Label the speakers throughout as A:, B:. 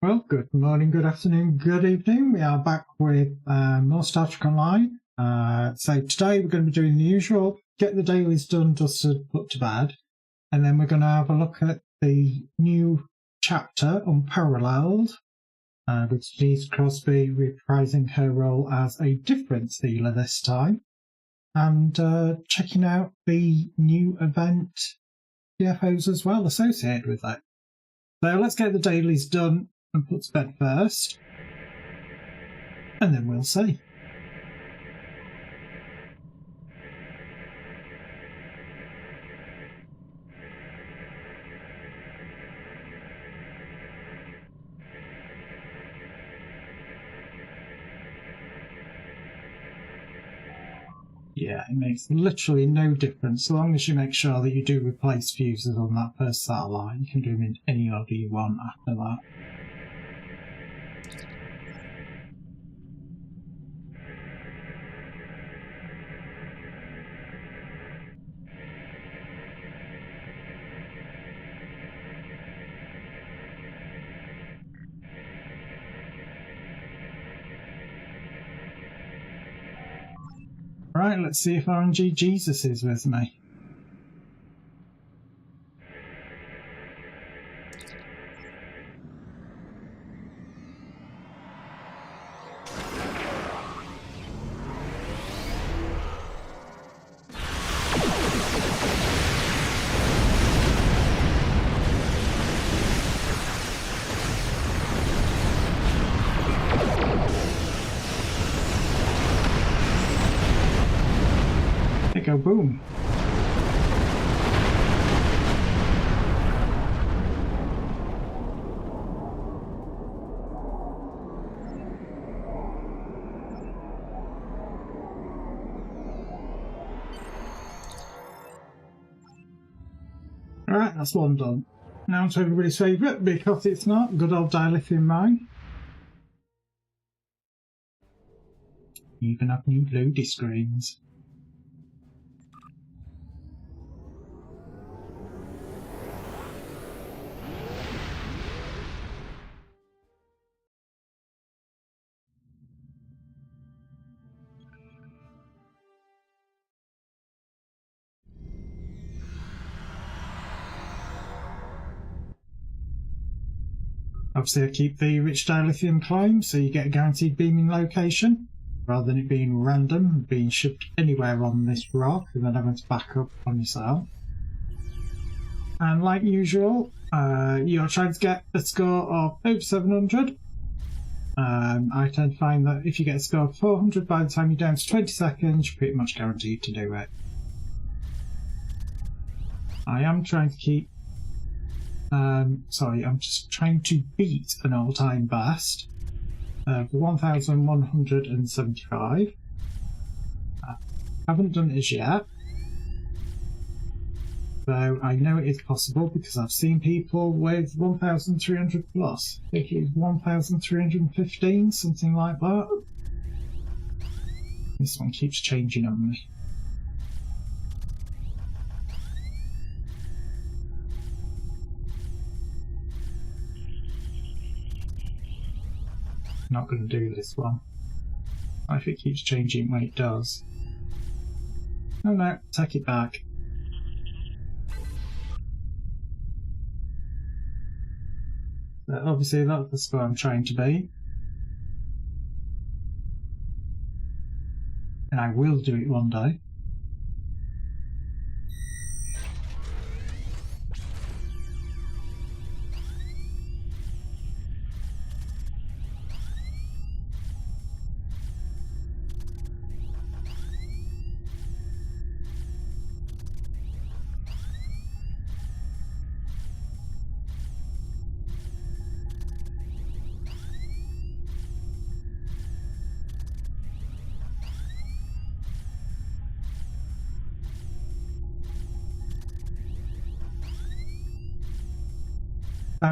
A: Well, good morning, good afternoon, good evening. We are back with more Star Trek Online. So today we're going to be doing the usual, get the dailies done, dusted, put to bed. And then we're going to have a look at the new chapter, Unparalleled, with Denise Crosby reprising her role as a difference dealer this time. And checking out the new event CFOs as well associated with that. So let's get the dailies done and put to bed first, and then we'll see. Yeah, it makes literally no difference. So long as you make sure that you do replace fuses on that first satellite, you can do them in any order you want after that. Right, let's see if RNG Jesus is with me. There you go, boom. Alright, that's one done. Now to everybody's favourite, because it's not, good old dilithium mine. You even have new loady screens. Obviously, I keep the rich dilithium claim, so you get a guaranteed beaming location, rather than it being random, being shipped anywhere on this rock, and then having to back up on yourself. And like usual, you're trying to get a score of over 700. I tend to find that if you get a score of 400 by the time you're down to 20 seconds, you're pretty much guaranteed to do it. I am trying to keep I'm just trying to beat an all-time best of 1,175. Haven't done it as yet, though I know it is possible because I've seen people with 1,300 plus. I think it was 1,315, something like that. This one keeps changing on me. Not going to do this one. If it keeps changing when it does. Oh no, take it back. So obviously that's the score I'm trying to beat. And I will do it one day.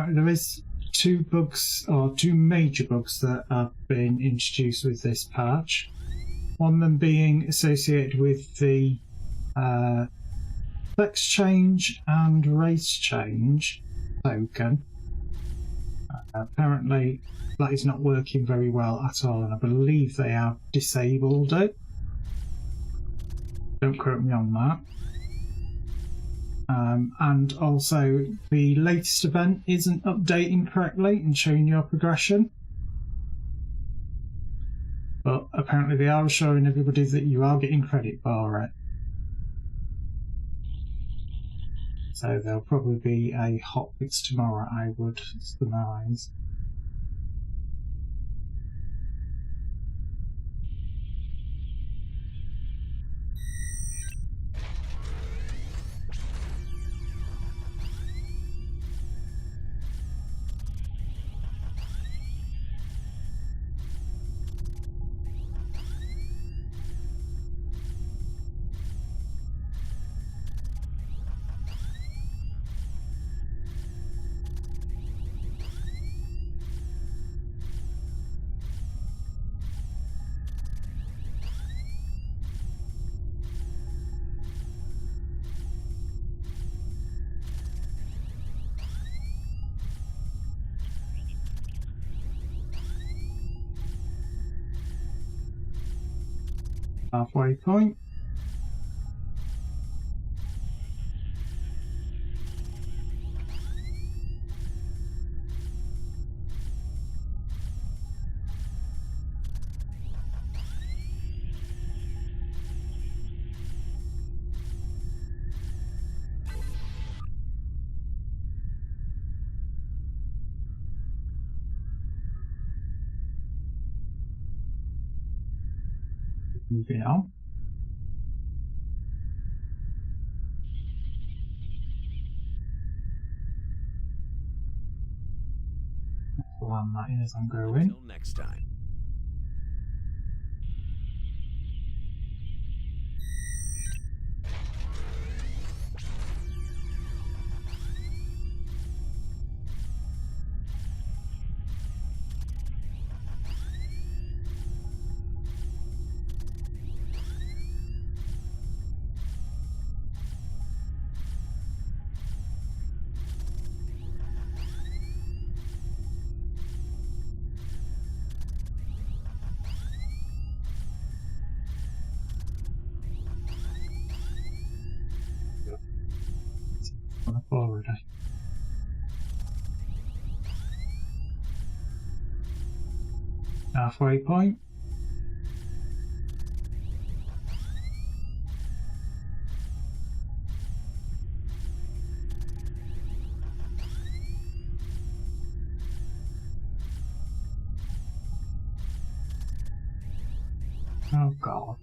A: There is two major bugs that have been introduced with this patch. One of them being associated with the sex change and race change token. Apparently that is not working very well at all, and I believe they have disabled it. Don't quote me on that. And also the latest event isn't updating correctly and showing your progression. But apparently they are showing everybody that you are getting credit for it. So there'll probably be a hotfix tomorrow, I would surmise. Halfway point. Moving on. I'll land that in as I'm going.
B: Until next time.
A: Forward. Halfway point. Oh god.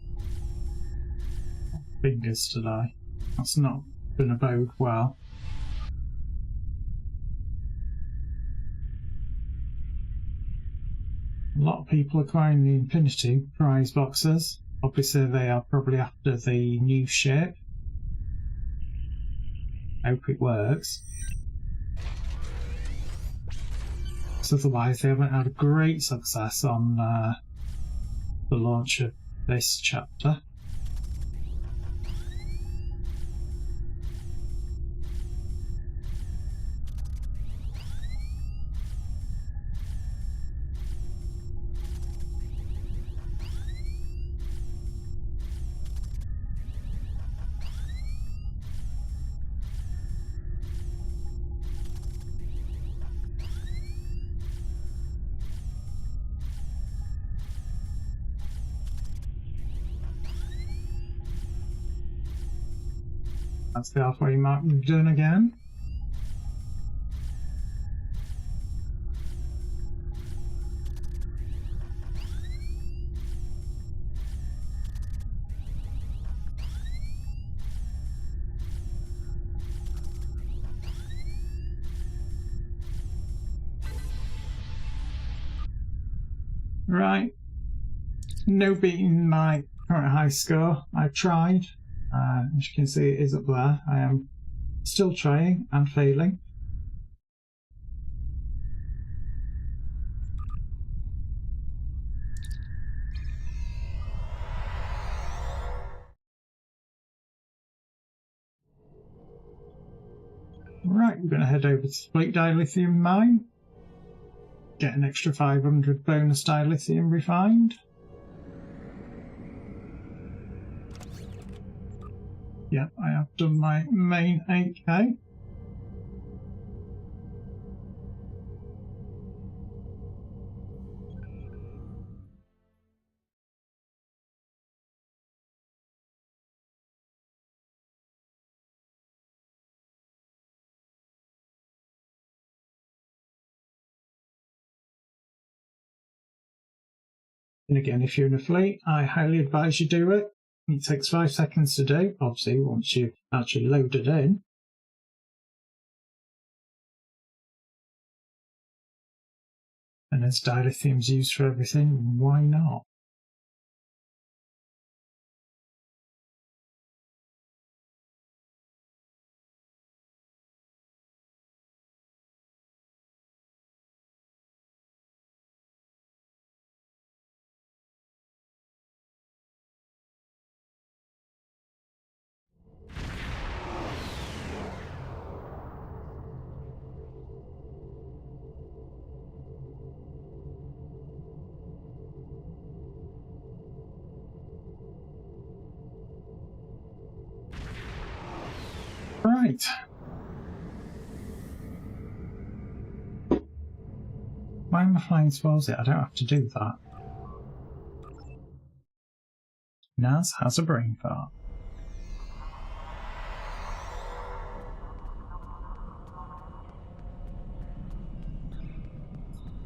A: Fingers today. That's not going to bode well. A lot of people are acquiring the Infinity prize boxes. Obviously they are probably after the new ship. Hope it works. So otherwise they haven't had a great success on the launch of this chapter. That's the halfway mark we've done again. Right, no beating my current high score. I tried. As you can see, it is up there. I am still trying and failing. Right, we're going to head over to Split Dilithium Mine. get an extra 500 bonus dilithium refined. Yep, I have done my main 8k. And again, if you're in a fleet, I highly advise you do it. It takes 5 seconds to do, obviously, once you've actually loaded in. And as dilithium's used for everything, why not? Right. Why am I flying towards it? I don't have to do that. Naz has a brain fart.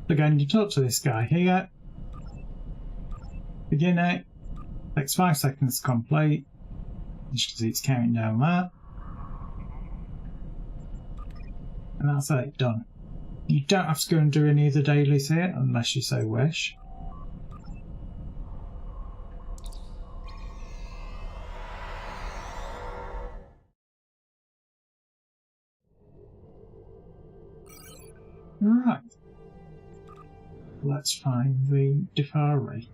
A: Again, you talk to this guy here. Begin it. Takes 5 seconds to complete. Just because it's counting down that. And that's it, done. You don't have to go and do any of the dailies here unless you so wish. Right. Let's find the Defari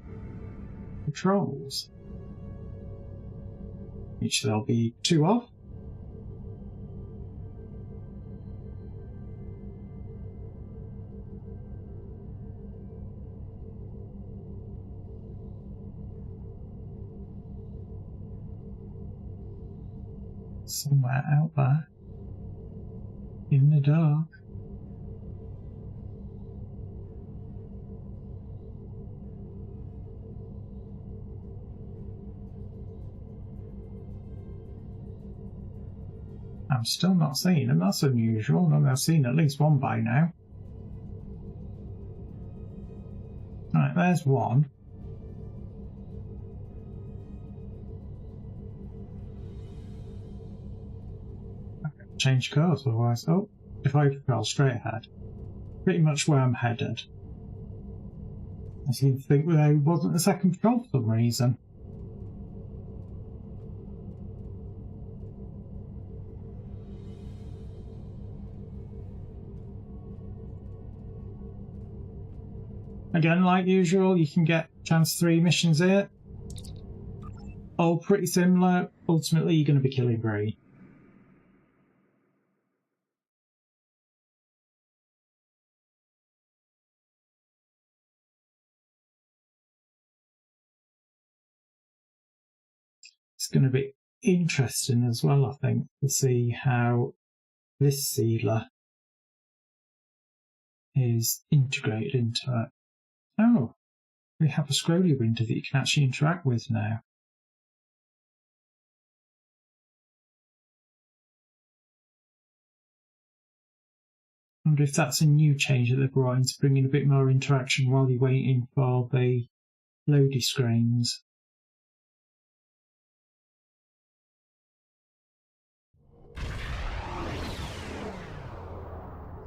A: patrols, which there'll be 2 of. Somewhere out there in the dark. I'm still not seeing them. That's unusual. I've seen at least one by now. Right, there's one. Change course, otherwise. Oh, if I go straight ahead. Pretty much where I'm headed. I seem to think there wasn't a second patrol for some reason. Again, like usual, you can get chance 3 missions here. All pretty similar. Ultimately, you're going to be killing Grey. It's going to be interesting as well, I think, to see how this sealer is integrated into it. Oh, we have a scrolly window that you can actually interact with now. I wonder if that's a new change that they've brought in to bring in a bit more interaction while you're waiting for the loady screens.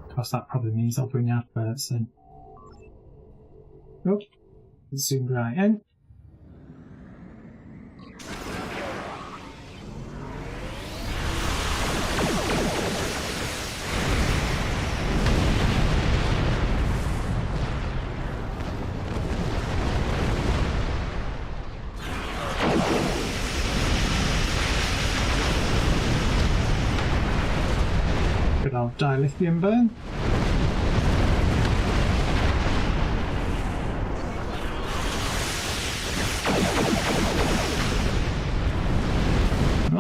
A: Of course, that probably means I'll bring adverts in. Oh, it's zoomed right in. Good old dilithium burn.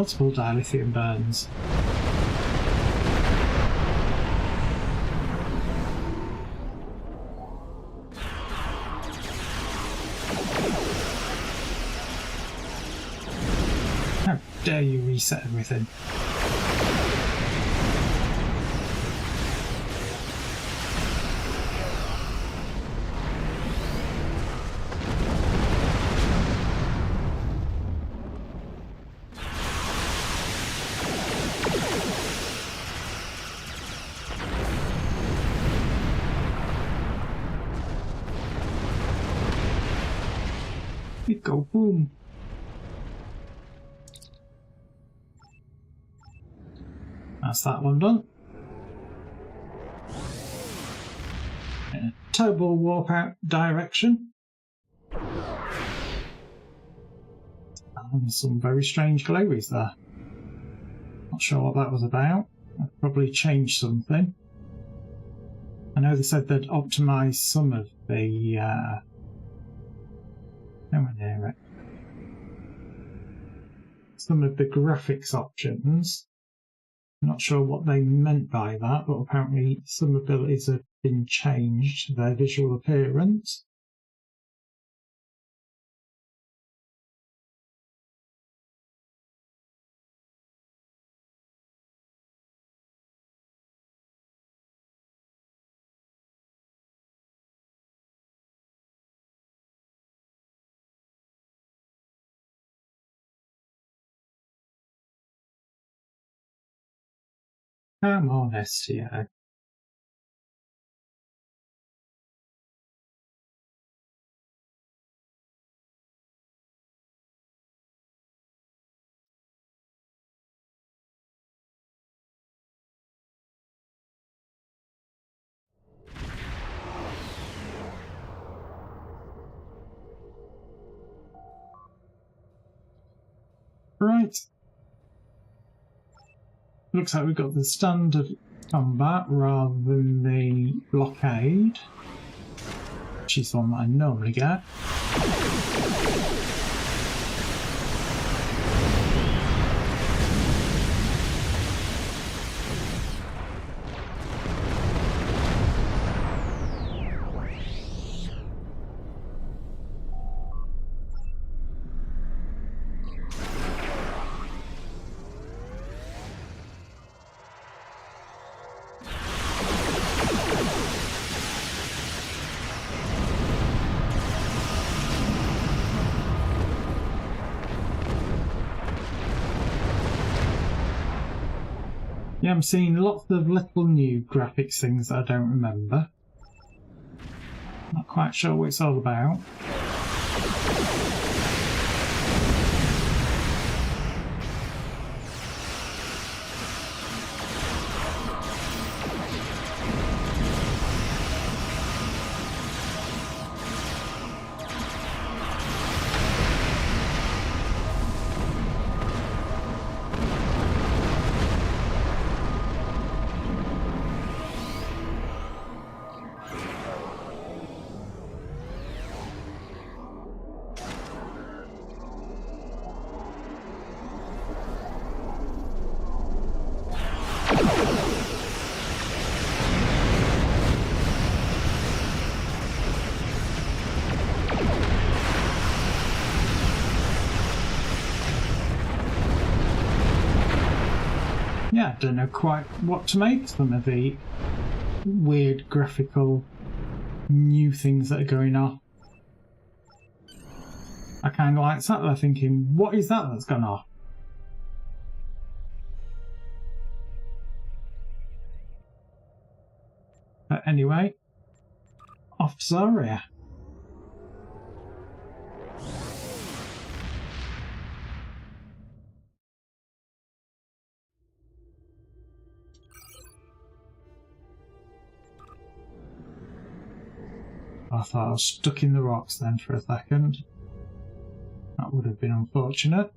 A: multiple dilithium burns. How dare you reset everything? It go boom. That's that one done. Turbo warp out direction. And some very strange glowies there. Not sure what that was about. I've probably changed something. I know they said they'd optimised some of the nowhere near it. Some of the graphics options. I'm not sure what they meant by that, but apparently some abilities have been changed, their visual appearance. Come on, STO. Right. Looks like we've got the standard combat rather than the blockade, which is the one that I normally get. Yeah, I'm seeing lots of little new graphics things that I don't remember. Not quite sure what it's all about. Yeah, I don't know quite what to make some of the weird graphical new things that are going on. I kind of like sat there thinking, what is that that's gone off? But anyway, off Zarya. I thought I was stuck in the rocks then for a second. That would have been unfortunate.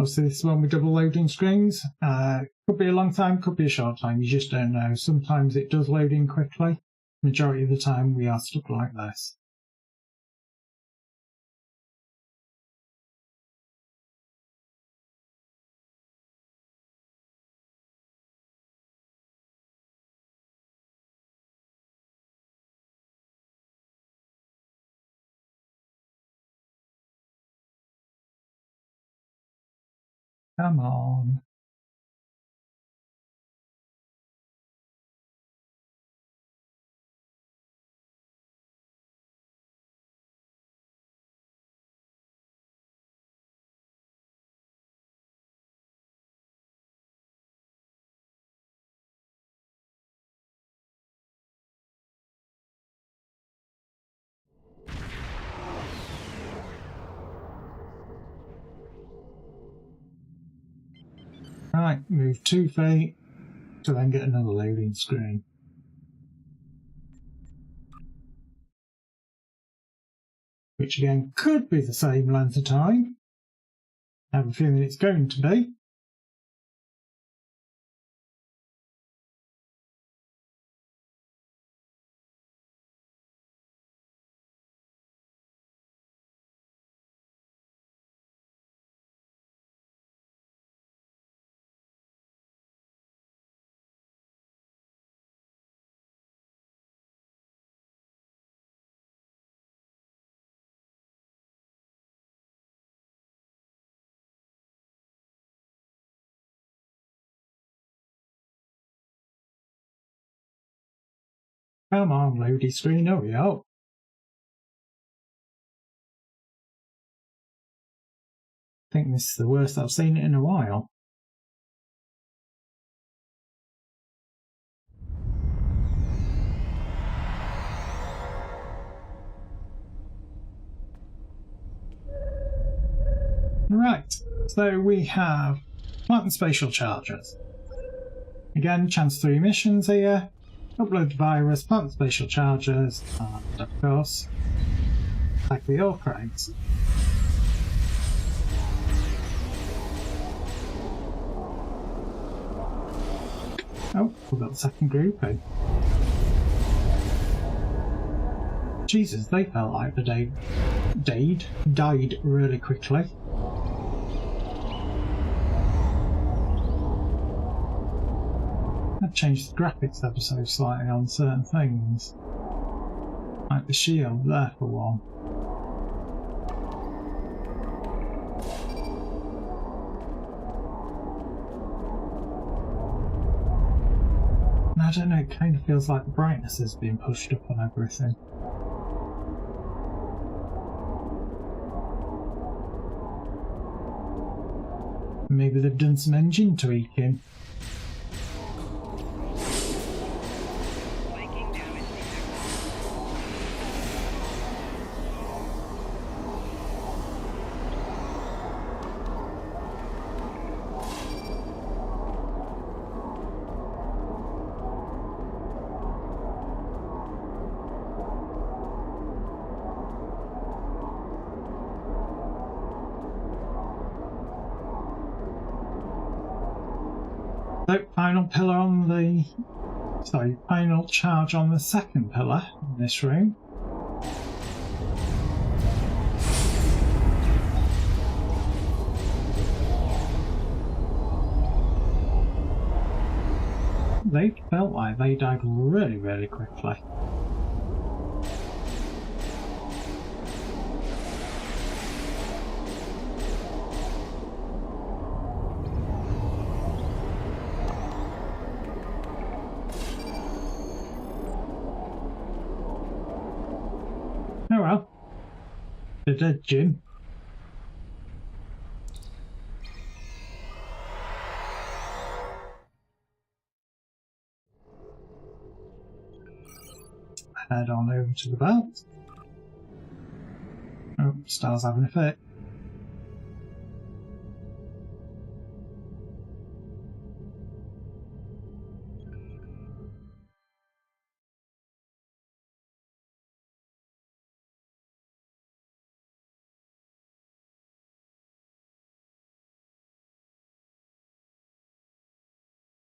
A: Obviously, this one with double loading screens. Could be a long time, could be a short time. You just don't know. Sometimes it does load in quickly. Majority of the time, we are stuck like this. Come on. Right, move 2 feet to then get another loading screen. Which again could be the same length of time. I have a feeling it's going to be. Come on, loading screen, hurry up. I think this is the worst I've seen it in a while. Right, so we have plant and spatial chargers. Again, chance 3 missions here. Upload the virus, plant and spatial chargers, and of course, attack the ore crates. Oh, we've got the second group in. Jesus, they felt like the died really quickly. I've changed the graphics ever so slightly on certain things. Like the shield there for one. And I don't know, it kind of feels like the brightness has been pushed up on everything. Maybe they've done some engine tweaking. So, final pillar on the... Sorry, final charge on the second pillar in this room. They felt like they died really, really quickly. Oh well. They're dead, Jim. Head on over to the belt. Oh, Star's having a fit.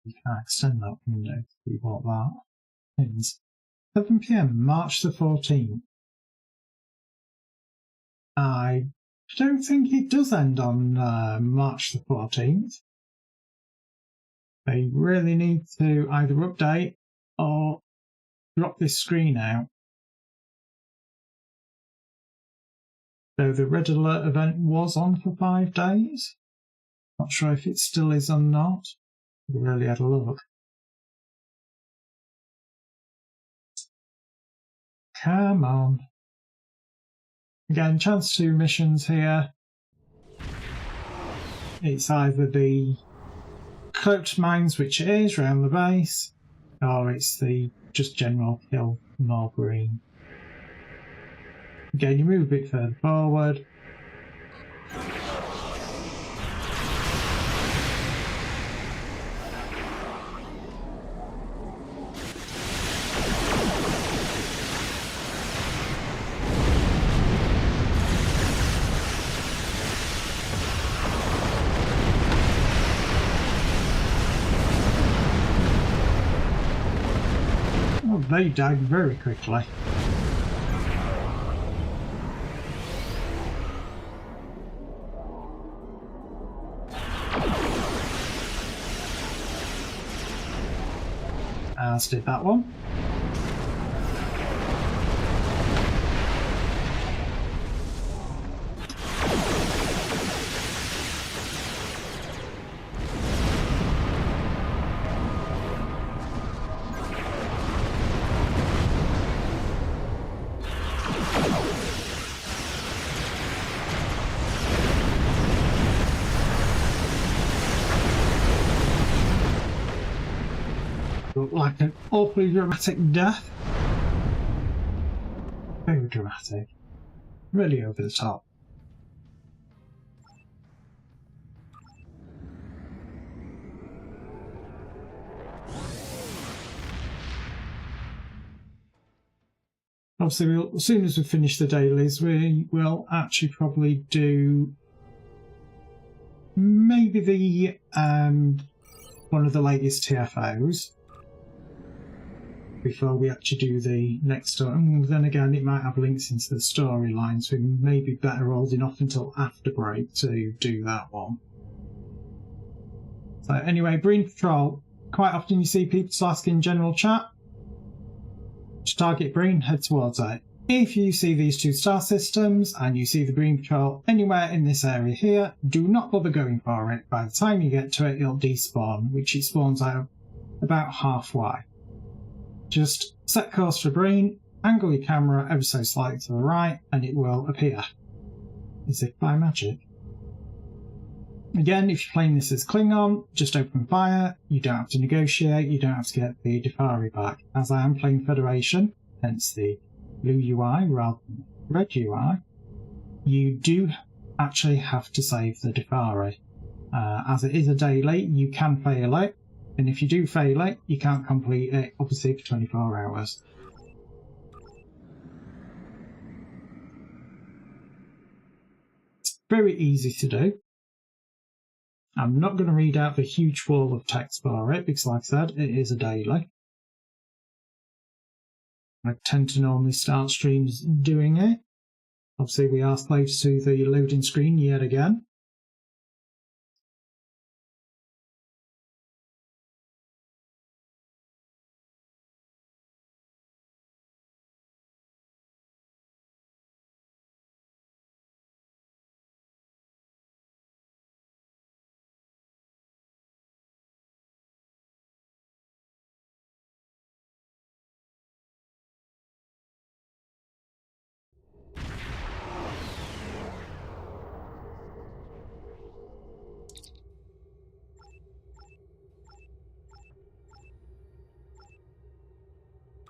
A: You can extend that window. See what that means. 7 PM, March the 14th. I don't think it does end on March the 14th. They really need to either update or drop this screen out. So the red alert event was on for 5 days. Not sure if it still is or not. We really had a look. Come on. Again, chance 2 missions here. It's either the cloaked mines, which it is, around the base, or it's the just general kill more green. Again, you move a bit further forward. They died very quickly. As did that one. Looked like an awfully dramatic death. Very dramatic. Really over the top. Obviously, as soon as we finish the dailies, we will actually probably do maybe the one of the latest TFOs before we actually do the next story. And then again, it might have links into the storyline, so we may be better holding off until after break to do that one. So anyway, Green Patrol. Quite often you see people ask in general chat to target Green, head towards it. If you see these 2 star systems and you see the Green Patrol anywhere in this area here, do not bother going for it. By the time you get to it, it'll despawn, which it spawns out about halfway. Just set course for Green, angle your camera ever so slightly to the right, and it will appear, as if by magic. Again, if you're playing this as Klingon, just open fire. You don't have to negotiate, you don't have to get the Defari back. As I am playing Federation, hence the blue UI rather than red UI, you do actually have to save the Defari. As it is a daily, you can fail it, and if you do fail it, you can't complete it, obviously, for 24 hours. It's very easy to do. I'm not going to read out the huge wall of text for it, because like I said, it is a daily. I tend to normally start streams doing it. Obviously, we are slaves to the loading screen yet again.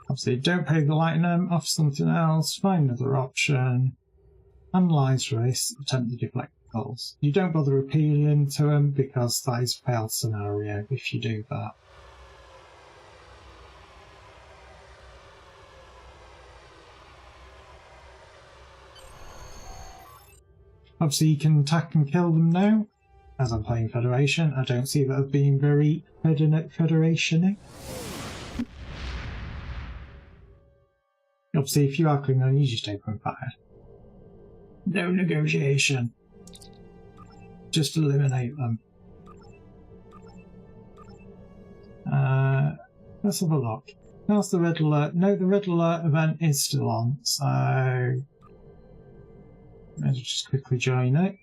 A: Obviously, don't pay the Lightning, off something else, find another option, analyse risks, attempt to deflect calls. You don't bother appealing to them because that is a failed scenario if you do that. Obviously, you can attack and kill them now. as I'm playing Federation. I don't see that as being very Federation-y. Obviously, if you are Klingon, you just open fire. No negotiation. Just eliminate them. Let's have a look. How's the red alert? No, the red alert event is still on, so let's just quickly join it.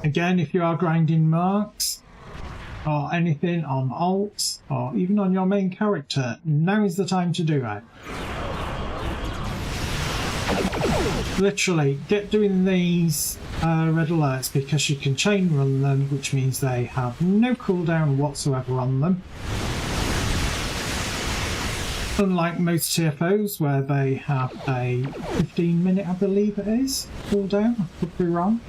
A: Again, if you are grinding marks or anything on alts or even on your main character, now is the time to do it. Literally, get doing these red alerts because you can chain run them, which means they have no cooldown whatsoever on them. Unlike most TFOs where they have a 15-minute, I believe it is, cooldown. I could be wrong.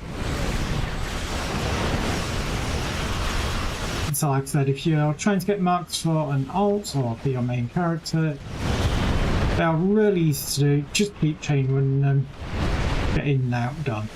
A: So like I said, if you're trying to get marks for an alt or for your main character, they are really easy to do. Just keep chain running them, get in and out, done.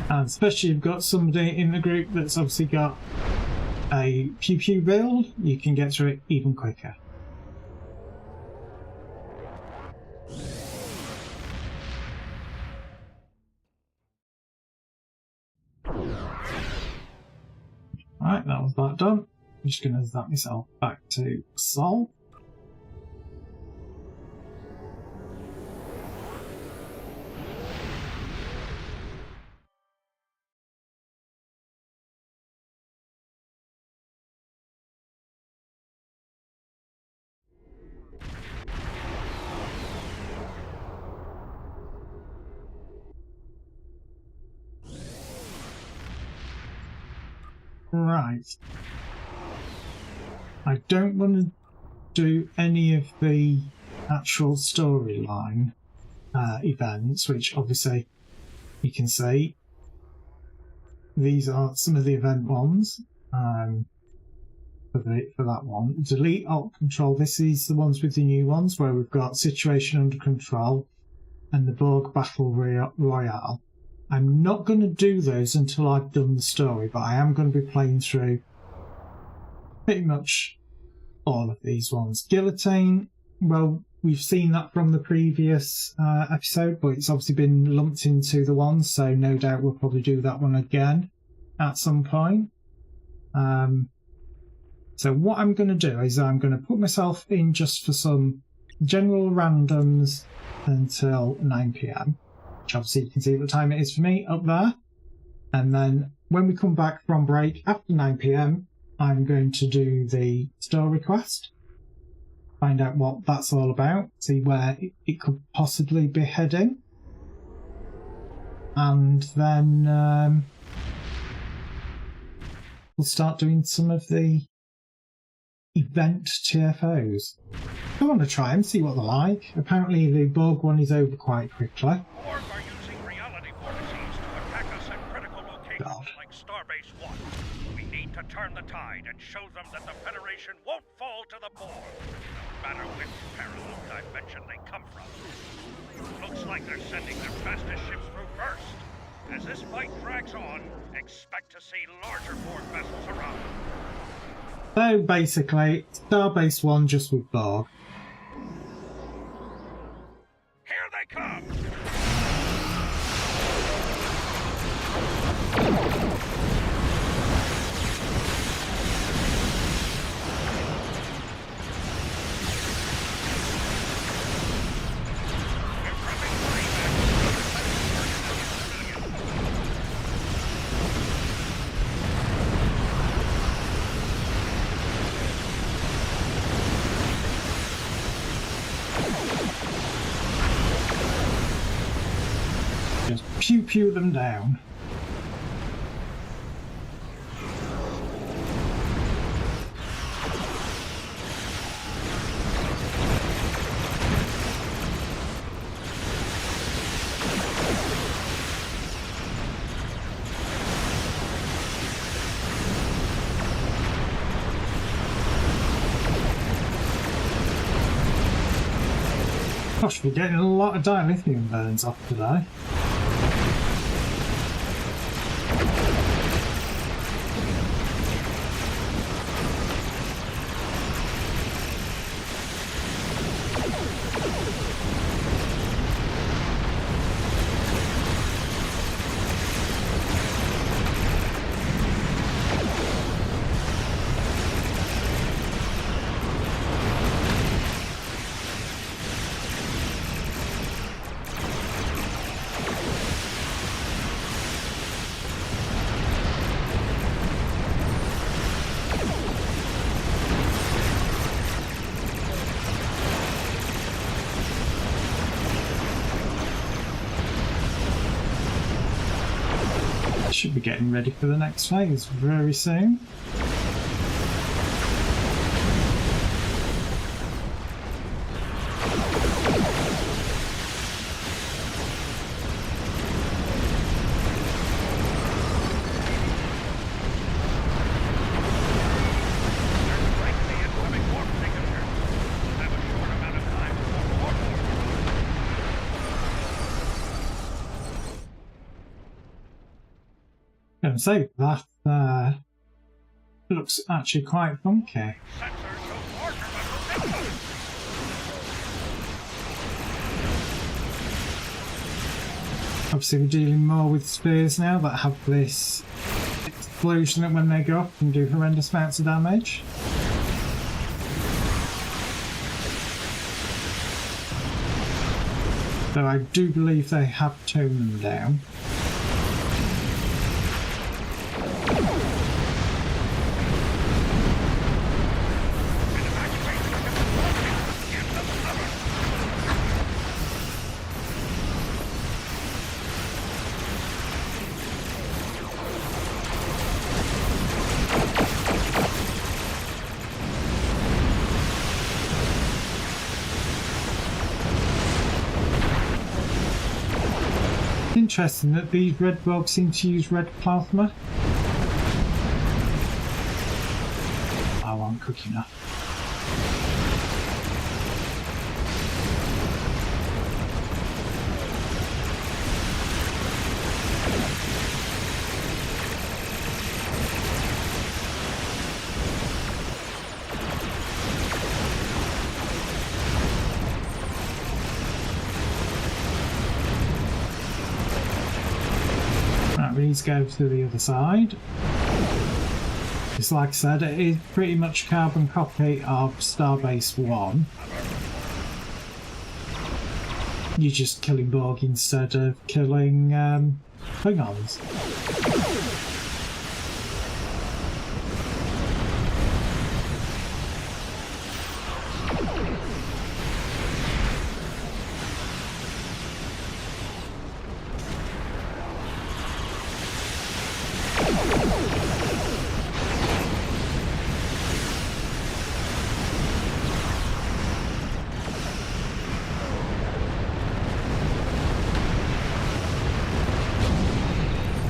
A: And especially if you've got somebody in the group that's obviously got a pew pew build, you can get through it even quicker. Right, that was that done. I'm just going to zap myself back to Sol. Right. I don't want to do any of the actual storyline events, which obviously you can see. These are some of the event ones for that one. Delete Alt Control. This is the ones with the new ones where we've got Situation Under Control and the Borg Battle Royale. I'm not going to do those until I've done the story, but I am going to be playing through pretty much all of these ones. Guillotine, well, we've seen that from the previous episode, but it's obviously been lumped into the ones, so no doubt we'll probably do that one again at some point. So what I'm going to do is I'm going to put myself in just for some general randoms until 9 PM. Which obviously you can see what time it is for me up there. And then when we come back from break after 9 PM, I'm going to do the story quest, find out what that's all about, see where it could possibly be heading. And then we'll start doing some of the event TFOs. I want to try and see what they're like. Apparently the Borg one is over quite quickly.
B: Borg are using reality vortices to attack us at critical locations like Starbase 1. We need to turn the tide and show them that the Federation won't fall to the Borg, no matter which parallel dimension they come from. Looks like they're sending their fastest ships through first. As this fight drags on, expect to see larger Borg vessels around.
A: So basically, Starbase 1 just with Borg.
B: Here they come!
A: pew pew them down. Gosh, we're getting a lot of dilithium burns off today. Should be getting ready for the next phase very soon. So that looks actually quite funky. Obviously we're dealing more with spears now that have this explosion that when they go up can do horrendous amounts of damage. Though I do believe they have toned them down. Interesting that these red bulbs seem to use red plasma. I won't cook enough. We need to go to the other side. Because like I said, it is pretty much carbon copy of Starbase 1. You're just killing Borg instead of killing Klingons.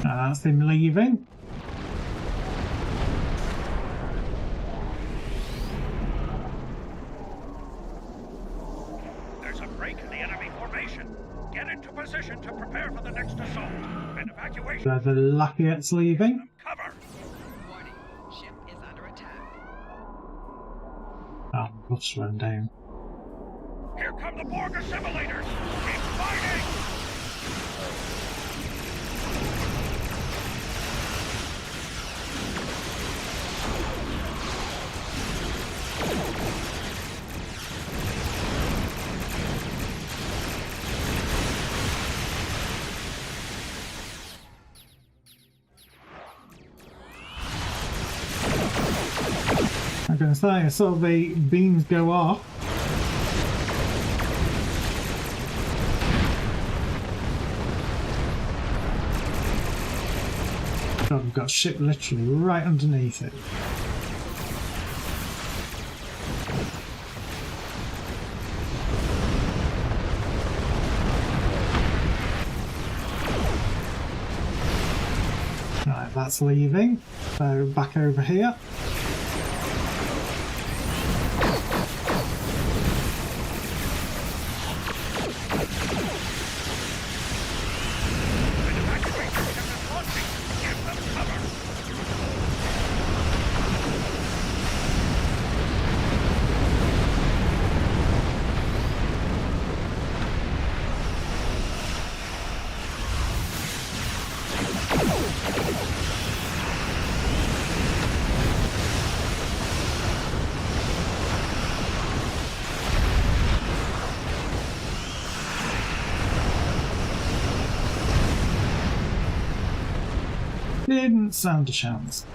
A: That's him leaving.
B: There's a break in the enemy formation. Get into position to prepare for the next assault. And evacuation.
A: They're the lucky it's leaving.
B: Cover.
C: Warning, ship is under attack.
A: Oh, bus run down.
B: Here come the Borg assimilators. Keep fighting.
A: I'm going to say, I saw the beams go off. got a ship literally right underneath it. Right, that's leaving. So back over here. Didn't stand a chance.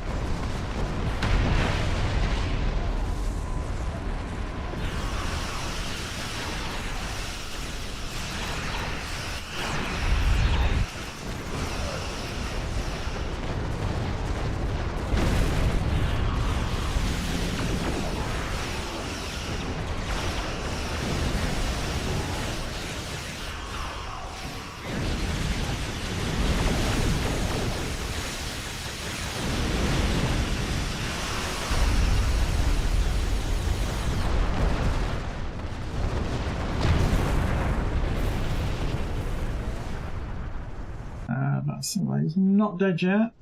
A: That's he's not dead yet.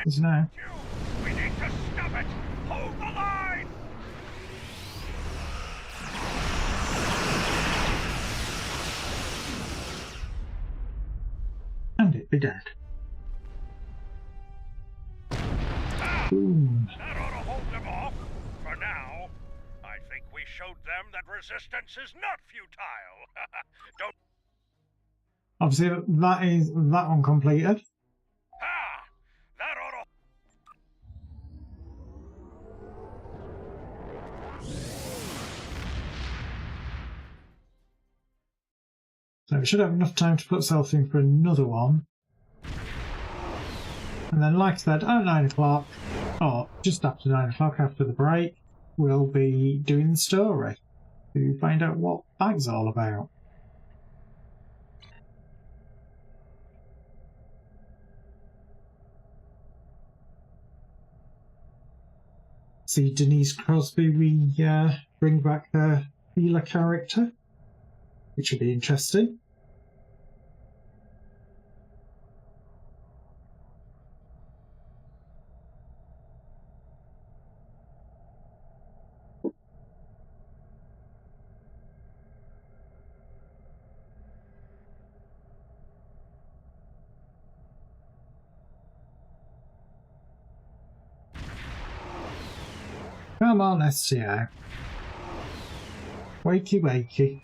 A: He's now.
B: We need to stop it! Hold the line!
A: And it be dead. Boom.
B: That ought to hold them off. For now, I think we showed them that resistance is not futile. Don't...
A: Obviously, that is that one completed.
B: Ha! That ought to...
A: So we should have enough time to put self in for another one. And then, like I said, at 9 o'clock, or just after 9 o'clock, after the break, we'll be doing the story to find out what that's all about. See Denise Crosby, we bring back her healer character, which will be interesting. Come on, STO. Wakey, wakey.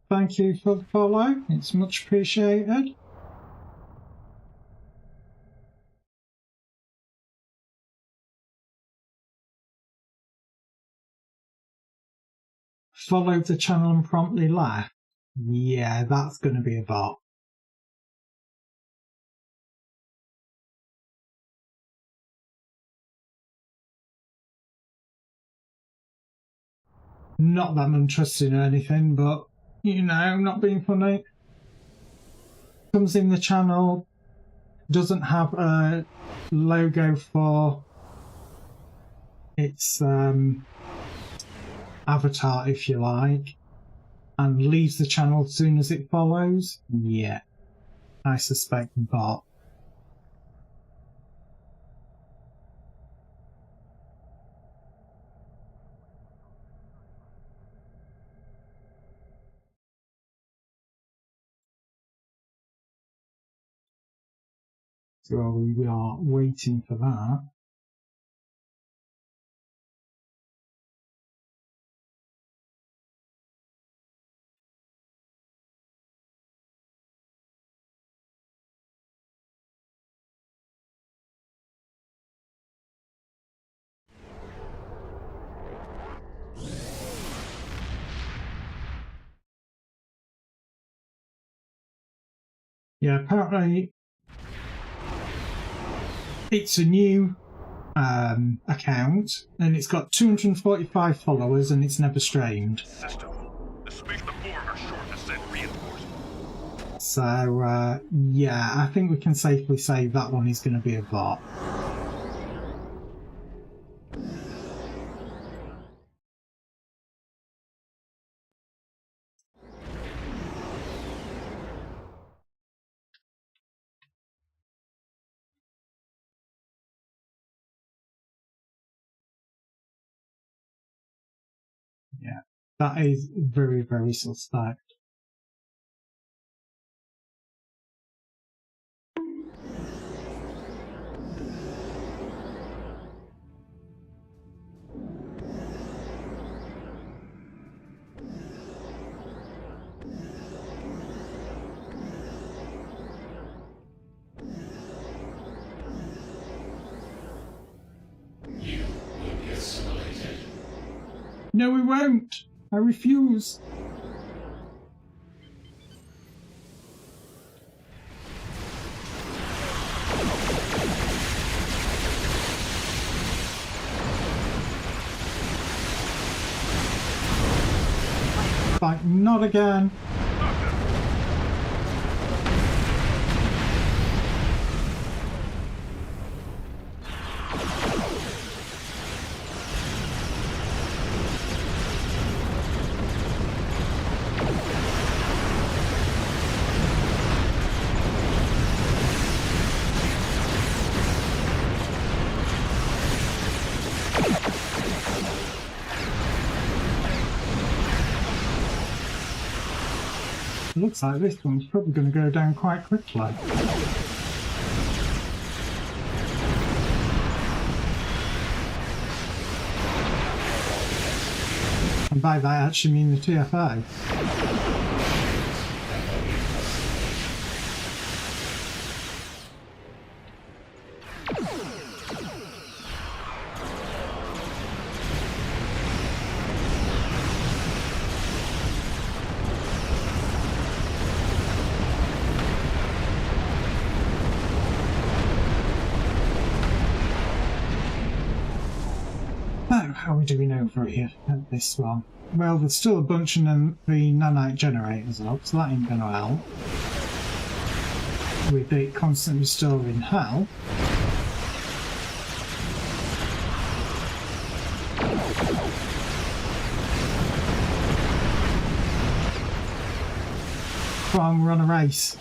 A: Thank you for the follow. It's much appreciated. Follow the channel and promptly laugh. Yeah, that's going to be a bot. Not that I'm interested in anything, but, you know, not being funny. Comes in the channel, doesn't have a logo for its avatar, if you like, and leaves the channel as soon as it follows. Yeah, I suspect bot. So we are waiting for that. Yeah, apparently it's a new account, and it's got 245 followers, and it's never streamed.
B: System. The space the Borg are short to send reinforcements.
A: So, yeah, I think we can safely say that one is going to be a bot. Yeah, that is very, very suspect. No, we won't! I refuse! Like, not again! It looks like this one's probably going to go down quite quickly. And by that I actually mean the TFA. How are we doing over here at this one? Well, there's still a bunch of the nanite generators up, so that ain't gonna help. With it constantly storing health. Come on, we're on a race.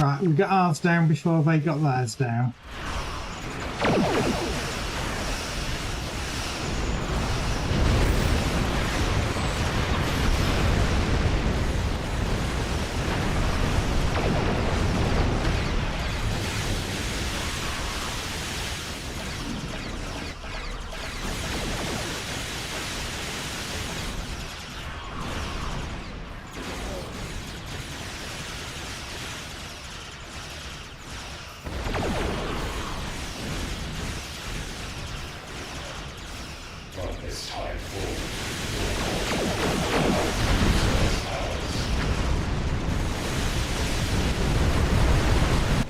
A: Right, we got ours down before they got theirs down.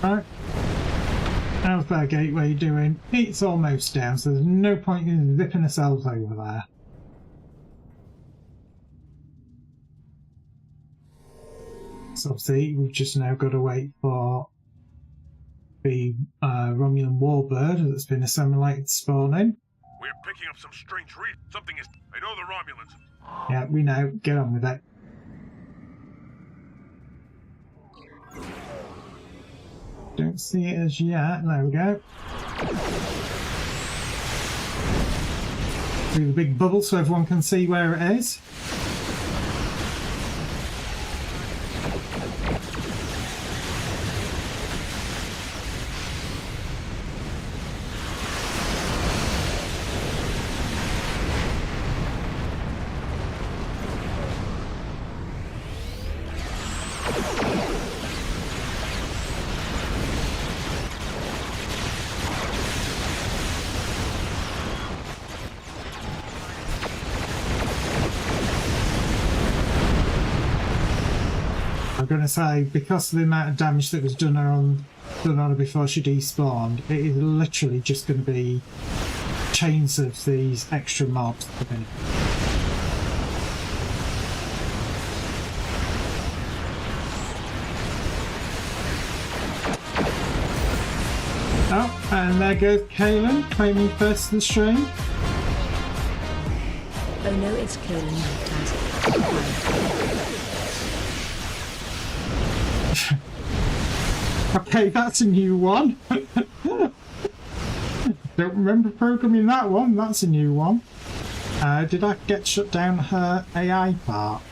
A: Right. How's that gateway doing? It's almost down, so there's no point in zipping ourselves over there. So obviously we've just now got to wait for the Romulan warbird that's been assimilated spawning.
B: We're picking up some strange read. Something is... I know the Romulans.
A: Yeah, we know. Get on with it. Don't see it as yet. There we go. Do the big bubble so everyone can see where it is. going to say, because of the amount of damage that was done on her before she despawned, it is literally just going to be chains of these extra mobs coming. Oh, and there goes Kaylin, claiming first in the stream.
D: Oh no, it's Kaylin
A: Okay, that's a new one. Don't remember programming that one. That's a new one. Did I get shut down her AI part?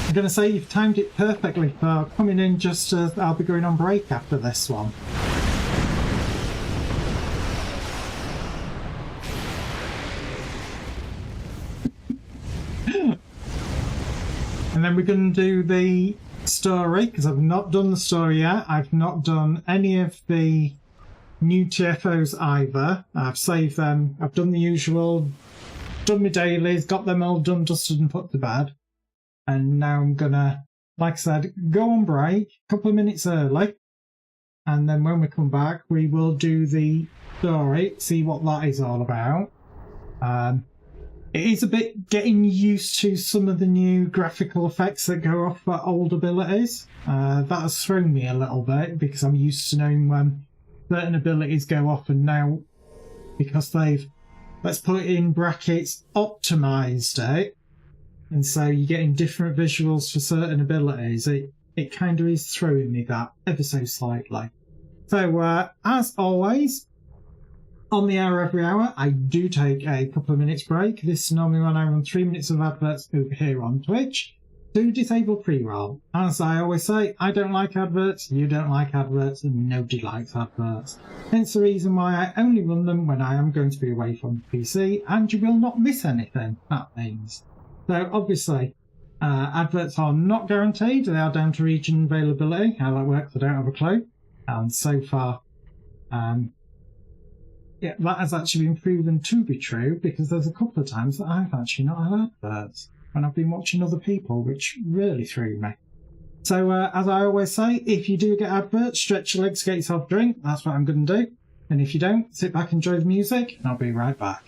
A: I'm going to say you've timed it perfectly for coming in just as I'll be going on break after this one. And then we're going to do the story, because I've not done the story yet. I've not done any of the new TFOs either. I've saved them. I've done the usual, done my dailies, got them all done, dusted and put to bed. And now I'm gonna, like I said, go on break a couple of minutes early. And then when we come back, we will do the story, see what that is all about. It is a bit getting used to some of the new graphical effects that go off for old abilities. That has thrown me a little bit, because I'm used to knowing when certain abilities go off, and now, because they've, let's put it in brackets, optimized it, and so you're getting different visuals for certain abilities, it kind of is throwing me that ever so slightly. So, as always, on the hour every hour, I do take a couple of minutes break. This is normally when I run 3 minutes of adverts over here on Twitch to disable pre-roll. As I always say, I don't like adverts, you don't like adverts, and nobody likes adverts. Hence the reason why I only run them when I am going to be away from the PC, and you will not miss anything, that means. So obviously, adverts are not guaranteed. They are down to region availability. How that works, I don't have a clue. And so far, yeah, that has actually been proven to be true, because there's a couple of times that I've actually not had adverts when I've been watching other people, which really threw me. So as I always say, if you do get adverts, stretch your legs, get yourself a drink. That's what I'm going to do. And if you don't, sit back and enjoy the music, and I'll be right back.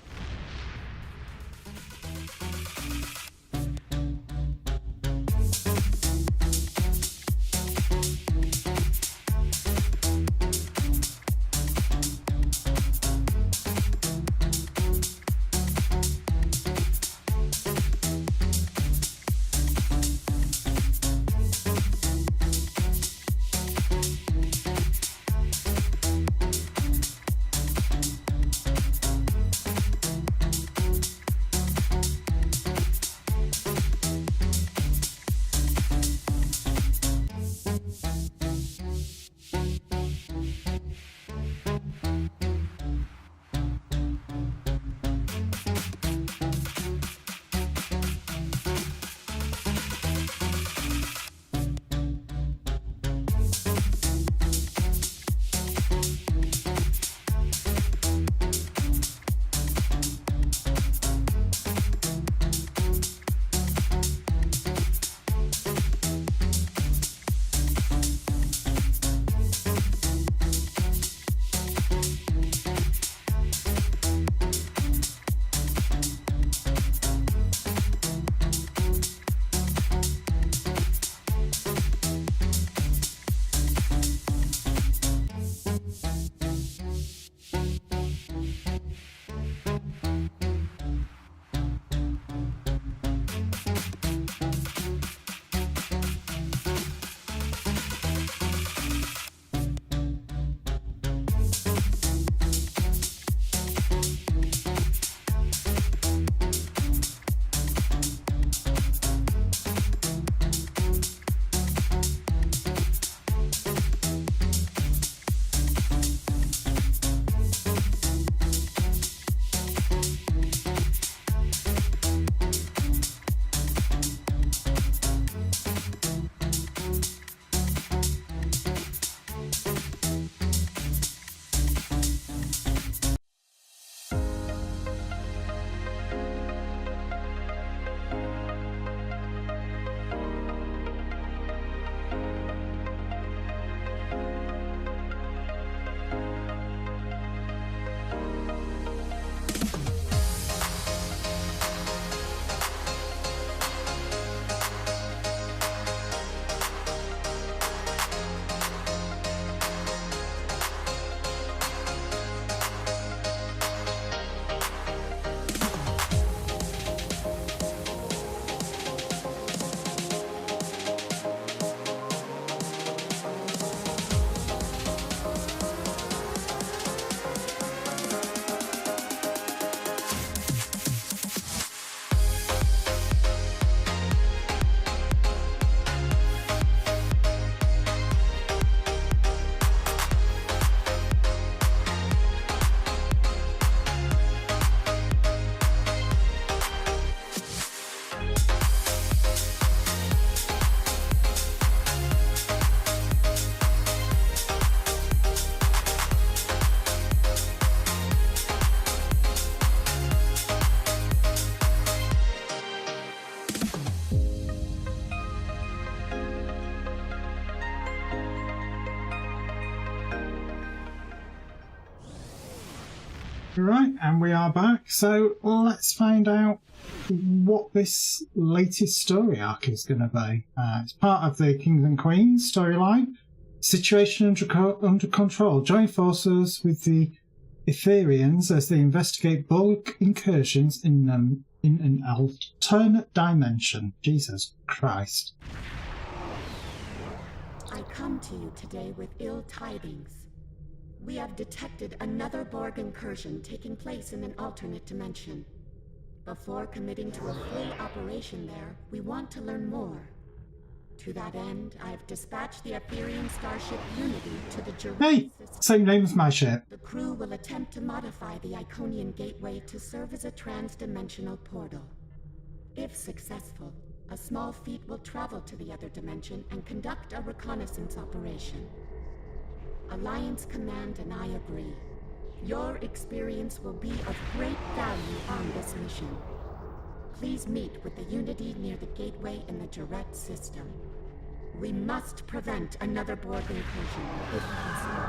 A: Right, and we are back. So let's find out what this latest story arc is going to be. It's part of the Kings and Queens storyline. Situation under control. Join forces with the Etherians as they investigate Borg incursions in an alternate dimension. Jesus Christ.
D: I come to you today with ill tidings. We have detected another Borg incursion taking place in an alternate dimension. Before committing to a full operation there, we want to learn more. To that end, I have dispatched the Etherian starship Unity to the Jura
A: Hey,
D: system.
A: same name as my ship.
D: The crew will attempt to modify the Iconian gateway to serve as a trans-dimensional portal. If successful, a small fleet will travel to the other dimension and conduct a reconnaissance operation. Alliance Command and I agree. Your experience will be of great value on this mission. Please meet with the Unity near the gateway in the Jarrett system. We must prevent another Borg incursion, if possible.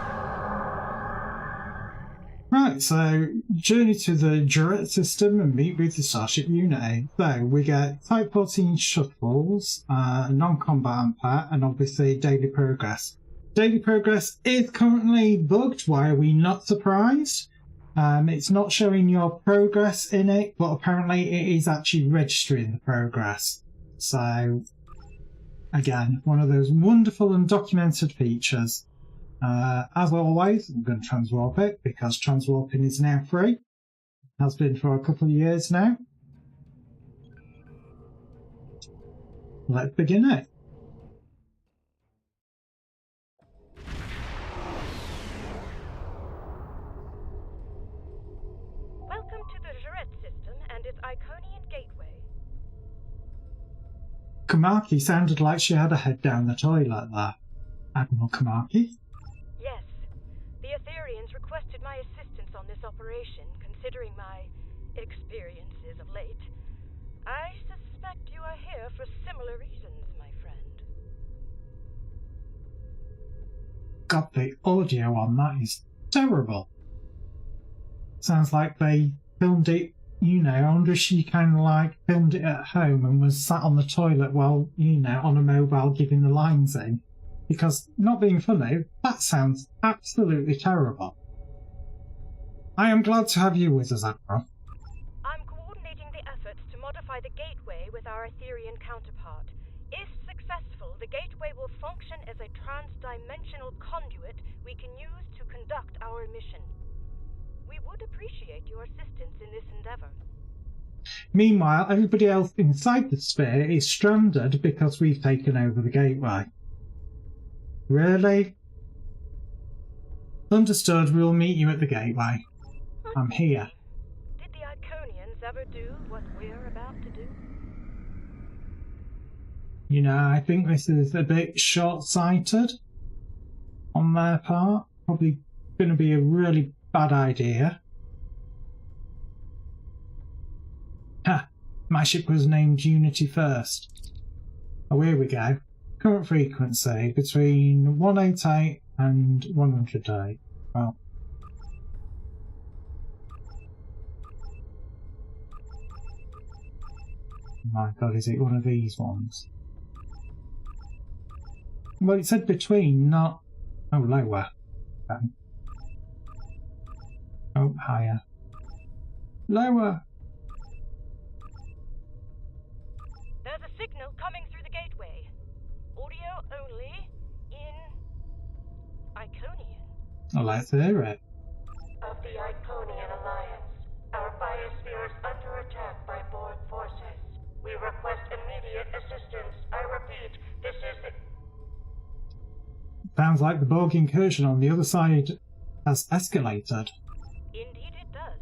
A: Right, so journey to the Jarrett system and meet with the Starship Unity. So we get Type 14 shuttles, non-combat Unpack, and obviously daily progress. Daily progress is currently bugged. Why are we not surprised? It's not showing your progress in it, but apparently it is actually registering the progress. So, again, one of those wonderful and documented features. As always, I'm going to transwarp it because transwarping is now free. It has been for a couple of years now. Let's begin it.
E: Welcome to the Jarrett system and its Iconian gateway.
A: Kamaki sounded like she had a head down the toilet there. Admiral Kamaki?
E: Yes, the Etherians requested my assistance on this operation, considering my experiences of late. I suspect you are here for similar reasons, my friend.
A: God, the audio on that is terrible. Sounds like they filmed it, you know, I wonder if she kind of like filmed it at home and was sat on the toilet while, you know, on a mobile giving the lines in. Because, not being funny, that sounds absolutely terrible. I am glad to have you with us, Admiral.
E: I'm coordinating the efforts to modify the gateway with our Etherian counterpart. If successful, the gateway will function as a trans-dimensional conduit we can use to conduct our mission. We would appreciate your assistance in this endeavor.
A: Meanwhile, everybody else inside the sphere is stranded because we've taken over the gateway. Really? Understood, we'll meet you at the gateway. I'm here.
E: Did the Iconians ever do what we're about to do?
A: You know, I think this is a bit short-sighted on their part. Probably going to be a really bad idea. Ha! My ship was named Unity first. Oh, here we go. Current frequency between 188 and 108. Well. My God, is it one of these ones? Well, it said between, not... Oh, lower. Oh, higher. Lower!
E: There's a signal coming through the gateway. Audio only in Iconian.
A: Oh, let's hear it.
F: Of the Iconian Alliance, our biosphere is under attack by Borg forces. We request immediate assistance. I repeat, this is the...
A: Sounds like the Borg incursion on the other side has escalated.
E: Indeed it does.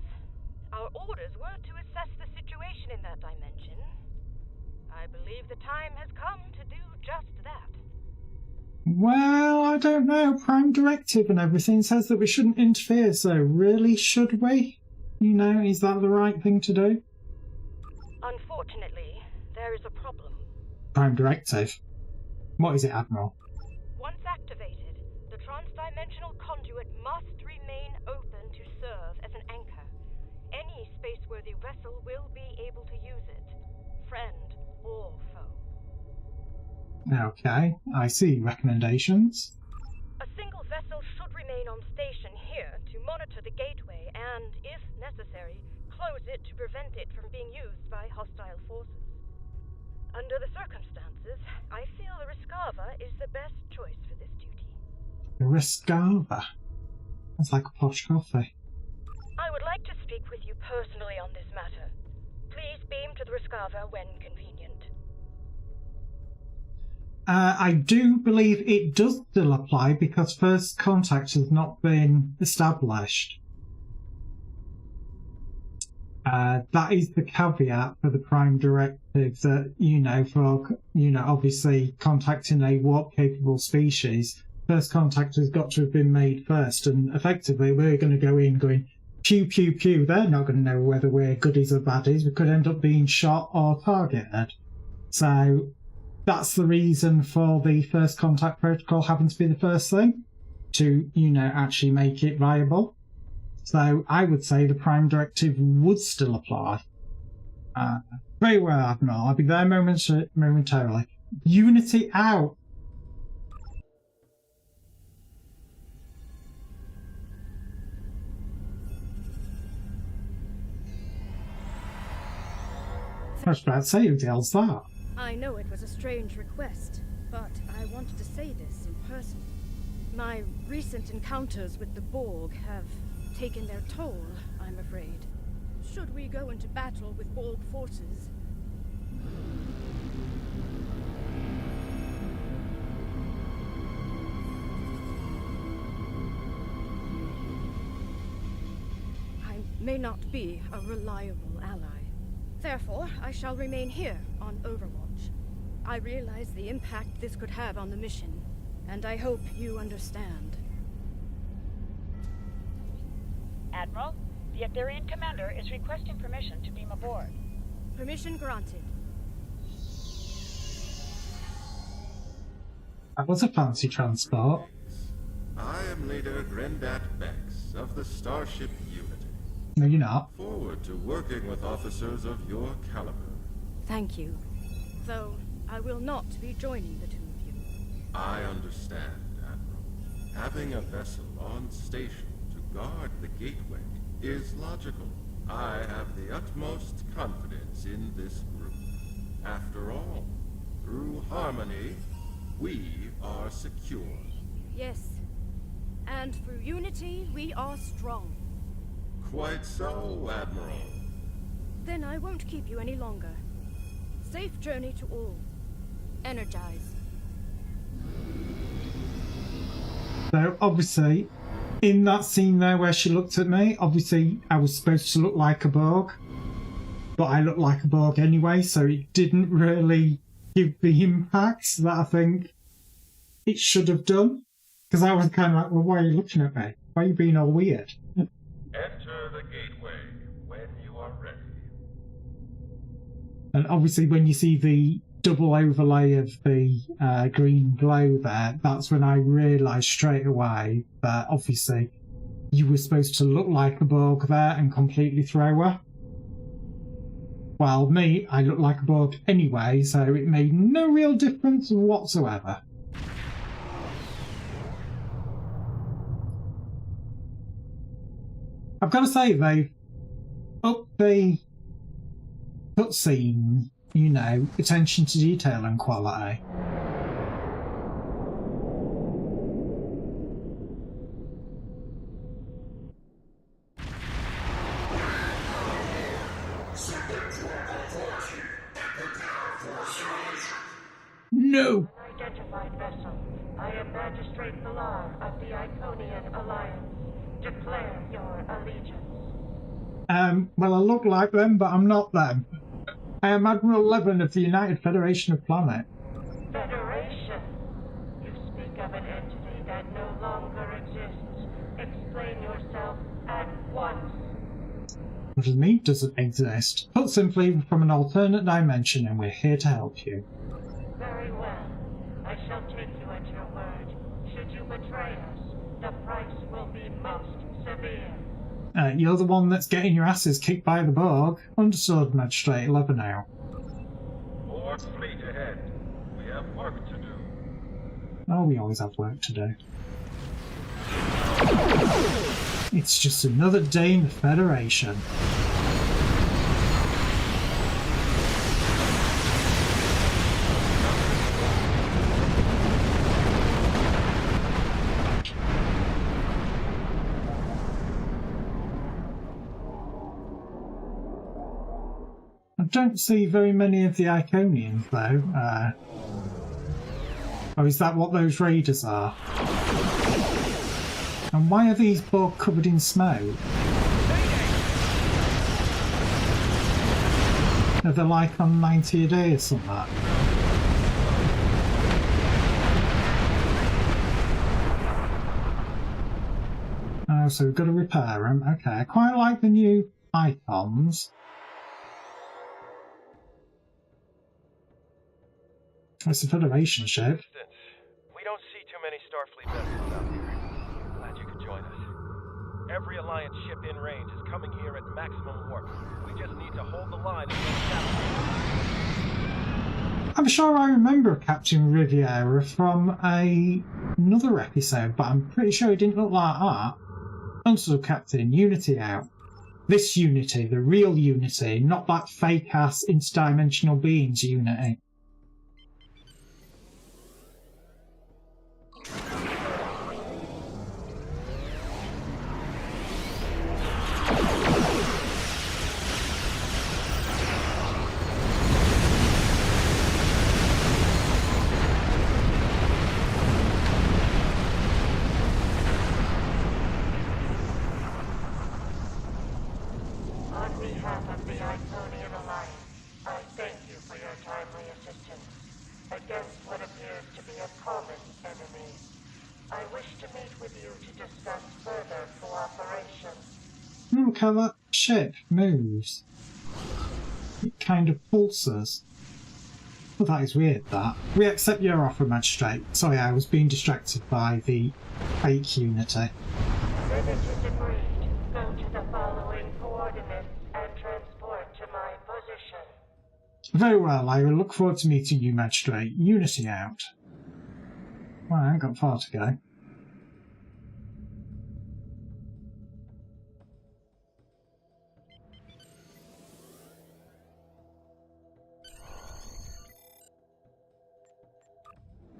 E: Our orders were to assess the situation in that dimension. I believe the time has come to do just that.
A: Well, I don't know. Prime Directive and everything says that we shouldn't interfere, so really, should we? You know, is that the right thing to do?
E: Unfortunately, there is a problem.
A: Prime Directive? What is it, Admiral?
E: Once activated, the trans-dimensional conduit must remain open to serve as an anchor. Any space-worthy vessel will be able to use it, friend or foe.
A: Okay, I see recommendations.
E: A single vessel should remain on station here to monitor the gateway and, if necessary, close it to prevent it from being used by hostile forces. Under the circumstances, I feel the Rescava is the best choice for this duty.
A: Rescava? That's like a posh coffee.
E: I would like to speak with you personally on this matter. Please beam to the Rescava when convenient.
A: I do believe it does still apply because first contact has not been established. That is the caveat for the Prime Directive that, for, obviously contacting a warp-capable species, first contact has got to have been made first, and effectively we're going to go in going, pew, pew, pew, they're not going to know whether we're goodies or baddies, we could end up being shot or targeted. So that's the reason for the first contact protocol having to be the first thing, to, actually make it viable. So I would say the Prime Directive would still apply. Very well, Admiral. I'll be there momentarily. Unity out! I was about to say, who the hell's that?
E: I know it was a strange request, but I wanted to say this in person. My recent encounters with the Borg have taken their toll, I'm afraid. Should we go into battle with Borg forces, I may not be a reliable ally. Therefore, I shall remain here on Overwatch. I realize the impact this could have on the mission, and I hope you understand.
G: Admiral, the Aetherian commander is requesting permission to beam aboard.
E: Permission granted.
A: That was a fancy transport.
H: I am Leader Grendat Bex of the Starship Unity.
A: No, you're not.
H: Forward to working with officers of your caliber.
E: Thank you. Though I will not be joining the two of you.
H: I understand, Admiral. Having a vessel on station to guard the gateway is logical. I have the utmost confidence in this group. After all, through harmony, we are secure.
E: Yes. And through unity, we are strong.
H: Quite so, Admiral.
E: Then I won't keep you any longer. Safe journey to all. Energize.
A: So, obviously, in that scene there where she looked at me, obviously I was supposed to look like a Borg. But I look like a Borg anyway, so it didn't really give the impact that I think it should have done. Because I was kind of like, well, why are you looking at me? Why are you being all weird?
H: Enter the gateway when you are ready.
A: And obviously when you see the double overlay of the green glow there, that's when I realised straight away that obviously you were supposed to look like a Borg there and completely throw her. Well, me, I look like a Borg anyway, so it made no real difference whatsoever. I've got to say, they've upped the cutscene, attention to detail and quality. No!
F: Unidentified vessel. I am Magistrate Villar of the Iconian Alliance. Declare your allegiance.
A: Well, I look like them, but I'm not them. I am Admiral 11 of the United Federation of Planets.
F: Federation? You speak of an entity that no longer exists. Explain yourself at once.
A: What does it mean doesn't exist? Put simply, we're from an alternate dimension and we're here to help you.
F: Very well. I shall take you at your word. Should you betray us, the price will be most severe.
A: You're the one that's getting your asses kicked by the Borg. Understood, Magistrate 11 now.
I: More fleet ahead. We have work to do.
A: Oh, we always have work to do. It's just another day in the Federation. I don't see very many of the Iconians, though. Or is that what those raiders are? And why are these Borg covered in smoke? Are they like on 90 a day or something? Oh, so we've got to repair them. Okay, I quite like the new icons. It's a Federation ship.
I: We don't see too many Starfleet vessels out here. Glad you could join us. Every Alliance ship in range is coming here at maximum warp. We just need to hold the line against that.
A: I'm sure I remember Captain Riviera from another episode, but I'm pretty sure it didn't look like that. Also, Captain, Unity out. This Unity, the real Unity, not that fake-ass interdimensional beings Unity. Look how that ship moves. It kind of pulses. Well, that is weird, that. We accept your offer, Magistrate. Sorry, I was being distracted by the fake Unity.
F: Senators agreed. Go to the following coordinates and transport to my position.
A: Very well, I will look forward to meeting you, Magistrate. Unity out. Well, I haven't got far to go.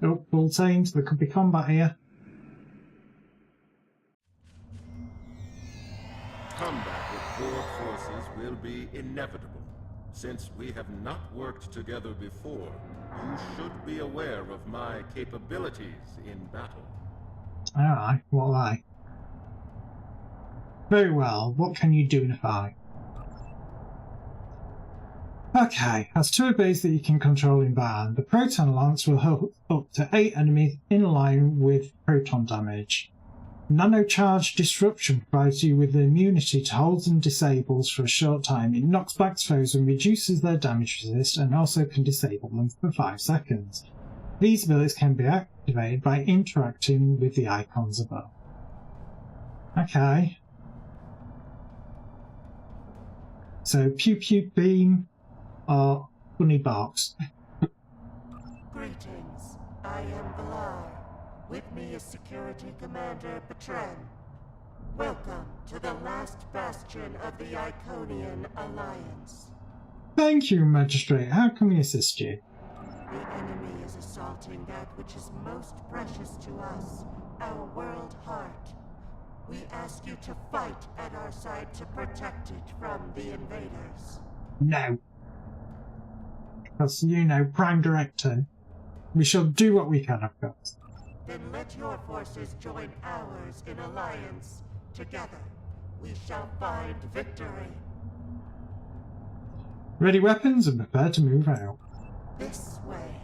A: Oh, full teams, there could be combat here.
H: Combat with Borg forces will be inevitable. Since we have not worked together before, you should be aware of my capabilities in battle.
A: Aye, what are they? Very well, what can you do in a fight? Okay, has 2 abilities that you can control in battle. The Proton Lance will hold up to 8 enemies in line with proton damage. Nanocharge Disruption provides you with the immunity to holds and disables for a short time. It knocks back foes and reduces their damage resist, and also can disable them for 5 seconds. These abilities can be activated by interacting with the icons above. Okay. So, Pew Pew Beam or Bunny Box.
F: Greetings. I am Valar. With me is Security Commander Bertrand. Welcome to the last bastion of the Iconian Alliance.
A: Thank you, Magistrate. How can we assist you?
F: The enemy is assaulting that which is most precious to us, our world heart. We ask you to fight at our side to protect it from the invaders.
A: No. Because, you know, Prime Director, we shall do what we can, of course.
F: Then let your forces join ours in alliance. Together, we shall find victory.
A: Ready weapons and prepare to move out.
F: This way.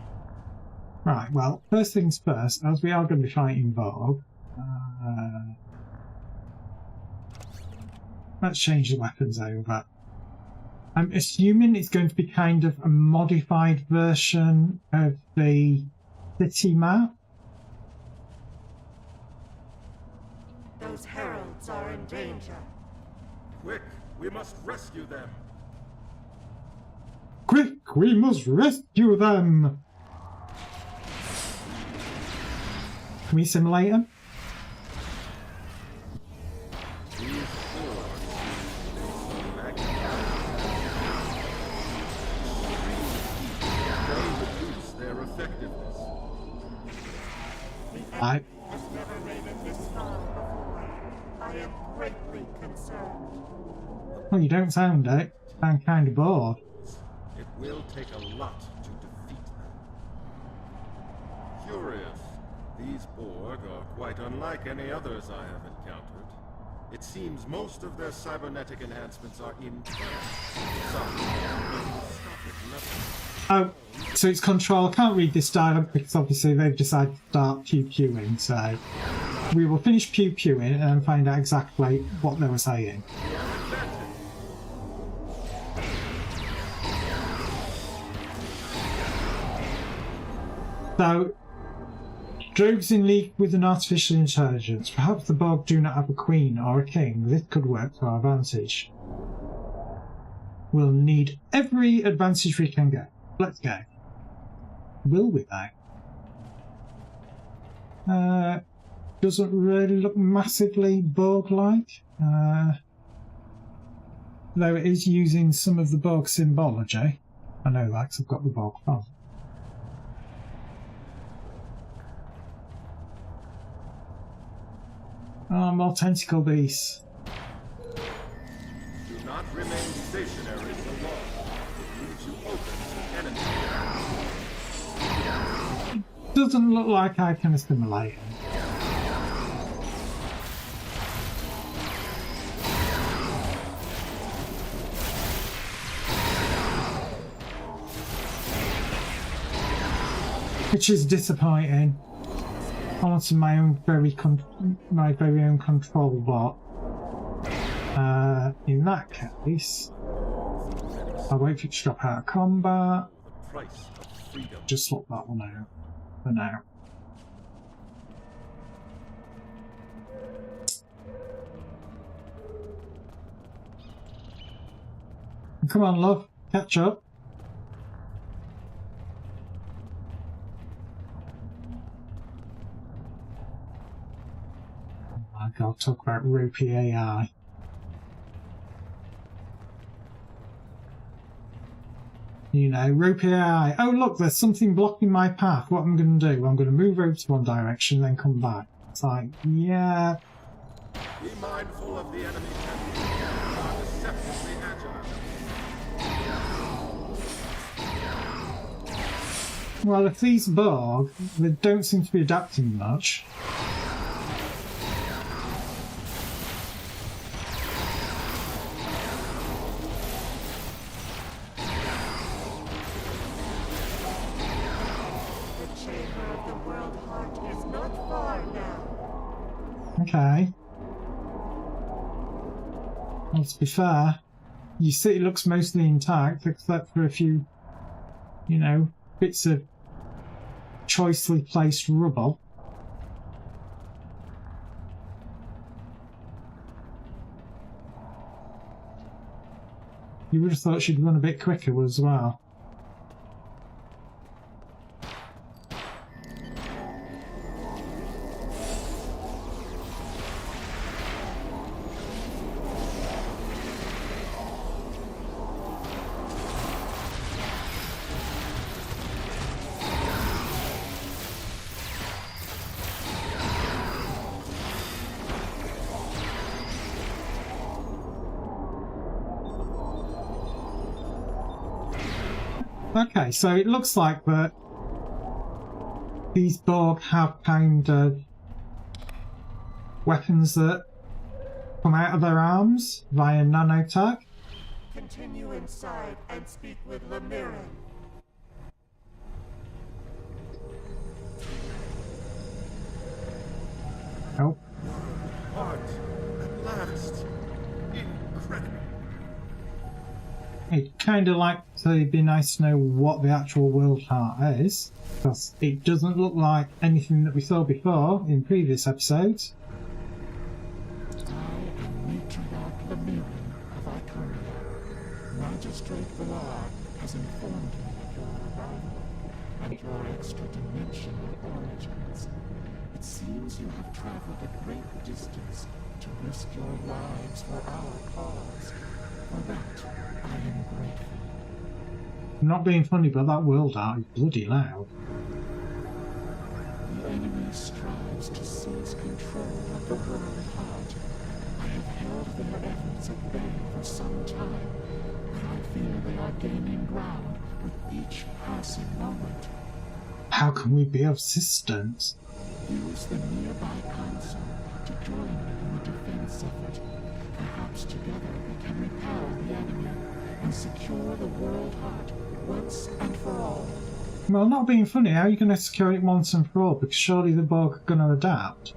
A: Right, well, first things first, as we are going to be fighting Vogue, let's change the weapons over. I'm assuming it's going to be kind of a modified version of the city map.
F: Those heralds are in danger.
H: Quick, we must rescue them.
A: Quick, we must rescue them! Can we simulate them?
H: These boards they reduce their effectiveness.
A: I
F: has never made it this far before. I am greatly concerned.
A: Well, you don't sound it. You sound kind of bored.
H: It will take a lot to defeat them. Curious. These Borg are quite unlike any others I have encountered. It seems most of their cybernetic enhancements are internal.
A: Oh, so it's control. I can't read this dialogue because obviously they've decided to start pew-pewing, so we will finish pew-pewing and find out exactly what they were saying. So, Drogue's in league with an artificial intelligence. Perhaps the Borg do not have a queen or a king. This could work to our advantage. We'll need every advantage we can get. Let's go. Will we though? Doesn't really look massively Borg-like. Though it is using some of the Borg symbology. I know that 'cause I've got the Borg file. Oh, more tentacle beasts.
H: Do not remain stationary for long. It leaves you open to enemy.
A: Doesn't look like I can assimilate him. Which is disappointing. I wanted my own very own control bot. In that case, I'll wait for it to drop out of combat. Just swap that one out for now. Come on, love, catch up. I'll talk about ropey AI. You know, ropey AI. Oh look, there's something blocking my path. What I'm going to do? I'm going to move over to one direction, then come back. It's like, yeah.
H: Be mindful of the enemy. Are deceptively agile.
A: Well, if these Borg, they don't seem to be adapting much. Okay. Well, to be fair, you see it looks mostly intact, except for a few, you know, bits of choicely placed rubble. You would have thought she'd run a bit quicker as well. Okay, so it looks like that these Borg have kind of weapons that come out of their arms via nanotech.
F: Continue inside and speak with Lamirin.
A: Oh.
H: Heart, at last. Incredible.
A: It'd kind of like to be nice to know what the actual world heart is, because it doesn't look like anything that we saw before in previous episodes.
F: I am Matriarch Lamirin, Magistrate Villar has informed me of your arrival and your extra-dimensional origins. It seems you have traveled a great distance to risk your lives for our cause. For that, I am grateful.
A: I'm not being funny, but that world art is bloody loud.
F: The enemy strives to seize control of the world heart. I have held their efforts at bay for some time, but I fear they are gaining ground with each passing moment.
A: How can we be of assistance?
F: Use the nearby console to join me in the defense effort. Perhaps together we can repel the enemy and secure the world heart once and for all.
A: Well, not being funny, how are you going to secure it once and for all? Because surely the Borg are going to adapt.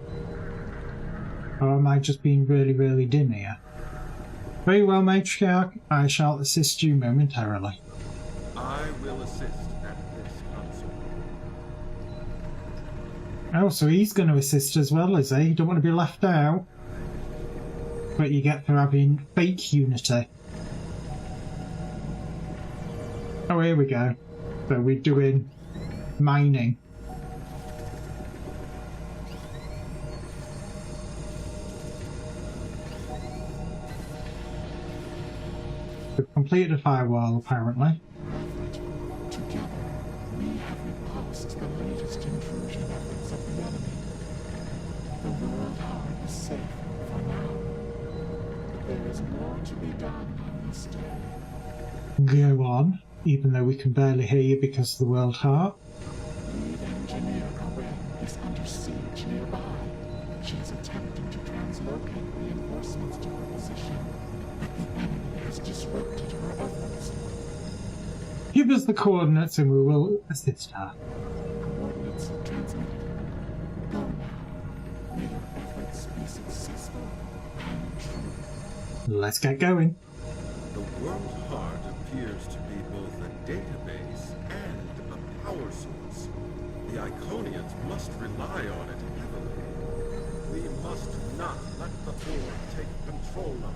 A: Or am I just being really, really dim here? Very well, Matriarch. I shall assist you momentarily.
H: I will assist at this console.
A: Oh, so he's going to assist as well, is he? You don't want to be left out. But you get for having fake unity. Oh, here we go. So we're doing mining. We've completed a firewall, apparently.
F: Together, we have repulsed the latest intrusion efforts of the enemy. The world heart is safe for now. But there is more to be done on this day.
A: Go on, even though we can barely hear you because of the world heart.
F: Lead engineer Corinne is under siege nearby. She is attempting to translocate reinforcements to her position, but the enemy has disrupted her efforts.
A: Give us the coordinates and we will assist her.
F: Coordinates transmitted. Go now. May your efforts be successful and true.
A: Let's get going.
H: The world heart appears to be both a database and a power source. The Iconians must rely on it heavily. We must not let the Borg take control of it.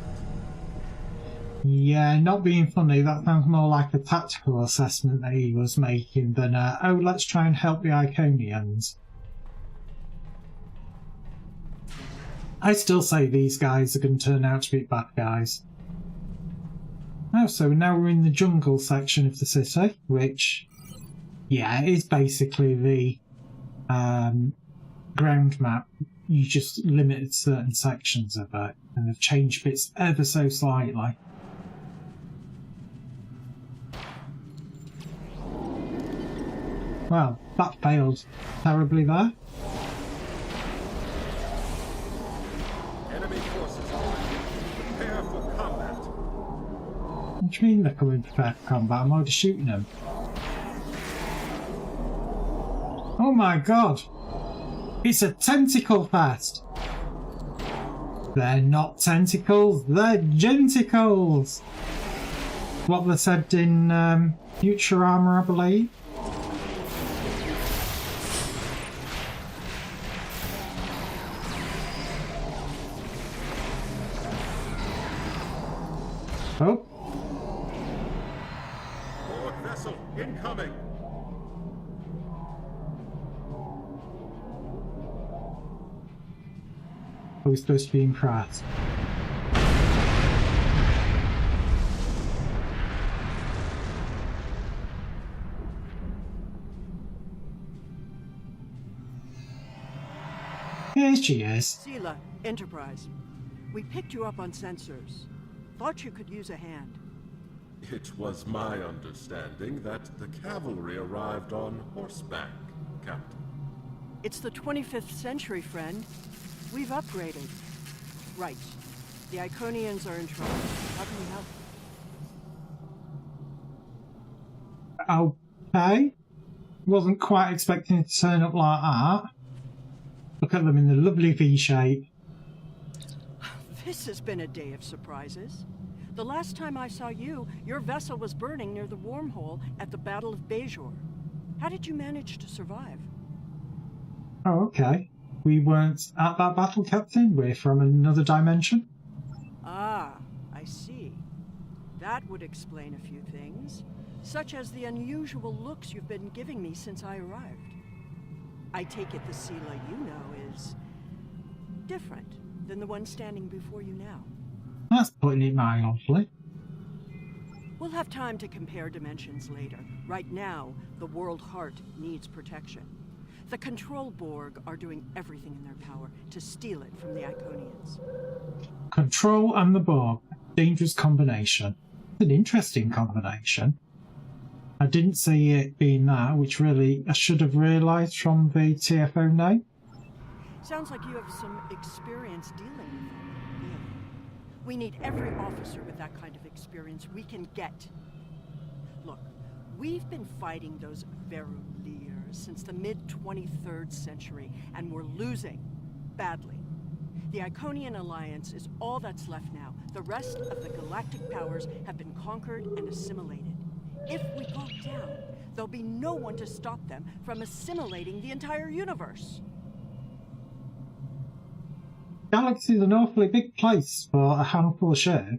A: Yeah, not being funny, that sounds more like a tactical assessment that he was making than oh, let's try and help the Iconians. I still say these guys are going to turn out to be bad guys. Oh, so now we're in the jungle section of the city, which, yeah, is basically the ground map. You just limited certain sections of it, and they've changed bits ever so slightly. Well, that failed terribly there.
H: Enemy forces prepare for combat.
A: What do you mean they're coming prepared for combat? I'm already shooting them. Oh my god! It's a tentacle fest! They're not tentacles, they're genticles! What they said in Futurama, I believe. Oh.
H: Borg vessel incoming.
A: Are we supposed to be in Pratt? Here she is.
J: Sela, Enterprise. We picked you up on sensors. Thought you could use a hand.
H: It was my understanding that the cavalry arrived on horseback, Captain.
J: It's the 25th century, friend. We've upgraded. Right. The Iconians are in trouble. How can we help?
A: Okay. Wasn't quite expecting it to turn up like that. Look at them in the lovely V shape.
J: This has been a day of surprises. The last time I saw you, your vessel was burning near the wormhole at the Battle of Bajor. How did you manage to survive?
A: Oh, okay. We weren't at that battle, Captain. We're from another dimension.
J: Ah, I see. That would explain a few things, such as the unusual looks you've been giving me since I arrived. I take it the Sela you know is different than the one standing before you now.
A: That's putting it mildly.
J: We'll have time to compare dimensions later. Right now, the World Heart needs protection. The Control Borg are doing everything in their power to steal it from the Iconians.
A: Control and the Borg. Dangerous combination. It's an interesting combination. I didn't see it being that, which really I should have realised from the TFO name.
J: Sounds like you have some experience dealing with them. Yeah. We need every officer with that kind of experience we can get. Look, we've been fighting those Veruliers since the mid-23rd century, and we're losing badly. The Iconian Alliance is all that's left now. The rest of the galactic powers have been conquered and assimilated. If we go down, there'll be no one to stop them from assimilating the entire universe.
A: Galaxy's an awfully big place for a handful of ships.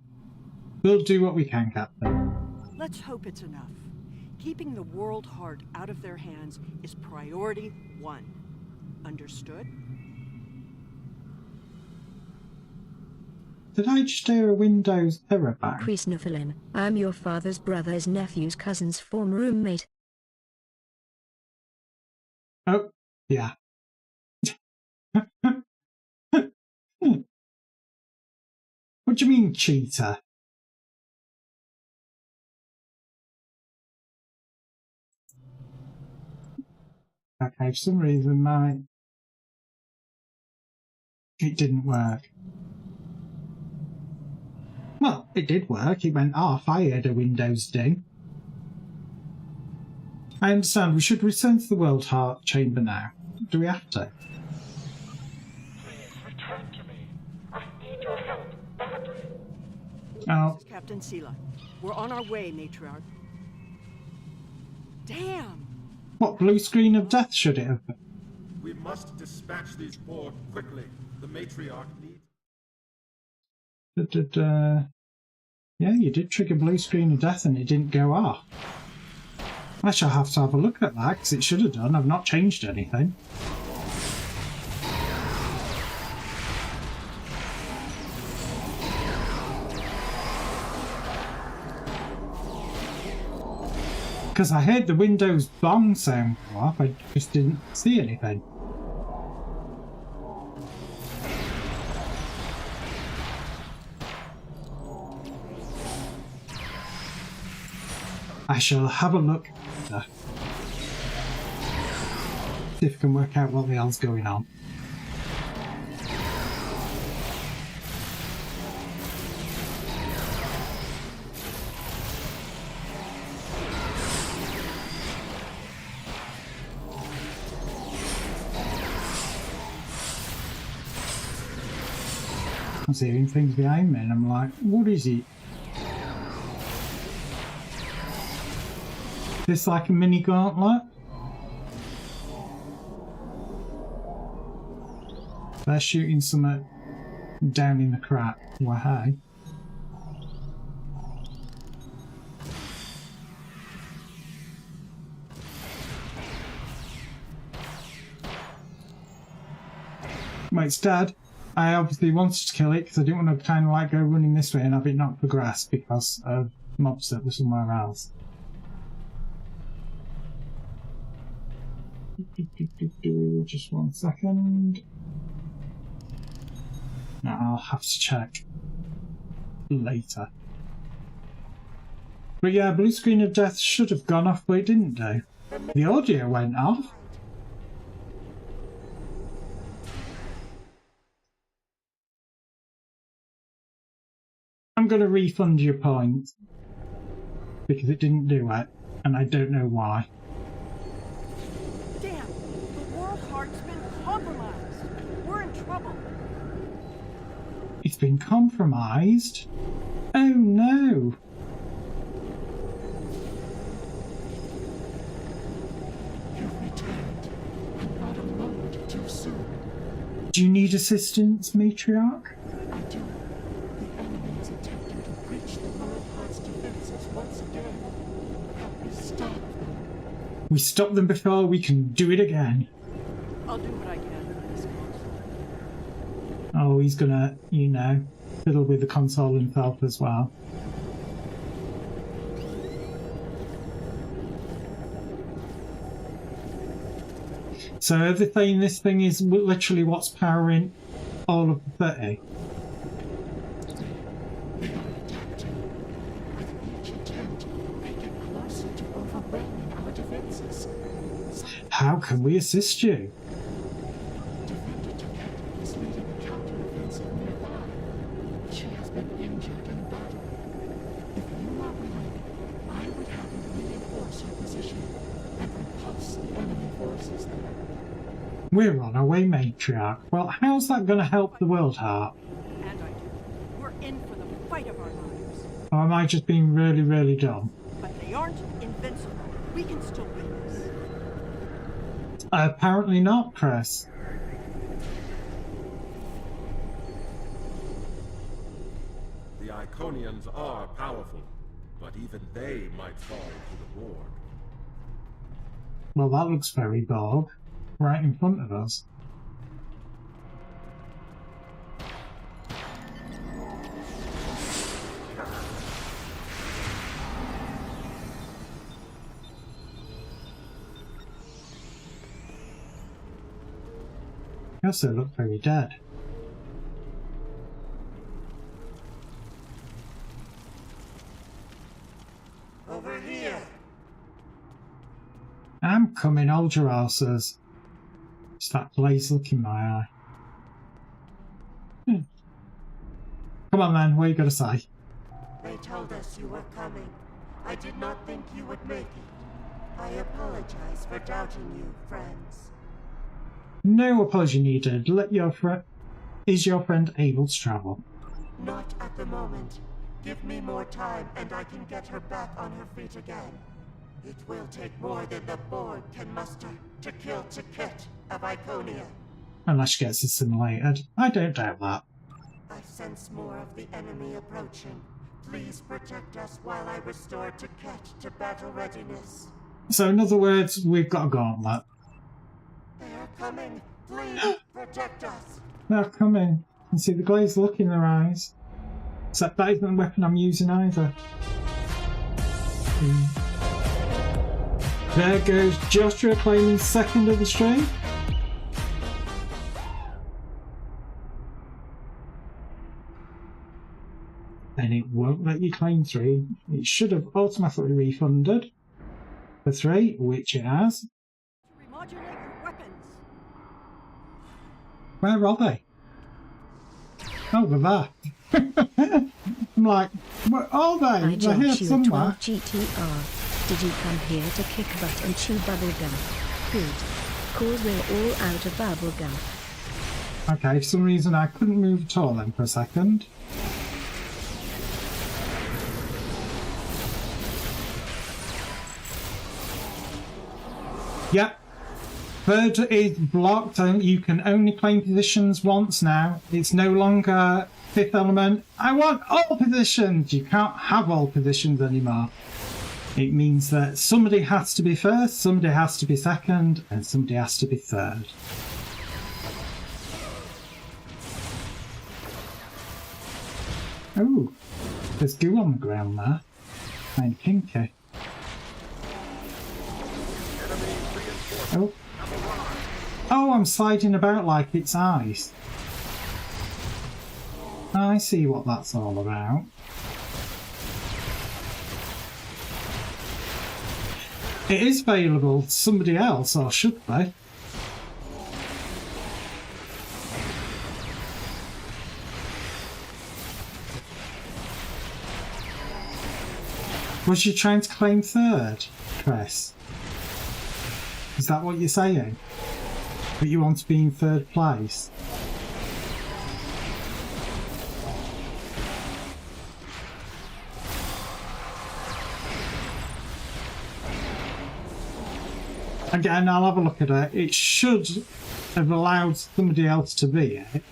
A: We'll do what we can, Captain.
J: Let's hope it's enough. Keeping the World Heart out of their hands is priority 1. Understood?
A: Did I just hear a Windows error bang?
K: Krisnophilim, I'm your father's brother's nephew's cousin's former roommate.
A: Oh, yeah. What do you mean, cheater? Okay, for some reason it didn't work. Well, it did work. It went off. I heard a Windows ding. I understand. We should return to the World Heart Chamber now. Do we have to?
B: Please return to me. I need your help badly.
A: Oh.
J: This is Captain Sela. We're on our way, Matriarch. Damn!
A: What blue screen of death should it have been?
H: We must dispatch these Borg quickly. The Matriarch needs...
A: Yeah, you did trigger blue screen of death and it didn't go off. I shall have to have a look at that, because it should have done. I've not changed anything. Because I heard the Windows bong sound go off, I just didn't see anything. I shall have a look later. See if I can work out what the hell's going on. I'm seeing things behind me and I'm like, what is it? This like a mini gauntlet? They're shooting something down in the crap. Well, hey. Wait, it's dead. I obviously wanted to kill it because I didn't want to kind of like go running this way and have it not progress because of mobs that were somewhere else. Just 1 second. No, I'll have to check later. But yeah, blue screen of death should have gone off, but it didn't do. The audio went off. I'm going to refund your points because it didn't do it, and I don't know why.
J: Damn! The World Heart's been compromised! We're in trouble!
A: It's been compromised? Oh no!
F: You've returned, and not a moment too soon.
A: Do you need assistance, Matriarch?
F: I do. The enemy is attempting to breach the World Heart's defense.
A: We stopped them before, we can do it again.
J: I'll do what I can for this console.
A: Oh, he's gonna, you know, fiddle with the console himself as well. So everything, this thing is literally what's powering all of the 30. How can we assist you?
D: She has been injured in battle. If you are willing, I would have you reinforce your position and repulse the enemy forces there.
A: We're on our way, Matriarch. Well, how's that going to help the World Heart?
J: And I do. We're in for the fight of our lives.
A: Or am I just being really, really dumb?
J: But they aren't invincible. We can still win this.
A: Apparently not, Chris.
H: The Iconians are powerful, but even they might fall to the board.
A: Well, that looks very bold. Right in front of us. They also look very dead.
F: Over here.
A: I'm coming, hold your horses. It's that blaze look in my eye. Come on then, what you got to say?
F: They told us you were coming. I did not think you would make it. I apologize for doubting you, friends.
A: No apology needed. Is your friend able to travel?
F: Not at the moment. Give me more time and I can get her back on her feet again. It will take more than the board can muster to kill Tikket of Iconia.
A: Unless she gets assimilated. I don't doubt that.
F: I sense more of the enemy approaching. Please protect us while I restore Tikket to battle readiness.
A: So in other words, we've got a gauntlet.
F: They are coming. Please protect us.
A: They're coming. You can see the glazed look in their eyes. Except that isn't the weapon I'm using either. There goes Joshua claiming second of the stream. And it won't let you claim 3. It should have automatically refunded the 3, which it has.
J: Remodulate your weapons.
A: Where are they? Over there. I'm like, where are they?
K: I
A: They're here
K: judge you
A: somewhere.
K: 12 GTR. Did you come here to kick butt and chew bubblegum? Good. Cause we're all out of bubblegum.
A: Okay, for some reason I couldn't move at all then for a second. Yep. Third is blocked, and you can only claim positions once now. It's no longer fifth element. I want all positions! You can't have all positions anymore. It means that somebody has to be first, somebody has to be second, and somebody has to be third. Oh, there's goo on the ground there. Kind of kinky. Oh. Oh, I'm sliding about like it's ice. I see what that's all about. It is available to somebody else, or should be. Was you trying to claim third, Chris? Is that what you're saying? That you want to be in third place? Again, I'll have a look at it. It should have allowed somebody else to be it.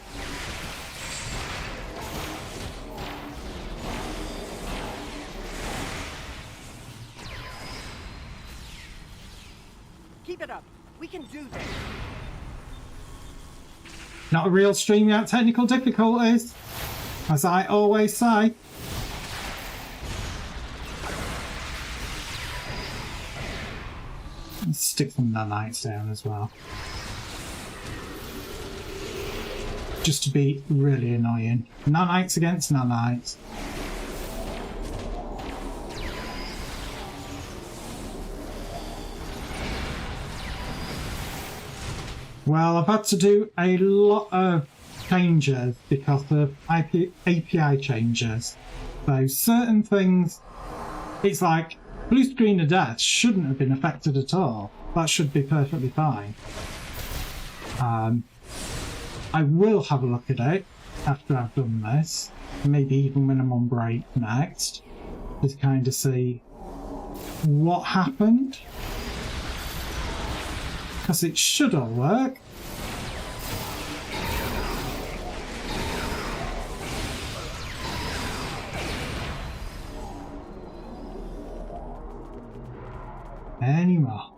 J: Keep it up. We can do this.
A: Not a real stream without technical difficulties, as I always say. Let's stick some nanites down as well. Just to be really annoying. Nanites against nanites. Well, I've had to do a lot of changes because of API changes. So certain things, it's like blue screen of death shouldn't have been affected at all. That should be perfectly fine. I will have a look at it after I've done this, maybe even when I'm on break next, to kind of see what happened. Because it should all work. Anymore.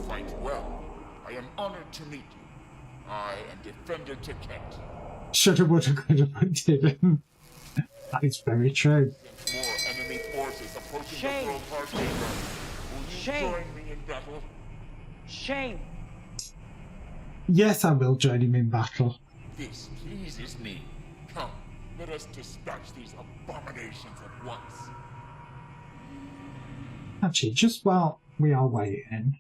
L: Fight well. I am honored to meet you. I am Defender to Kent.
A: Shoulda, woulda, coulda, but didn't. That is very true.
L: More enemy forces approaching
J: Shame.
L: the world heart. Will you
J: Shame.
L: join me in battle?
J: Shame.
A: Yes, I will join him in battle.
L: This pleases me. Come, let us dispatch these abominations at once.
A: Actually, just while we are waiting.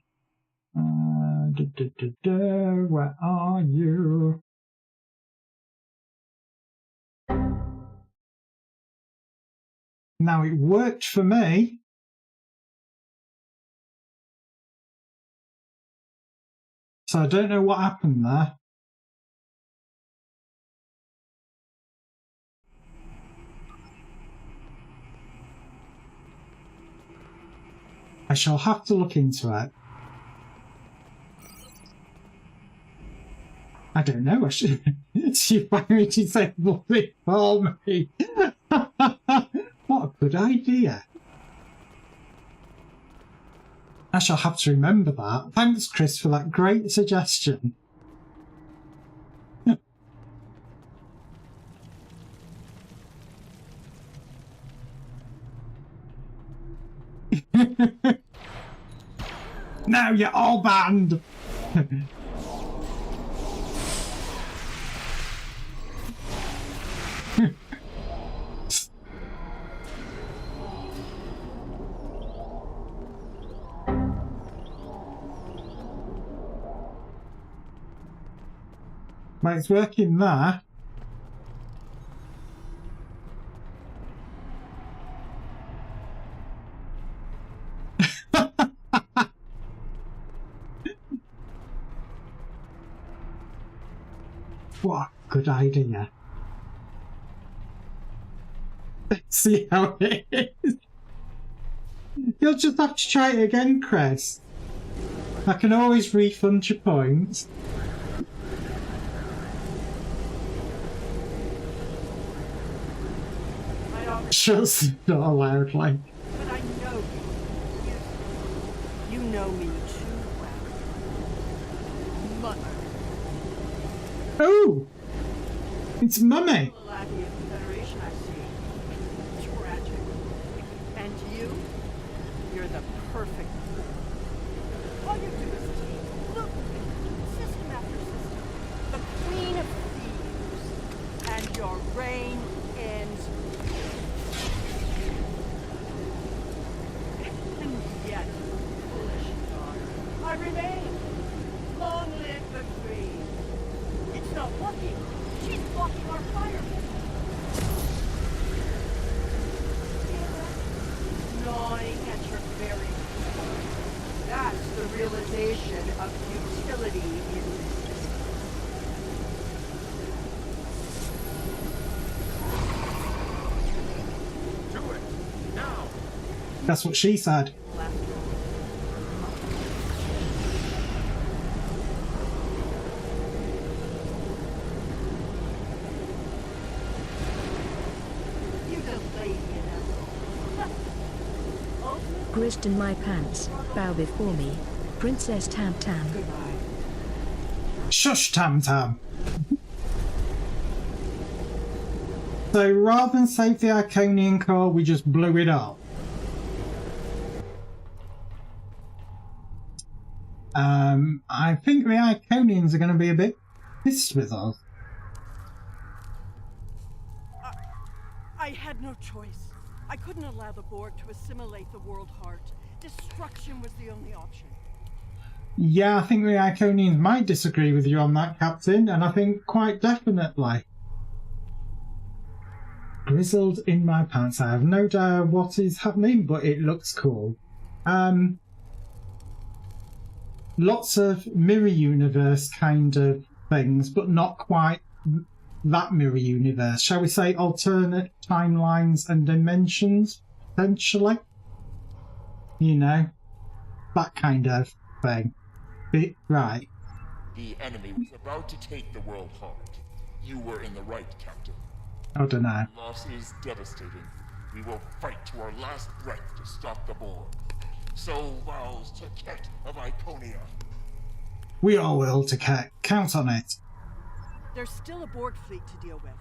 A: Where are you? Now, it worked for me. So I don't know what happened there. I shall have to look into it. I don't know. I should see if I disable it for me. What a good idea. I shall have to remember that. Thanks, Chris, for that great suggestion. Now you're all banned. Well, it's working there. What a good idea. Let's see how it is. You'll just have to try it again, Chris. I can always refund your points. Just not loudly.
J: But I know you. You know me too well. Mother.
A: Oh! It's Mummy!
J: The lackey of the Federation, I see. Tragic. And you? You're the perfect fool. All you do is take look system after system. The queen of thieves. And your reign ends. And yet, foolish daughter, I remain. Long live the queen. It's not working. She's blocking our fire. Gnawing at your very core. That's the realization of futility in this system.
H: Do it! Now!
A: That's what she said.
K: ghost in my pants, bow before me, Princess Tam Tam.
A: Shush, Tam Tam. So rather than save the Iconian core, we just blew it up. I think the Iconians are going to be a bit pissed with us.
J: I had no choice. I couldn't allow the Borg to assimilate the World Heart. Destruction was the only option.
A: Yeah, I think the Iconians might disagree with you on that, Captain, and I think quite definitely. Grizzled in my pants. I have no idea what is happening, but it looks cool. Lots of mirror universe kind of things, but not quite that mirror universe. Shall we say alternate timelines and dimensions, potentially? You know, that kind of thing. Right.
L: The enemy was about to take the World Heart. You were in the right, Captain.
A: I don't know.
L: The loss is devastating. We will fight to our last breath to stop the Borg. So vows Taket of Iconia.
A: We all will, Taket. Count on it.
J: There's still a Borg fleet to deal with.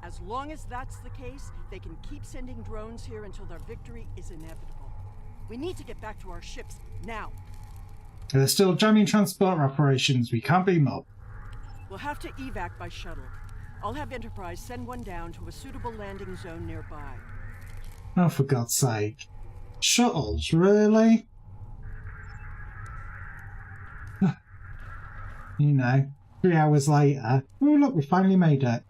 J: As long as that's the case, they can keep sending drones here until their victory is inevitable. We need to get back to our ships, now.
A: There's still jamming transport operations. We can't beam up.
J: We'll have to evac by shuttle. I'll have Enterprise send one down to a suitable landing zone nearby.
A: Oh, for God's sake. Shuttles, really? You know, 3 hours later. Oh, look, we finally made it.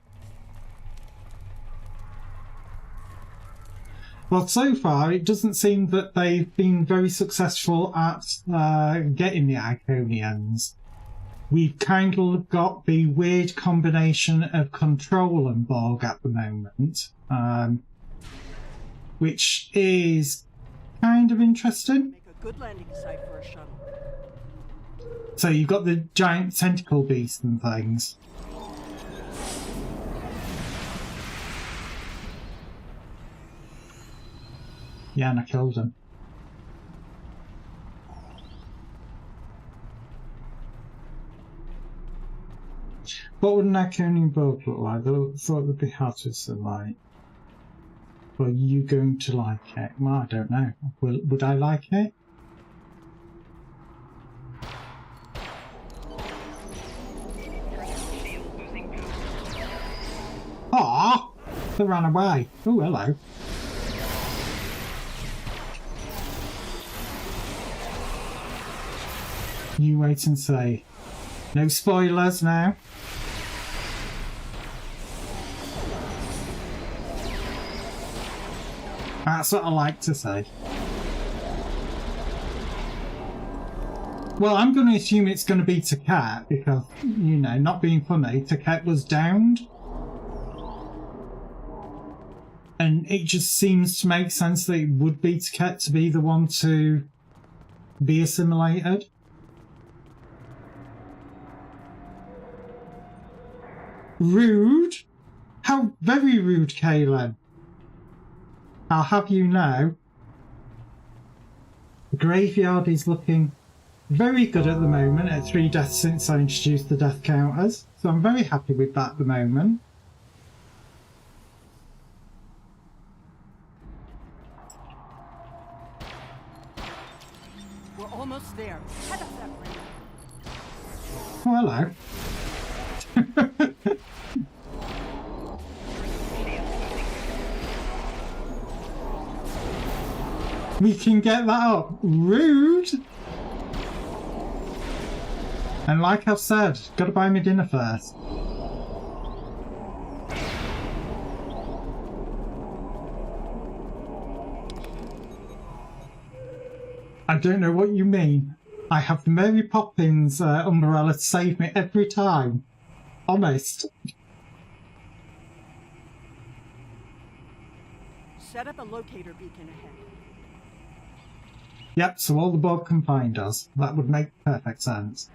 A: Well, so far, it doesn't seem that they've been very successful at getting the Iconians. We've kind of got the weird combination of Control and Borg at the moment, which is kind of interesting.
J: Make a good landing site for a shuttle.
A: So you've got the giant tentacle beasts and things. Yeah, and I killed him. What would an Iconian Borg look like? I thought it would be hard to assimilate. Are you going to like it? Well, I don't know. Would I like it? Aw! They ran away. Oh, hello. You wait and see. No spoilers now. That's what I like to say. Well, I'm going to assume it's going to be Taket because, you know, not being funny, Taket was downed. And it just seems to make sense that it would be Taket to be the one to be assimilated. Rude? How very rude, Kaylin. I'll have you know, the graveyard is looking very good at the moment at 3 deaths since I introduced the death counters. So I'm very happy with that at the moment.
J: We're almost there. Head up that ramp.
A: Oh, hello. We can get that up. Rude! And like I've said, gotta buy me dinner first. I don't know what you mean. I have the Mary Poppins umbrella to save me every time. Honest.
J: Set up a locator beacon ahead.
A: Yep, so all the Borg can find us. That would make perfect sense.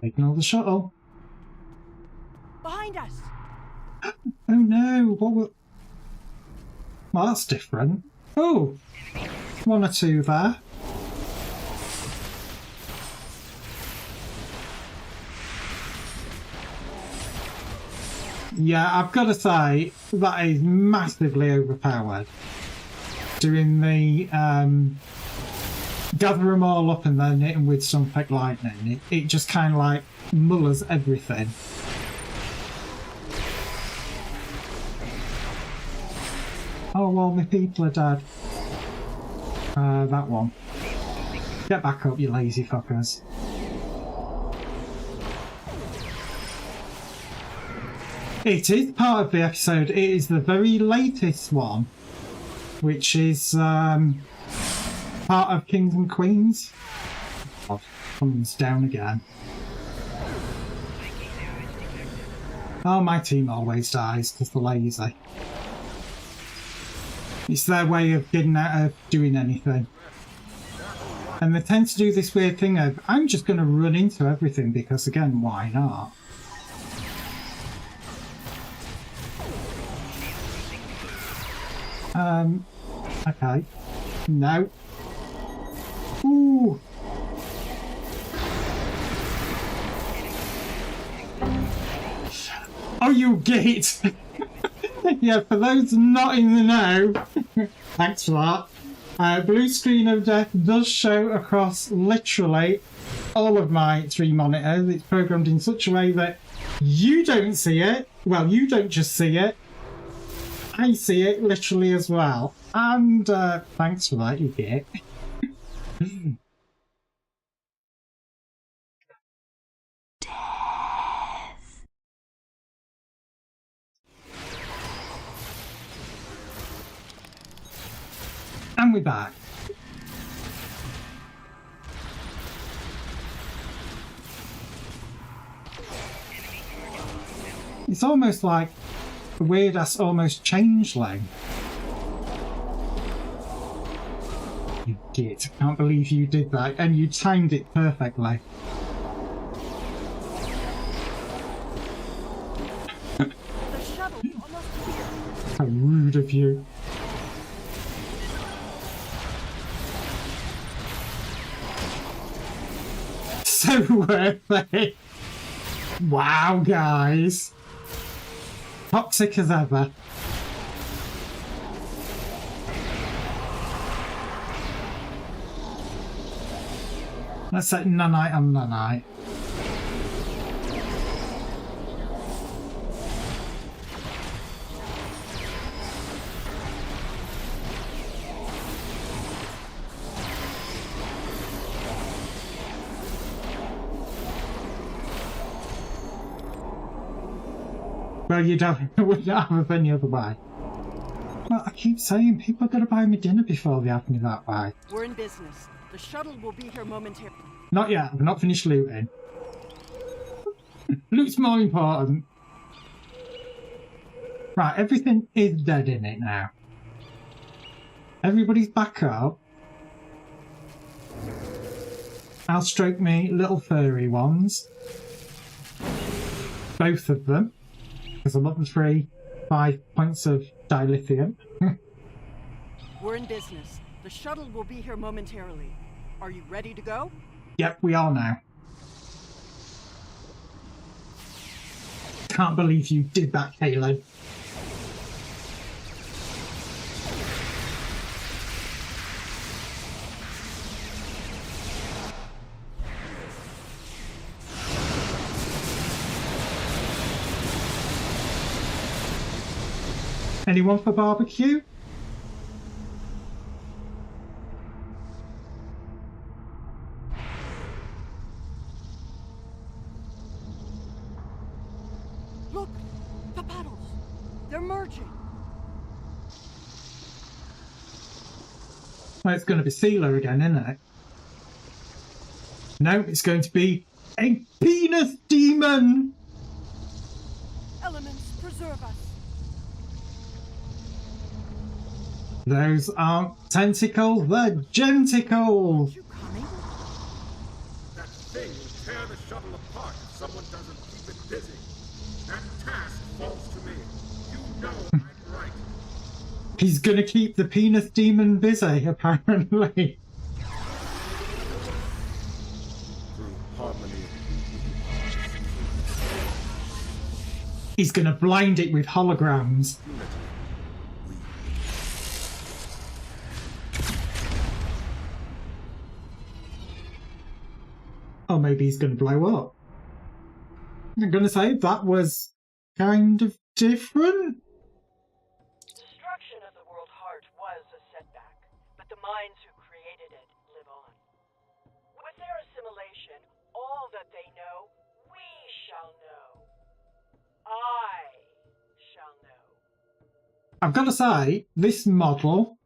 A: Ignore the shuttle.
J: Behind us!
A: Oh no, what were... Well, that's different. Oh, one or two there. Yeah, I've got to say, that is massively overpowered. Doing the gather them all up and then hit them with something lightning. It just kind of like mullers everything. Oh, well, my people are dead. That one. Get back up, you lazy fuckers. It is part of the episode. It is the very latest one, which is part of Kings and Queens. Oh, comes down again. Oh, my team always dies because they're lazy. It's their way of getting out of doing anything. And they tend to do this weird thing of, I'm just going to run into everything because, again, why not? Okay. No. Ooh. Oh, you git! Yeah, for those not in the know, thanks for that. Blue screen of death does show across literally all of my 3 monitors. It's programmed in such a way that you don't see it. Well, you don't just see it. I see it literally as well. And thanks for that, you git. And we're back. It's almost like a weird-ass almost changeling. You git. I can't believe you did that. And you timed it perfectly. How rude of you. So worth it. Wow, guys. Toxic as ever. Let's set nanite on nanite. Well, you wouldn't have any other way. Well, I keep saying people are going to buy me dinner before they have me that way.
J: We're in business. The shuttle will be here momentarily.
A: Not yet. I've not finished looting. Loot's more important. Right, everything is dead in it now. Everybody's back up. I'll stroke me little furry ones. Both of them. Because I'm up to 5 points of dilithium.
J: We're in business. The shuttle will be here momentarily. Are you ready to go?
A: Yep, we are now. Can't believe you did that, Caleb. Anyone for barbecue?
J: Look! The paddles! They're merging!
A: Well, it's going to be Sealer again, isn't it? No, it's going to be a penis demon!
J: Elements, preserve us!
A: Those aren't tentacles, they're genticles!
H: That thing will tear the shuttle apart if someone doesn't keep it busy. That task falls to me. You
A: He's gonna keep the penis demon busy, apparently.
H: Through harmony.
A: He's gonna blind it with holograms. Or maybe he's gonna blow up. I'm gonna say that was kind of different.
J: Destruction of the World Heart was a setback, but the minds who created it live on. With their assimilation, all that they know, we shall know. I shall know.
A: I've got to say, this model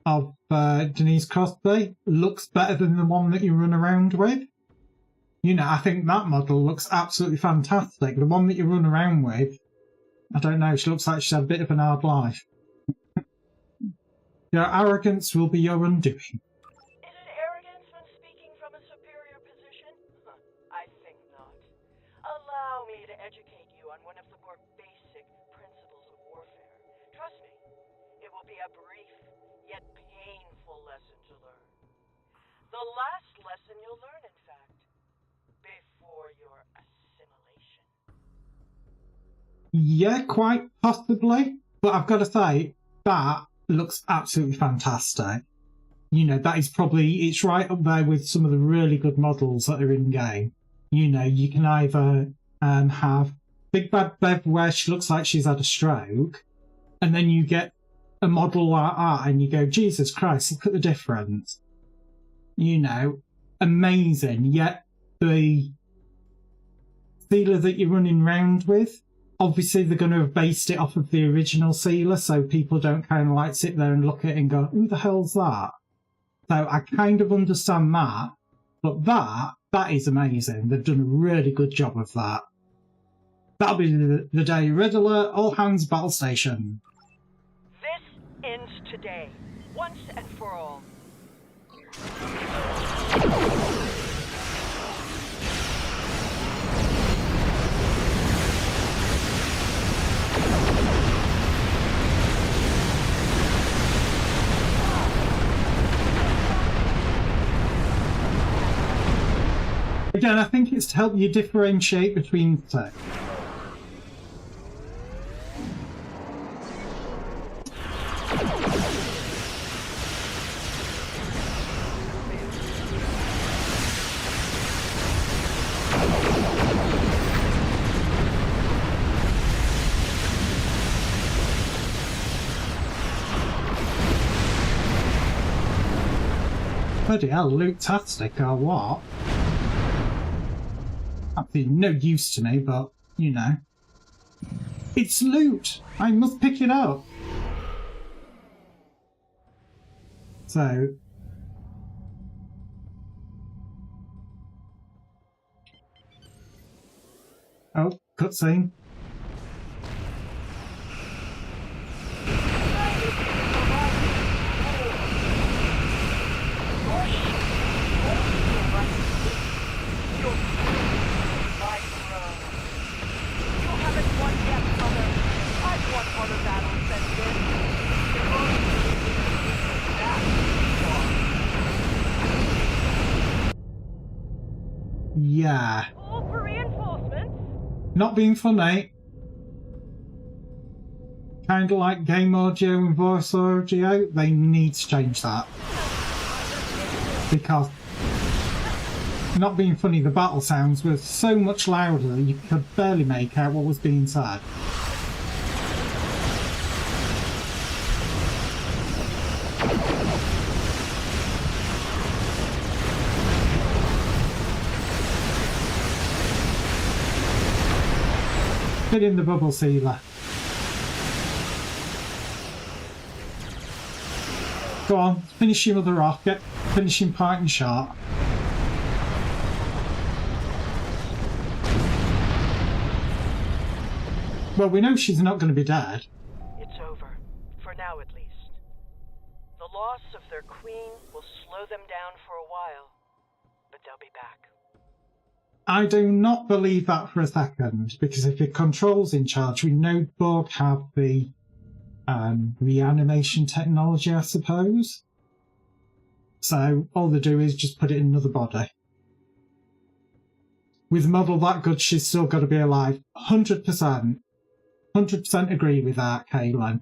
A: of Denise Crosby looks better than the one that you run around with. You know, I think that model looks absolutely fantastic. The one that you run around with, I don't know, she looks like she's had a bit of an hard life. Your arrogance will be your undoing.
J: Is it arrogance when speaking from a superior position? I think not. Allow me to educate you on one of the more basic principles of warfare. Trust me, it will be a brief, yet painful lesson to learn. The last lesson you'll learn, in fact, before your assimilation.
A: Yeah, quite possibly. But I've got to say, that looks absolutely fantastic. You know, that is probably, it's right up there with some of the really good models that are in game. You know, you can either have Big Bad Bev where she looks like she's had a stroke, and then you get a model like that and you go, Jesus Christ, look at the difference. You know, amazing. Yet the sealer that you're running around with, obviously they're going to have based it off of the original sealer, so people don't kind of like sit there and look at it and go, who the hell's that? So I kind of understand that, but that is amazing. They've done a really good job of that. That'll be the day. Red alert, all hands battle station.
J: This ends today, once and for all.
A: Again, I think it's to help you differentiate between tech. Bloody hell, loot-tastic or what? That'd be no use to me, but, you know. It's loot! I must pick it up! So... Oh, cutscene. Yeah.
E: All for reinforcements?
A: Not being funny. Kind of like game audio and voice audio, they need to change that. Because, not being funny, the battle sounds were so much louder that you could barely make out what was being said. Get in the bubble sealer. Go on, finish him with the rocket. Finish him parting shot. Well, we know she's not going to be dead.
J: It's over. For now, at least. The loss of their queen will slow them down for a while, but they'll be back.
A: I do not believe that for a second, because if it controls in charge, we know Borg have the reanimation technology, I suppose. So all they do is just put it in another body. With a model that good, she's still got to be alive. 100%. 100% agree with that, Caitlin.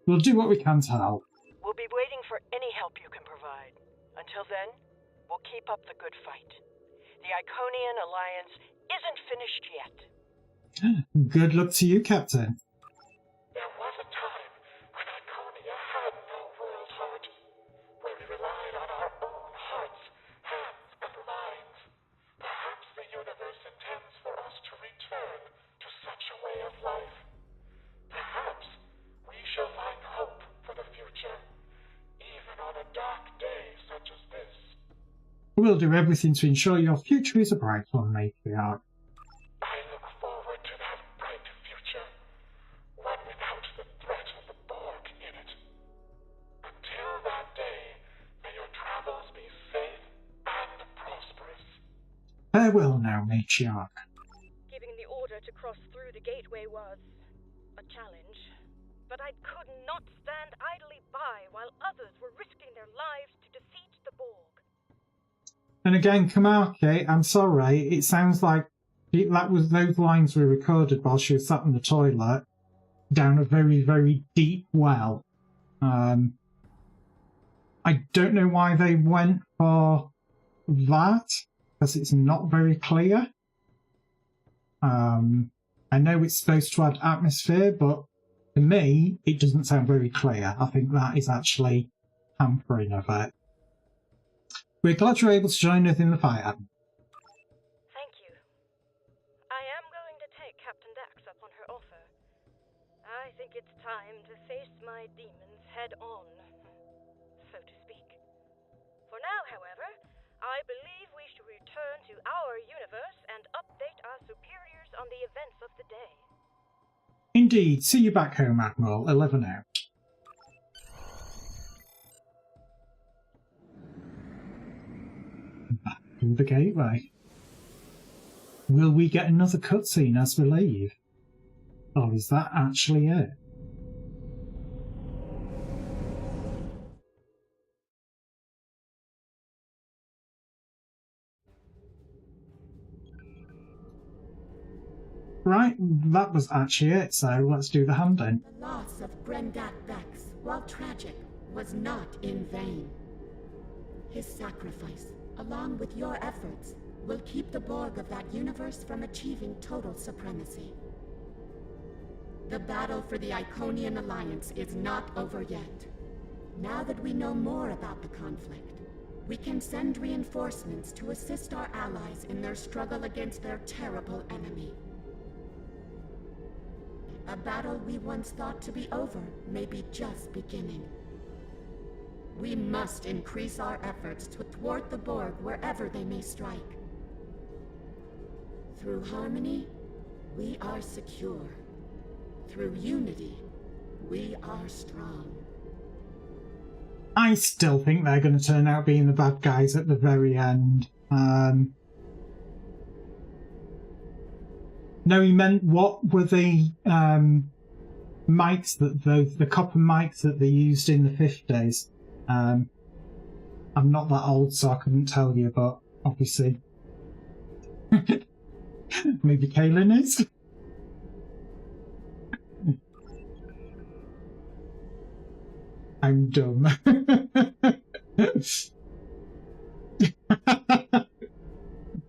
A: We'll do what we can to help.
J: We'll be waiting for any help you can provide. Until then, we'll keep up the good fight. The Iconian Alliance isn't finished yet.
A: Good luck to you, Captain.
L: There was a time when Iconia had no world heart, where we relied on our own hearts, hands, and minds. Perhaps the universe intends for us to return to such a way of life. Perhaps we shall find hope for the future, even on a dark day such as this.
A: We'll do everything to ensure your future is a bright one, matriarch.
L: I look forward to that bright future, one without the threat of the Borg in it. Until that day, may your travels be safe and prosperous.
A: Farewell now, matriarch.
E: Giving the order to cross through the gateway was a challenge, but I could not stand idly by while others were risking their lives to defeat the Borg.
A: And again, Kamaki, I'm sorry, it sounds like those lines were recorded while she was sat in the toilet down a very, very deep well. I don't know why they went for that, because it's not very clear. I know it's supposed to add atmosphere, but to me, it doesn't sound very clear. I think that is actually hampering of it. We're glad you're able to join us in the fight, Adam.
E: Thank you. I am going to take Captain Dax up on her offer. I think it's time to face my demons head on, so to speak. For now, however, I believe we should return to our universe and update our superiors on the events of the day.
A: Indeed. See you back home, Admiral. 11 out. Back through the gateway. Will we get another cutscene as we leave? Or is that actually it? Right, that was actually it, so let's do the hand-in.
D: The loss of Brendat Bex, while tragic, was not in vain. His sacrifice, along with your efforts, will keep the Borg of that universe from achieving total supremacy. The battle for the Iconian Alliance is not over yet. Now that we know more about the conflict, we can send reinforcements to assist our allies in their struggle against their terrible enemy. A battle we once thought to be over may be just beginning. We must increase our efforts to thwart the Borg wherever they may strike. Through harmony, we are secure. Through unity, we are strong.
A: I still think they're going to turn out being the bad guys at the very end. No, he meant what were the mics that the copper mics that they used in the 50s. I'm not that old, so I couldn't tell you, but obviously maybe Kaylin is. I'm dumb.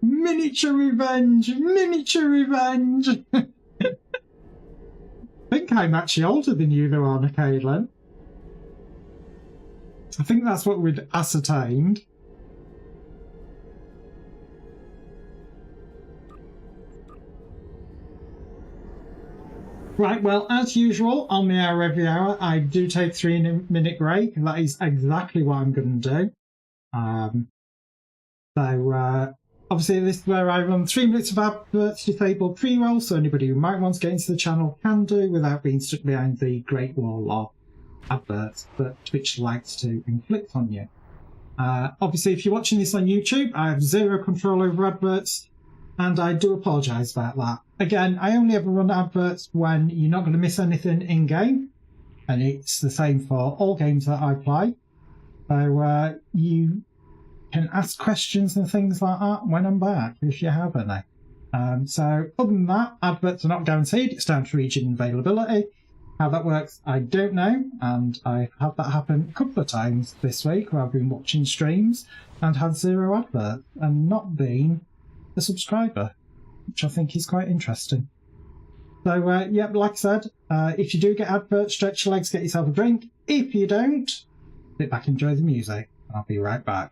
A: Miniature revenge! Miniature revenge! I think I'm actually older than you, though, Anna Caitlin. I think that's what we'd ascertained. Right, well, as usual, on the hour every hour, I do take 3-minute break, and that is exactly what I'm going to do. Obviously, this is where I run 3 minutes of adverts disabled pre-roll, so anybody who might want to get into the channel can do without being stuck behind the Great Wall of adverts that Twitch likes to inflict on you. Obviously, if you're watching this on YouTube, I have zero control over adverts. and I do apologise about that. Again, I only ever run adverts when you're not going to miss anything in-game, and it's the same for all games that I play. So you can ask questions and things like that when I'm back, if you have any. So other than that, adverts are not guaranteed. It's down to region availability. How that works, I don't know, and I've had that happen a couple of times this week where I've been watching streams and had 0 adverts and not been a subscriber, which I think is quite interesting. So, yeah, like I said, if you do get adverts, stretch your legs, get yourself a drink. If you don't, sit back and enjoy the music. I'll be right back.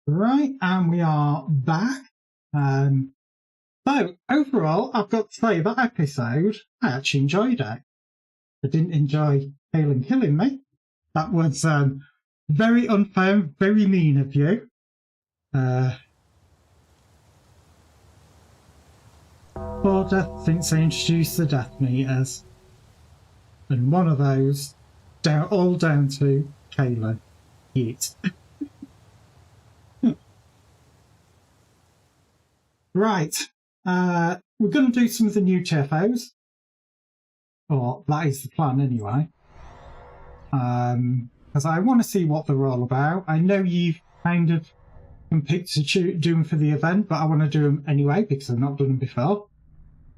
A: Right, and we are back. So, overall, I've got to say, that episode, I actually enjoyed it. I didn't enjoy Halen killing me. That was very unfair, very mean of you. For death since they introduced the death meters. And one of those, all down to Kayla. Yeet. Right, we're going to do some of the new TFOs, or that is the plan anyway, because I want to see what they're all about. I know you've kind of been picked to do them for the event, but I want to do them anyway because I've not done them before,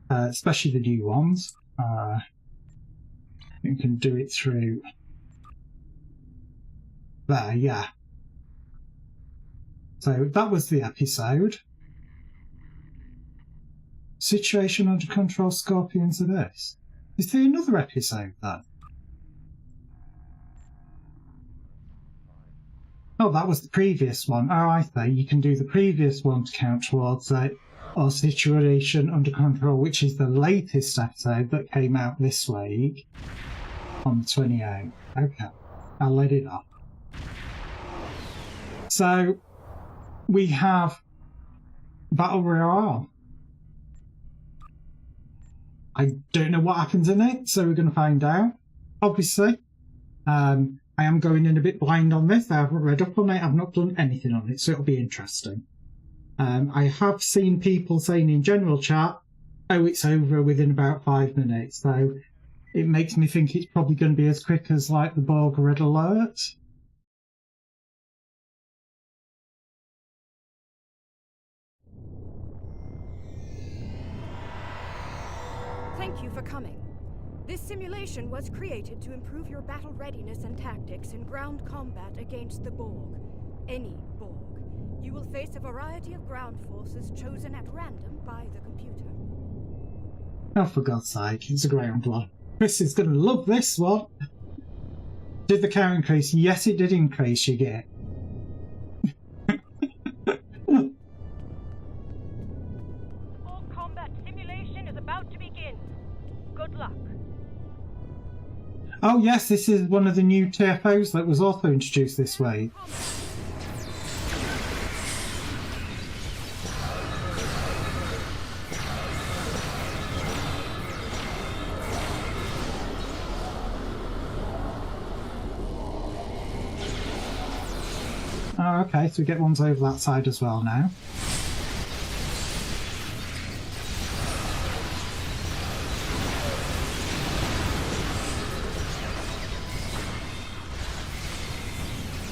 A: especially the new ones. You can do it through there, yeah. So that was the episode. Situation under control, Scorpions are this. Is there another episode then? Oh, that was the previous one. Oh, I think you can do the previous one to count towards it. Or Situation Under Control, which is the latest episode that came out this week on the 28th. Okay, I'll let it up. So, we have Battle Royale. I don't know what happens in it, so we're going to find out. Obviously, I am going in a bit blind on this. I haven't read up on it. I've not done anything on it, so it'll be interesting. I have seen people saying in general chat, oh, it's over within about 5 minutes. So it makes me think it's probably going to be as quick as like the Borg Red Alert.
M: Thank you for coming. This simulation was created to improve your battle readiness and tactics in ground combat against the Borg. Any Borg. You will face a variety of ground forces chosen at random by the computer.
A: Oh, for God's sake, it's a ground one. Chris is going to love this one. Did the count increase? Yes, it did increase, you get.
E: Borg combat simulation is about to begin. Good luck.
A: Oh yes, this is one of the new TFOs that was also introduced this week. Oh, okay, so we get ones over that side as well now.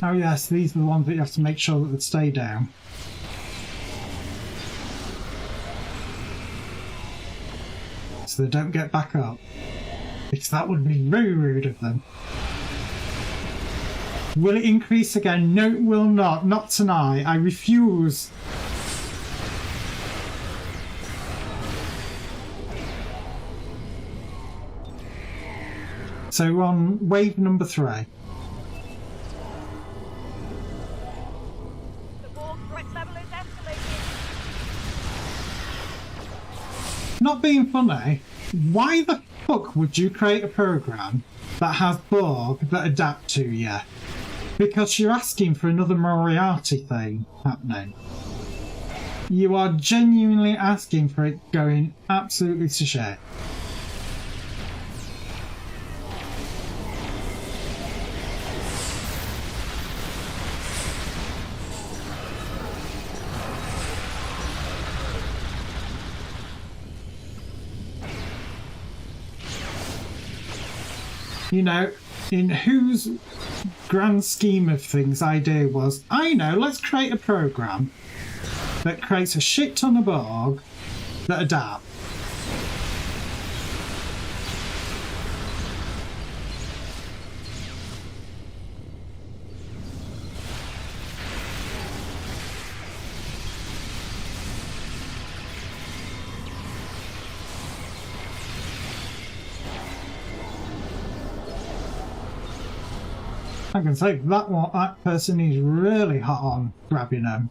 A: Oh yes, these are the ones that you have to make sure that they stay down. So they don't get back up. Because that would be very rude of them. Will it increase again? No, it will not. Not tonight. I refuse. So we're on wave number 3.
E: The Borg threat level is escalating.
A: Not being funny, why the fuck would you create a program that has Borg that adapt to you? Because you're asking for another Moriarty thing happening. You are genuinely asking for it going absolutely to shit. You know, in whose grand scheme of things idea was, I know, let's create a program that creates a shit ton of Borg that adapt. I can say that person is really hot on grabbing them.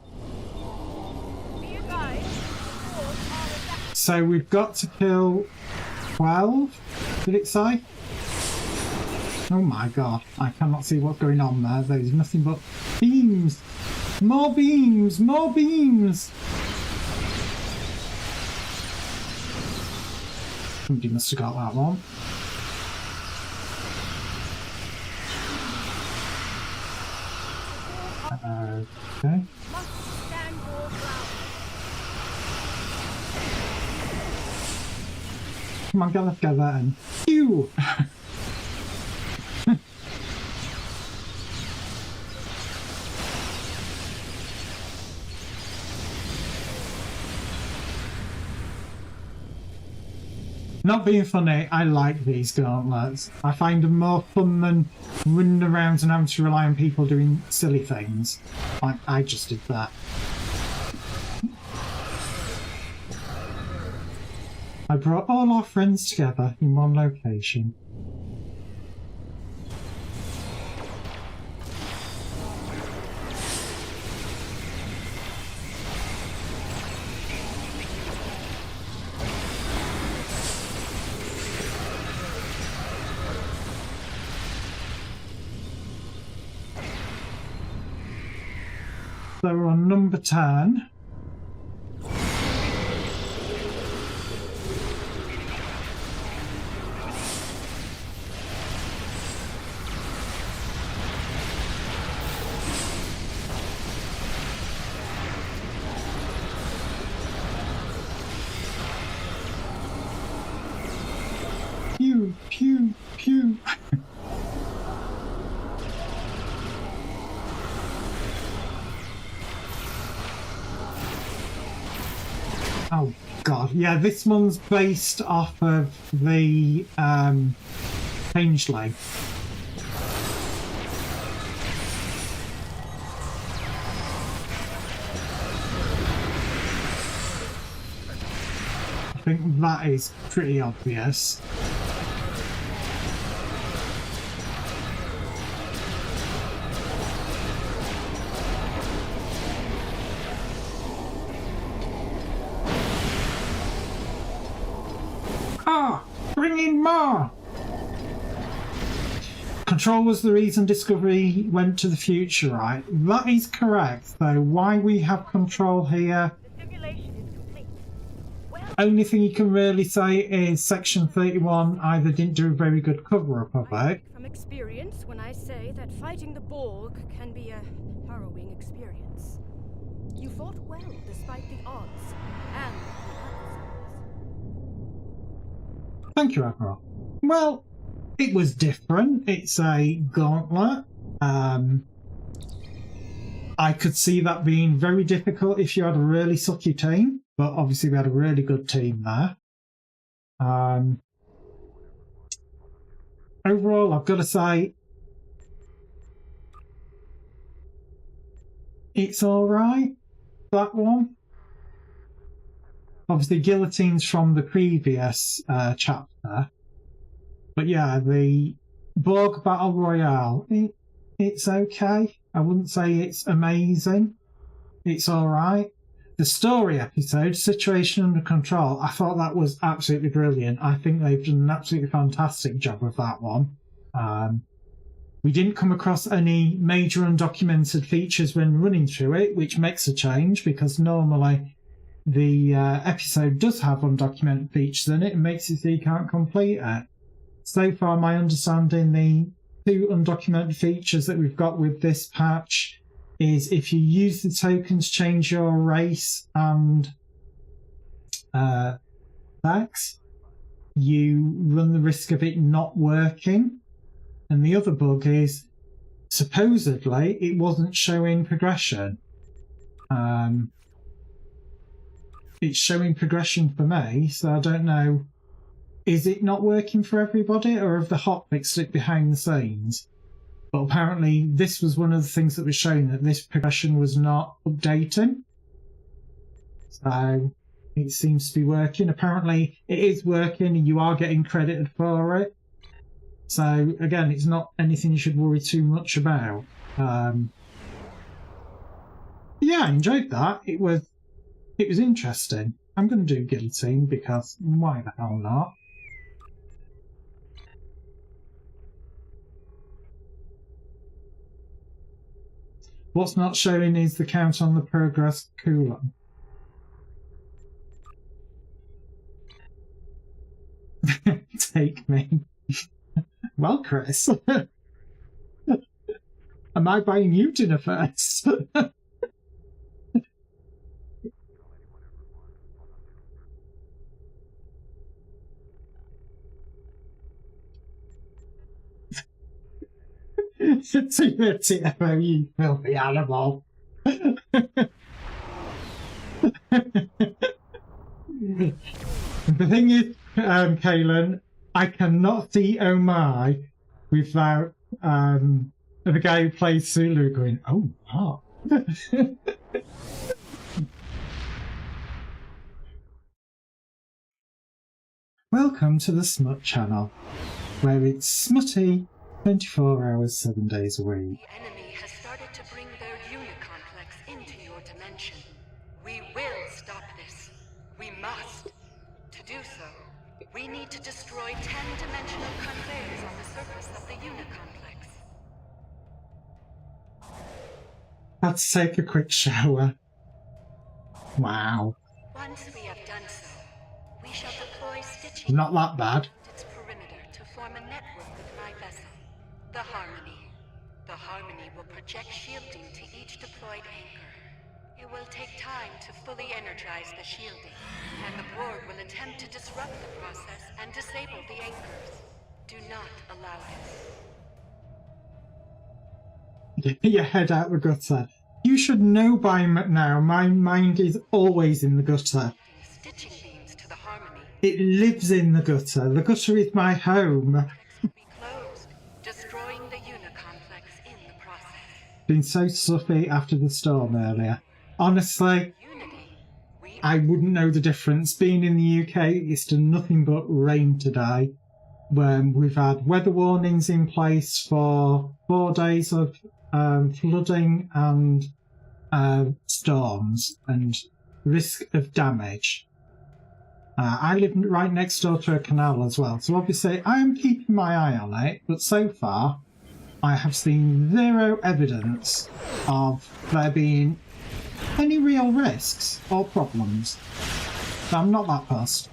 A: So we've got to kill 12, did it say? Oh my god, I cannot see what's going on there. There's nothing but beams! More beams! More beams! Somebody must have got that one. Okay. Come on, let's get that in. Phew! Not being funny, I like these gauntlets. I find them more fun than running around and having to rely on people doing silly things. Like I just did that. I brought all our friends together in one location. So we're on number 10. Pew, pew, pew. Oh god, yeah, this one's based off of the Changeling. I think that is pretty obvious. Bring in more! Control was the reason Discovery went to the future, right? That is correct, though. Why we have control here?
E: The simulation is complete. Well,
A: Only thing you can really say is Section 31 either didn't do a very good cover-up of
M: I
A: it.
M: speak from experience when I say that fighting the Borg can be a harrowing experience. You fought well despite the odds and the adversaries.
A: Thank you, Admiral. Well, it was different. It's a gauntlet. I could see that being very difficult if you had a really sucky team, but obviously we had a really good team there. Overall, I've got to say, it's alright, that one. Obviously, guillotines from the previous chapter. But yeah, the Borg Battle Royale, it's okay. I wouldn't say it's amazing. It's alright. The story episode, Situation Under Control, I thought that was absolutely brilliant. I think they've done an absolutely fantastic job with that one. We didn't come across any major undocumented features when running through it, which makes a change because normally the episode does have undocumented features in it and makes it so you can't complete it. So far, my understanding, the two undocumented features that we've got with this patch is if you use the tokens, change your race and sex, you run the risk of it not working. And the other bug is, supposedly, it wasn't showing progression. It's showing progression for me, so I don't know. Is it not working for everybody, or have the hot fixed it behind the scenes? But apparently this was one of the things that was showing that this progression was not updating. So it seems to be working. Apparently it is working and you are getting credited for it. So again, it's not anything you should worry too much about. Yeah, I enjoyed that. It was interesting. I'm going to do guillotine because why the hell not? What's not showing is the count on the progress cooldown. Take me. Well, Chris. Am I buying you dinner first? To the TFO, you filthy animal. The thing is, Kaylin, I cannot see Oh My without the guy who plays Sulu going, oh, what? Welcome to the Smut Channel, where it's smutty 24 hours, 7 days a week.
N: The enemy has started to bring their unicomplex into your dimension. We will stop this. We must. To do so, we need to destroy 10-dimensional conveyors on the surface of the unicomplex.
A: Let's take a quick shower. Wow.
N: Once we have done so, we shall deploy stitching
A: Not that bad.
N: its perimeter to form a network with my vessel, the Harmony. The Harmony will project shielding to each deployed anchor. It will take time to fully energize the shielding, and the Borg will attempt to disrupt the process and disable the anchors. Do not allow this.
A: Get your head out the gutter. You should know by now, my mind is always in the gutter.
N: Stitching beams to the Harmony.
A: It lives in the gutter. The gutter is my home.
N: Will be closed, destroying the unicomplex in the process.
A: Been so stuffy after the storm earlier. Honestly, I wouldn't know the difference. Being in the UK, it's done nothing but rain today. We've had weather warnings in place for 4 days of flooding and storms and risk of damage. I live right next door to a canal as well, so obviously I am keeping my eye on it, but so far I have seen zero evidence of there being any real risks or problems. So I'm not that fussed.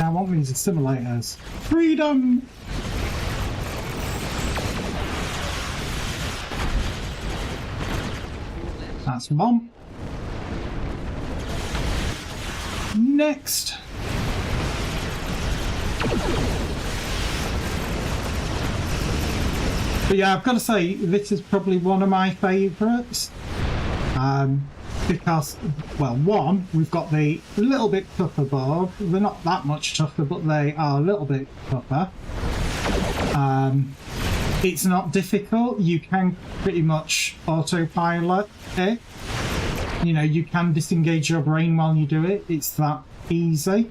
A: I want these as simulators. Freedom! That's one. Next. But yeah, I've got to say, this is probably one of my favourites. Because, well, one, we've got the little bit tougher Borg. They're not that much tougher, but they are a little bit tougher. It's not difficult. You can pretty much autopilot it. You know, you can disengage your brain while you do it. It's that easy.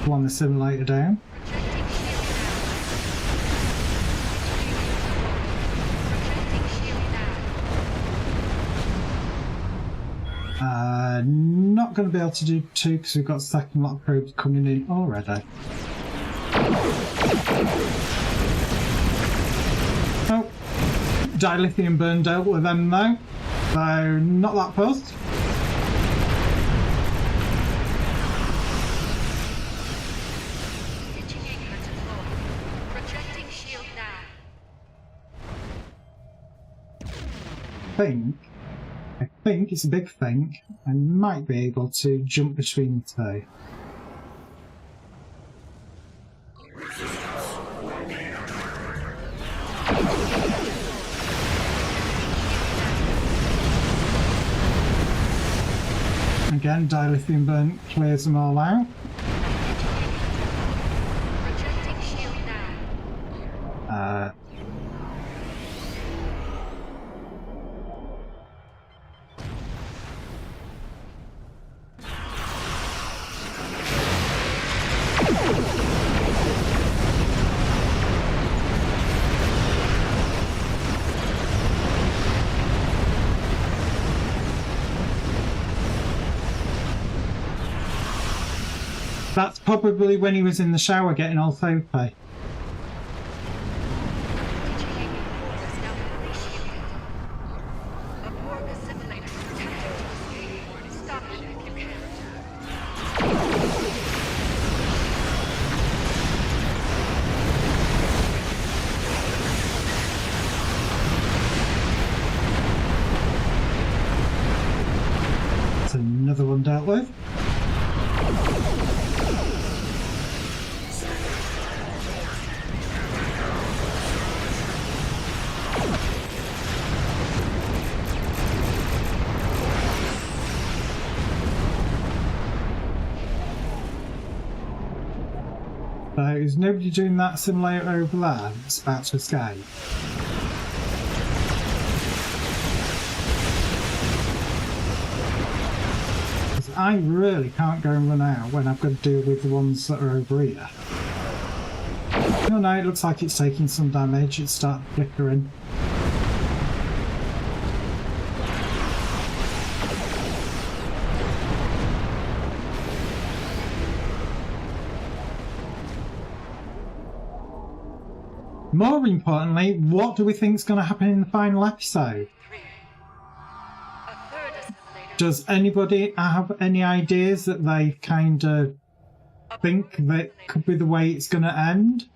A: One the simulator down. Not going to be able to do two because we've got a second lot of probes coming in already. Oh, dilithium burn dealt with them though, so not that fussed. I think it's a big thing. I might be able to jump between the two. Again, dilithium burn clears them all out. That's probably when he was in the shower getting all soapy. That's another one dealt with. So is nobody doing that simulator over there that's about to escape? Because I really can't go and run out when I've got to deal with the ones that are over here. Oh no, it looks like it's taking some damage, it's starting flickering. More importantly, what do we think is going to happen in the final episode? Does anybody have any ideas that they kind of think that could be the way it's going to end?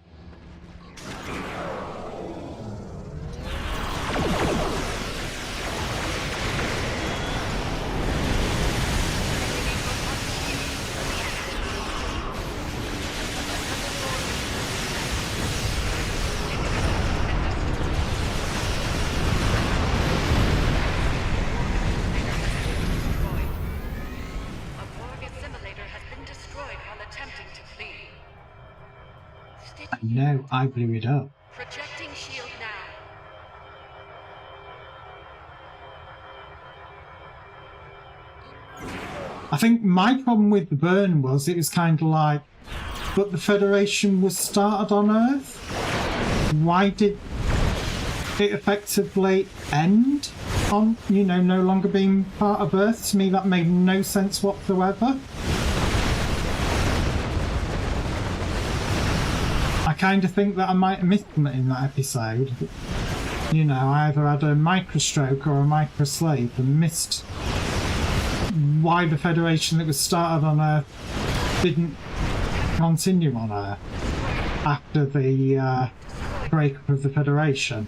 A: No, I blew it up.
N: Projecting shield now.
A: I think my problem with the burn was it was kind of like, but the Federation was started on Earth? Why did it effectively end on, you know, no longer being part of Earth? To me that made no sense whatsoever. I kind of think that I might have missed them in that episode. You know, I either had a microstroke or a microsleep and missed why the Federation that was started on Earth didn't continue on Earth after the breakup of the Federation.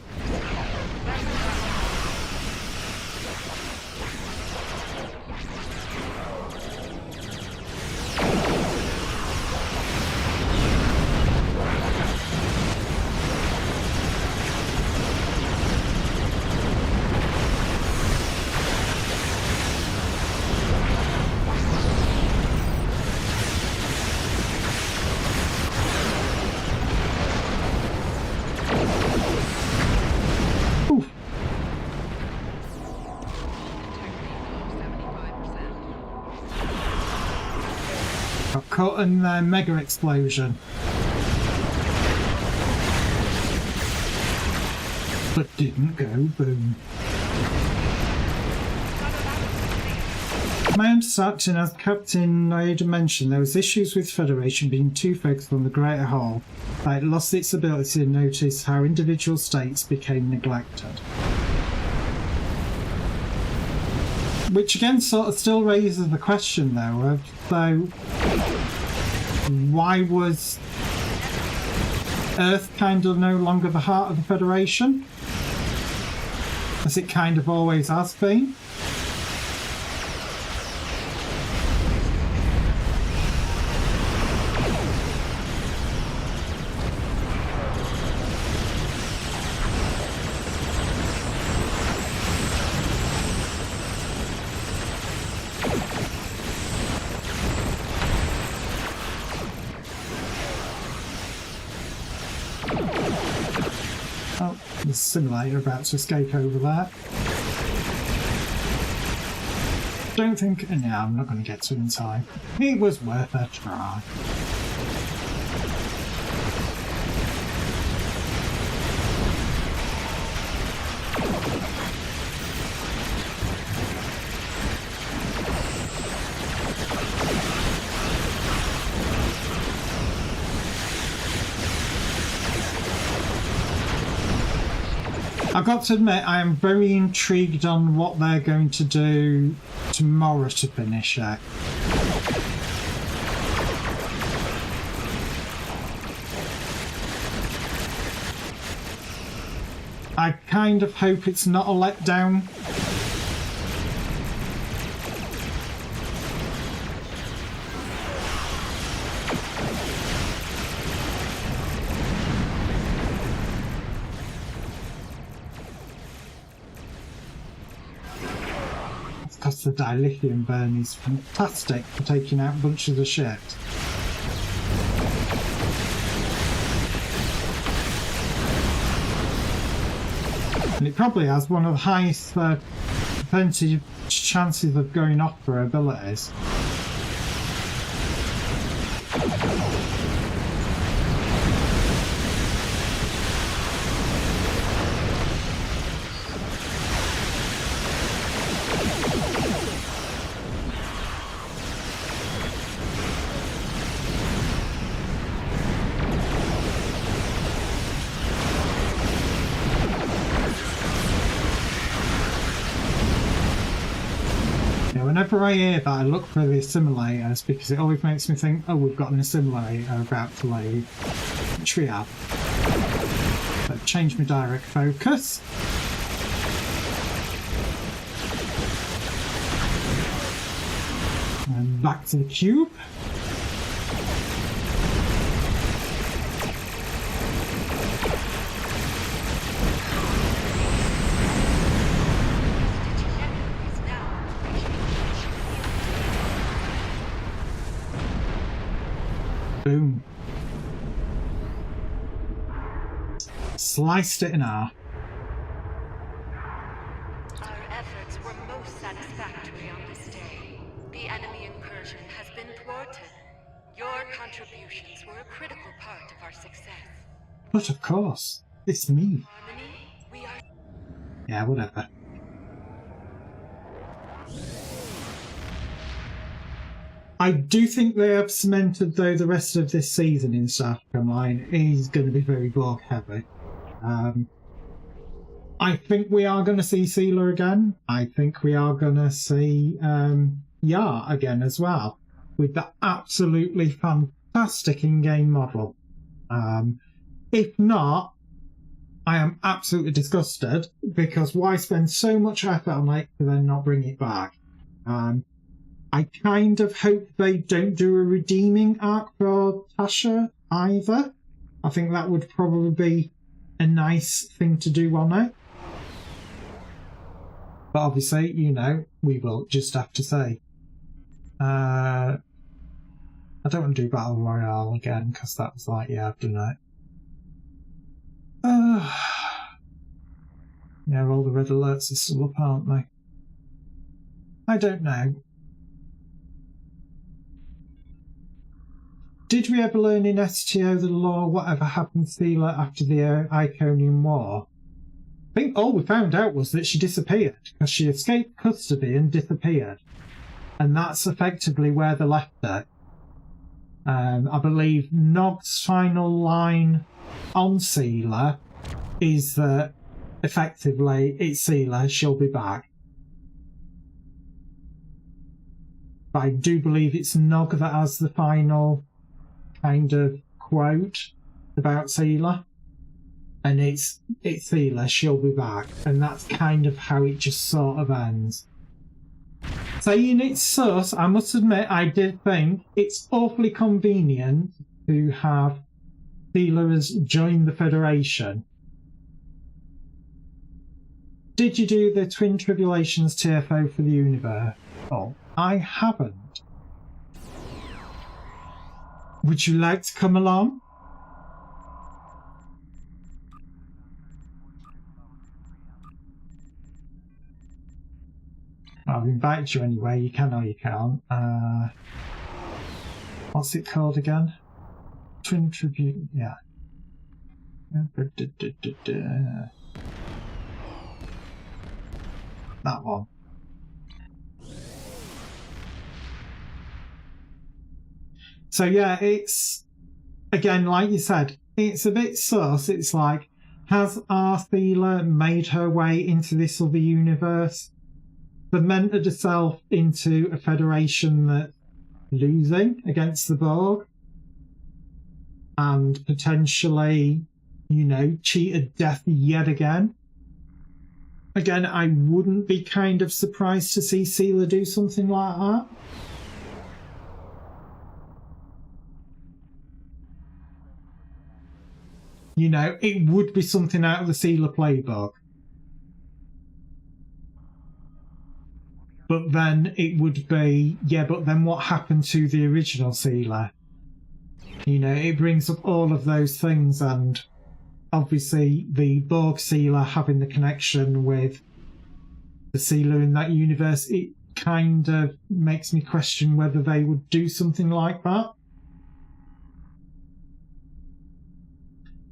A: Got caught in their mega explosion. But didn't go boom. My understanding, as Captain Naida mentioned, there was issues with Federation being too focused on the greater whole, that it lost its ability to notice how individual states became neglected. Which again sort of still raises the question though of, so why was Earth kind of no longer the heart of the Federation? As it kind of always has been? The simulator about to escape over there. Don't think... No, I'm not going to get to it in time. It was worth a try. I've got to admit, I am very intrigued on what they're going to do tomorrow to finish it. I kind of hope it's not a letdown. Because the dilithium burn is fantastic for taking out bunches of ships. And it probably has one of the highest percentage chances of going off for abilities. Whenever I hear that, I look for the assimilators because it always makes me think, oh, we've got an assimilator about to leave, which we have. So change my direct focus. And back to the cube. Boom. Sliced it in half.
N: Our efforts were most satisfactory on this day. The enemy incursion has been thwarted. Your contributions were a critical part of our success.
A: But of course, it's me.
N: Harmony, we are...
A: Yeah, whatever. I do think they have cemented, though, the rest of this season in South Africa Online is going to be very Borg heavy. I think we are going to see Sealer again. I think we are going to see Yar again as well, with that absolutely fantastic in-game model. If not, I am absolutely disgusted, because why spend so much effort on it to then not bring it back? I kind of hope they don't do a redeeming arc for Tasha either. I think that would probably be a nice thing to do on it. But obviously, you know, we will just have to say. I don't want to do Battle Royale again, because that was like, yeah, I've done it. Yeah, all the red alerts are still up, aren't they? I don't know. Did we ever learn in STO the lore whatever happened to Sealer after the Iconian War? I think all we found out was that she disappeared, because she escaped custody and disappeared. And that's effectively where they left her. I believe Nog's final line on Sealer is that effectively it's Sealer, she'll be back. But I do believe it's Nog that has the final kind of quote about Sealer, and it's Sealer, she'll be back, and that's kind of how it just sort of ends. Saying it's sus, I must admit I did think it's awfully convenient to have Sealer as join the Federation. Did you do the Twin Tribulations TFO for the universe? Oh, I haven't. Would you like to come along? I've invited you anyway, you can or you can't. What's it called again? Twin Tribute, yeah. That one. So yeah, it's, again, like you said, it's a bit sus. It's like, Has Arthela made her way into this other universe? Cemented herself into a federation that's losing against the Borg? And potentially, you know, cheated death yet again? Again, I wouldn't be kind of surprised to see Seela do something like that. You know, it would be something out of the Seela playbook. But then it would be, yeah, but then what happened to the original Seela? You know, it brings up all of those things, and obviously the Borg Seela having the connection with the Seela in that universe, it kind of makes me question whether they would do something like that.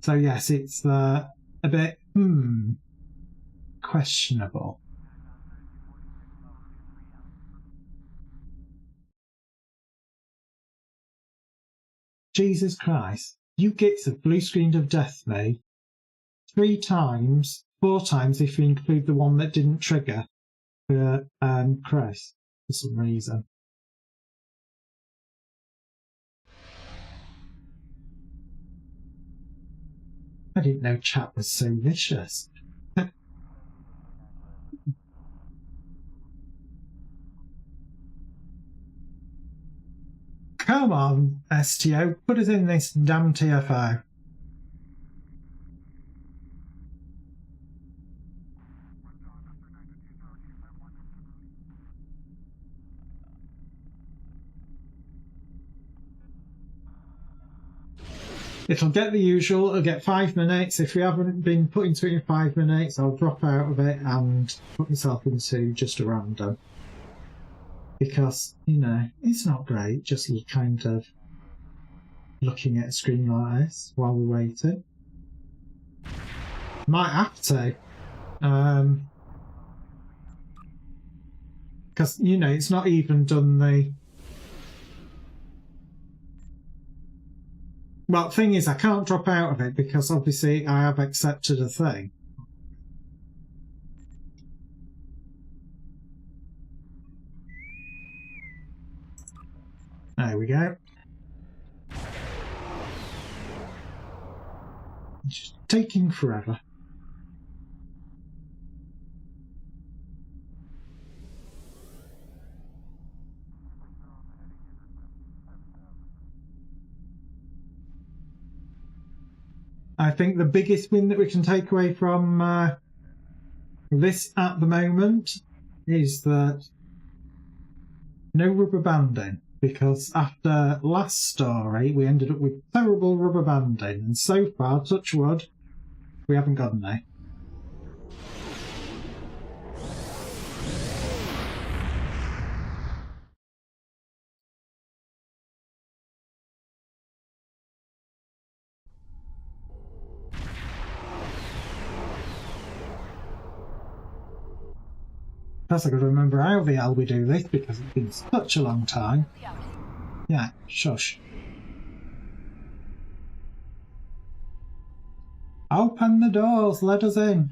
A: So yes, it's a bit, questionable. Jesus Christ, you gits have blue screened of death me 3 times, 4 times if you include the one that didn't trigger for Chris for some reason. I didn't know chat was so vicious. Come on, STO, put us in this damn TFO. It'll get the usual, it'll get 5 minutes. If we haven't been put into it in 5 minutes, I'll drop out of it and put myself into just a random. Because, you know, it's not great, just you kind of looking at a screen like this while we're waiting. Might have to. Because, you know, it's not even done the... Well, the thing is, I can't drop out of it because obviously I have accepted a thing. There we go. It's just taking forever. I think the biggest win that we can take away from this at the moment is that no rubber banding. Because after last story, we ended up with terrible rubber banding, and so far, touch wood, we haven't got any. Plus, I've got to remember how the hell we do this because it's been such a long time. Yeah, shush. Open the doors, let us in.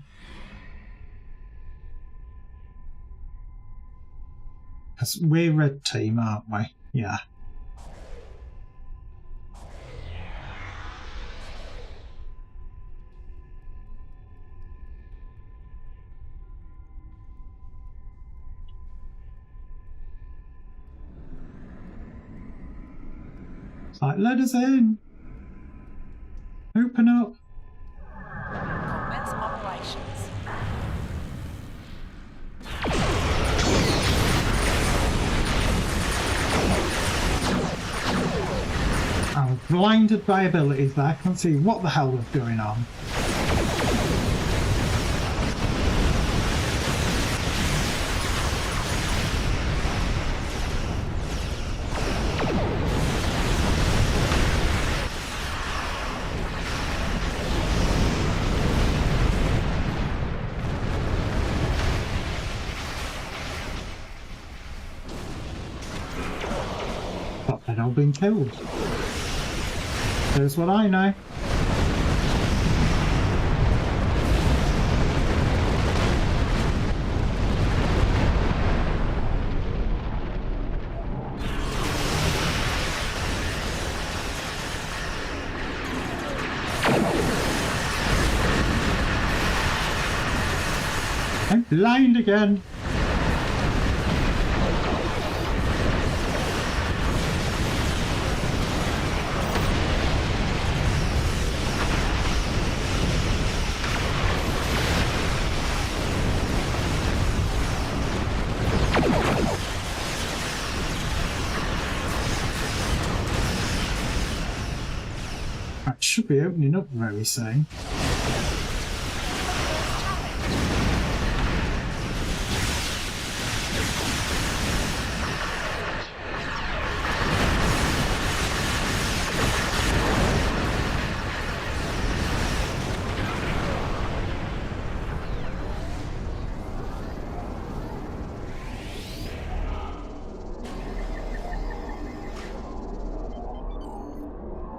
A: Because we're red team, aren't we? Yeah. It's like, let us in. Open up.
G: Commence operations.
A: I'm blinded by abilities there. I can't see what the hell was going on. They'd all been killed. Here's what I know. I'm blind again. That should be opening up very soon.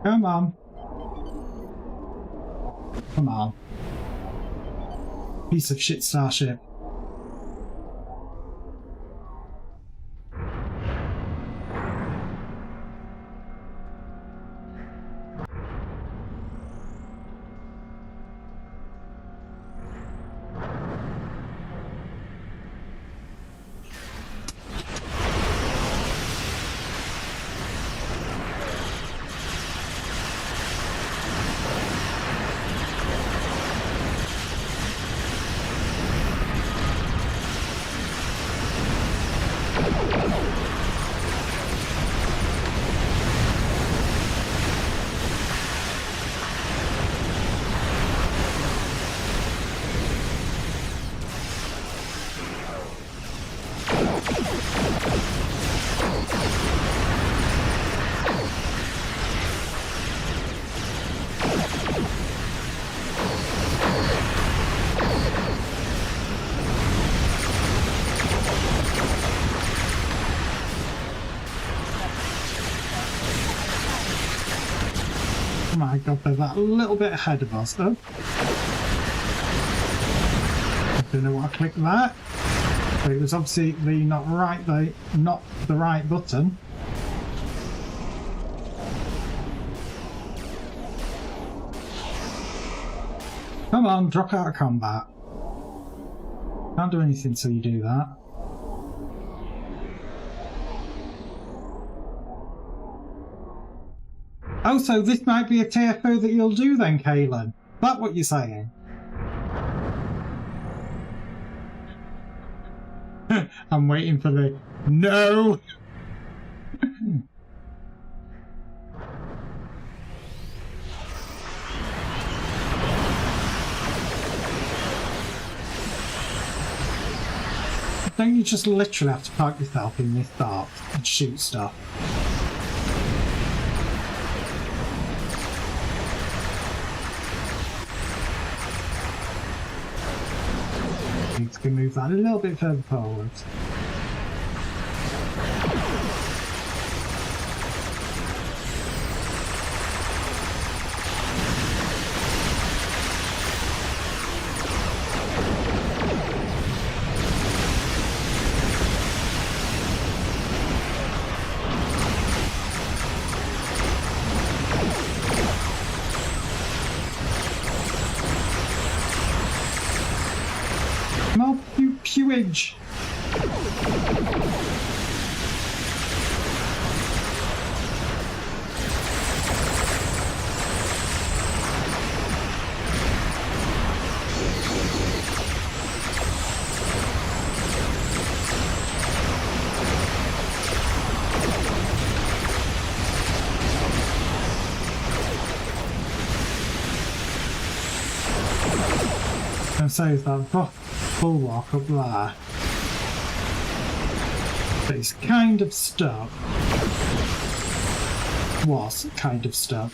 A: Come on. Come on. Piece of shit starship. Oh my god, they're that little bit ahead of us though. I don't know what I clicked that. But it was obviously not the right button. Come on, drop out of combat. Can't do anything till you do that. Oh, so this might be a TFO that you'll do then, Kaylin. Is that what you're saying? I'm waiting for the no. Don't you just literally have to park yourself in this dark and shoot stuff? Need to move that a little bit further forward. More pewage. And so is that bulwark up there. But it's kind of stuck. Was kind of stuck.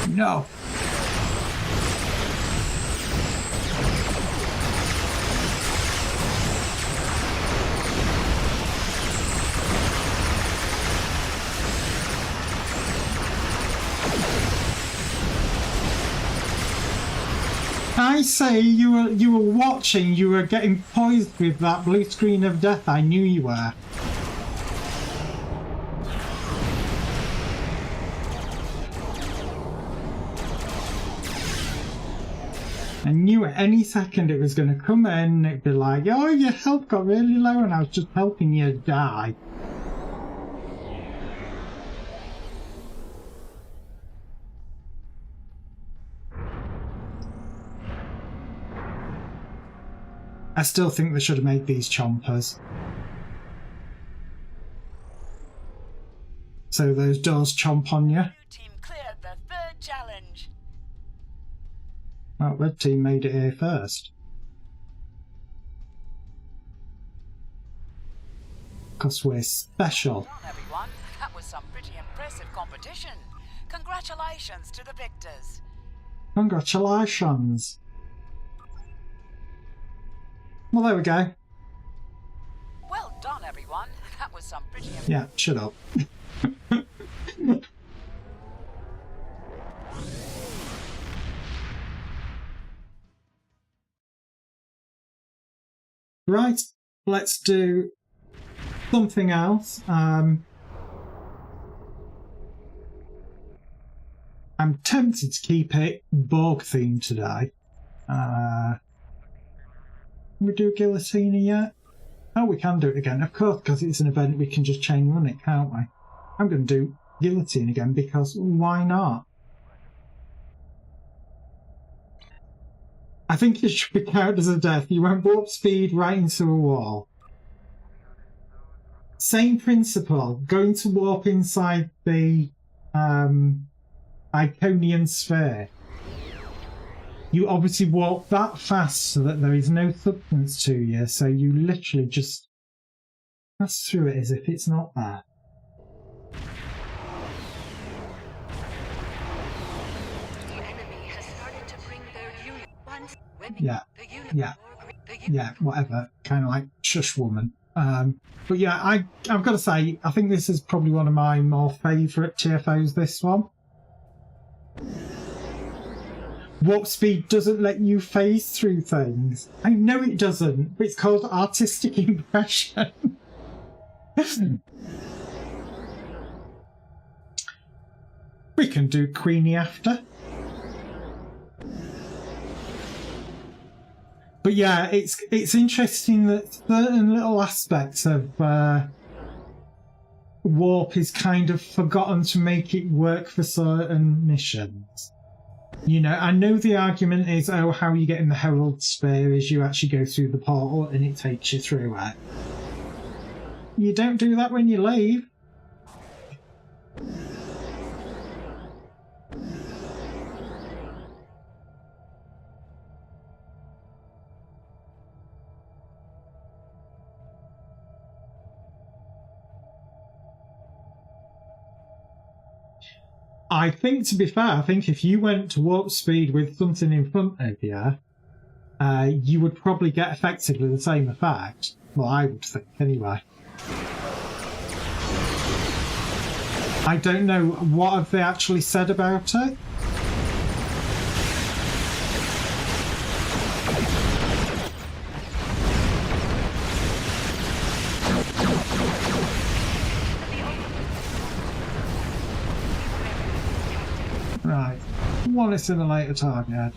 A: No. I say you were watching, you were getting poised with that blue screen of death. I knew you were. I knew at any second it was going to come in and it'd be like, oh, your health got really low and I was just helping you die. I still think they should have made these chompers. So those doors chomp on you.
G: Team cleared the third challenge.
A: Well, red team made it here first. Because we're special.
G: Well done, everyone. That was some pretty impressive competition. Congratulations to the victors.
A: Congratulations. Well, there we go.
G: Well done, everyone. That was some pretty impressive.
A: Yeah, shut up. Right, let's do something else. I'm tempted to keep it Borg themed today. Can we do Guillotine yet? Oh, we can do it again. Of course, because it's an event, we can just chain run it, can't we? I'm going to do Guillotine again because why not? I think it should be characters of death. You went warp speed right into a wall. Same principle. Going to warp inside the Iconian sphere. You obviously walk that fast so that there is no substance to you, so you literally just pass through it as if it's not there. Yeah, whatever. Kind of like shush woman. But yeah, I've got to say, I think this is probably one of my more favourite TFOs, this one. Warp speed doesn't let you phase through things. I know it doesn't, but it's called artistic impression. We can do Queenie after. But yeah, it's interesting that certain little aspects of warp is kind of forgotten to make it work for certain missions. You know, I know the argument is, oh, how you get in the Herald Sphere is you actually go through the portal and it takes you through it. You don't do that when you leave. I think, to be fair, I think if you went to warp speed with something in front of you, you would probably get effectively the same effect. Well, I would think, anyway. I don't know, what have they actually said about it? Right, one is in a later target.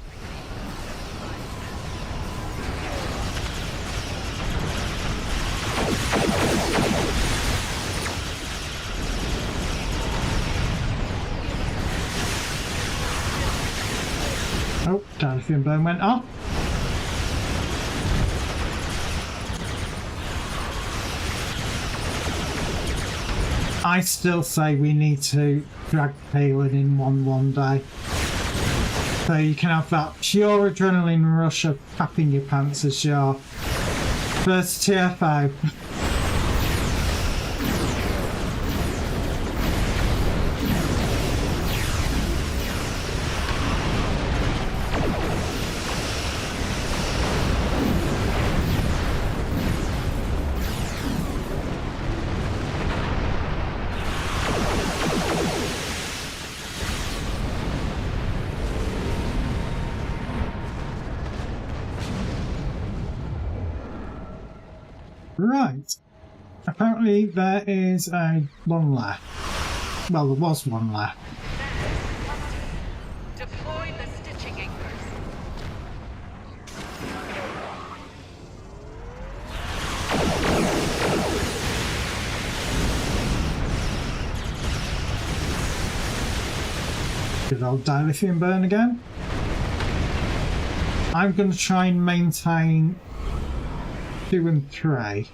A: Oh, Darthian burn went off. I still say we need to drag Palin in one day. So you can have that pure adrenaline rush of tapping your pants as your first TFO. Right. Apparently there is one left. Well, there was one left.
N: Deploy the stitching anchors.
A: Good old dilithium burn again. I'm going to try and maintain 2 and 3.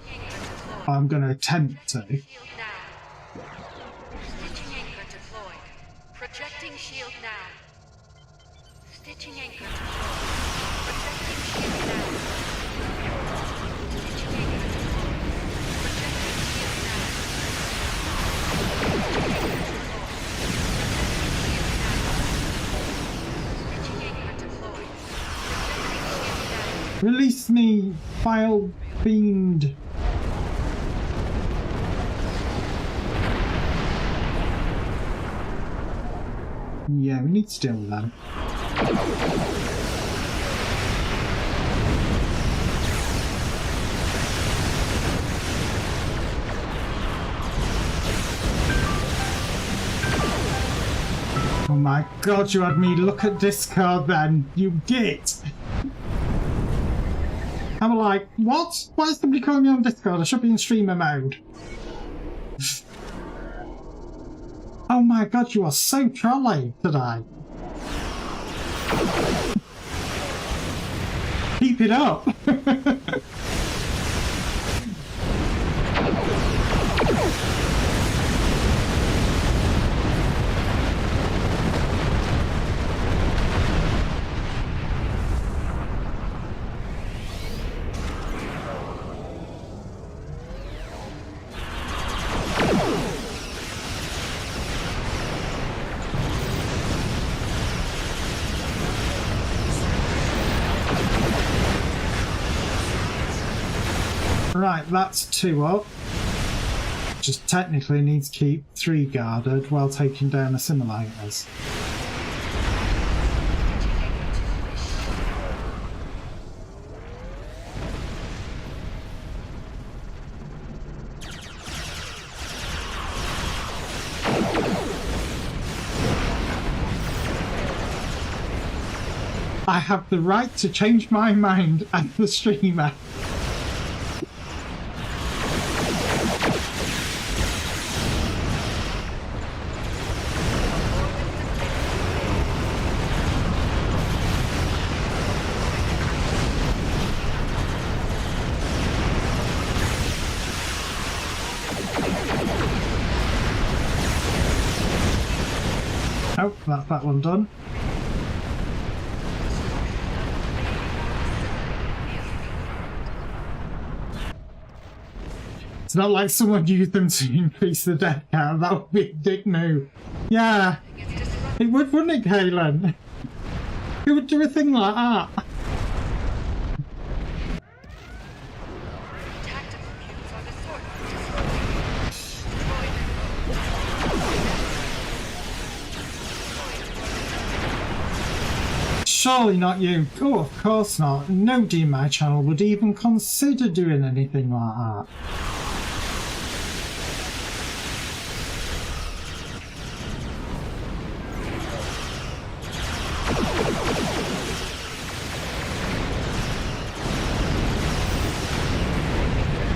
A: I'm going to attempt to.
N: Stitching anchor deployed. Projecting shield now. Stitching anchor deployed. Projecting shield now. Stitching anchor deployed. Projecting shield now. Stitching anchor deployed. Projecting shield now.
A: Release me, vile fiend! Yeah, we need to deal with them. Oh my god, you had me look at Discord then, you git! I'm like, what? Why is somebody calling me on Discord? I should be in streamer mode. Oh my god, you are so trolly today. Keep it up. Right, that's 2 up. Just technically needs to keep 3 guarded while taking down the simulators. I have the right to change my mind as the streamer. Oh, that's that one done. It's not like someone used them to increase the death count. That would be a dick move. Yeah, it would, wouldn't it, Kaylin? Who would do a thing like that? Surely not you. Oh, of course not. Nobody in my channel would even consider doing anything like that.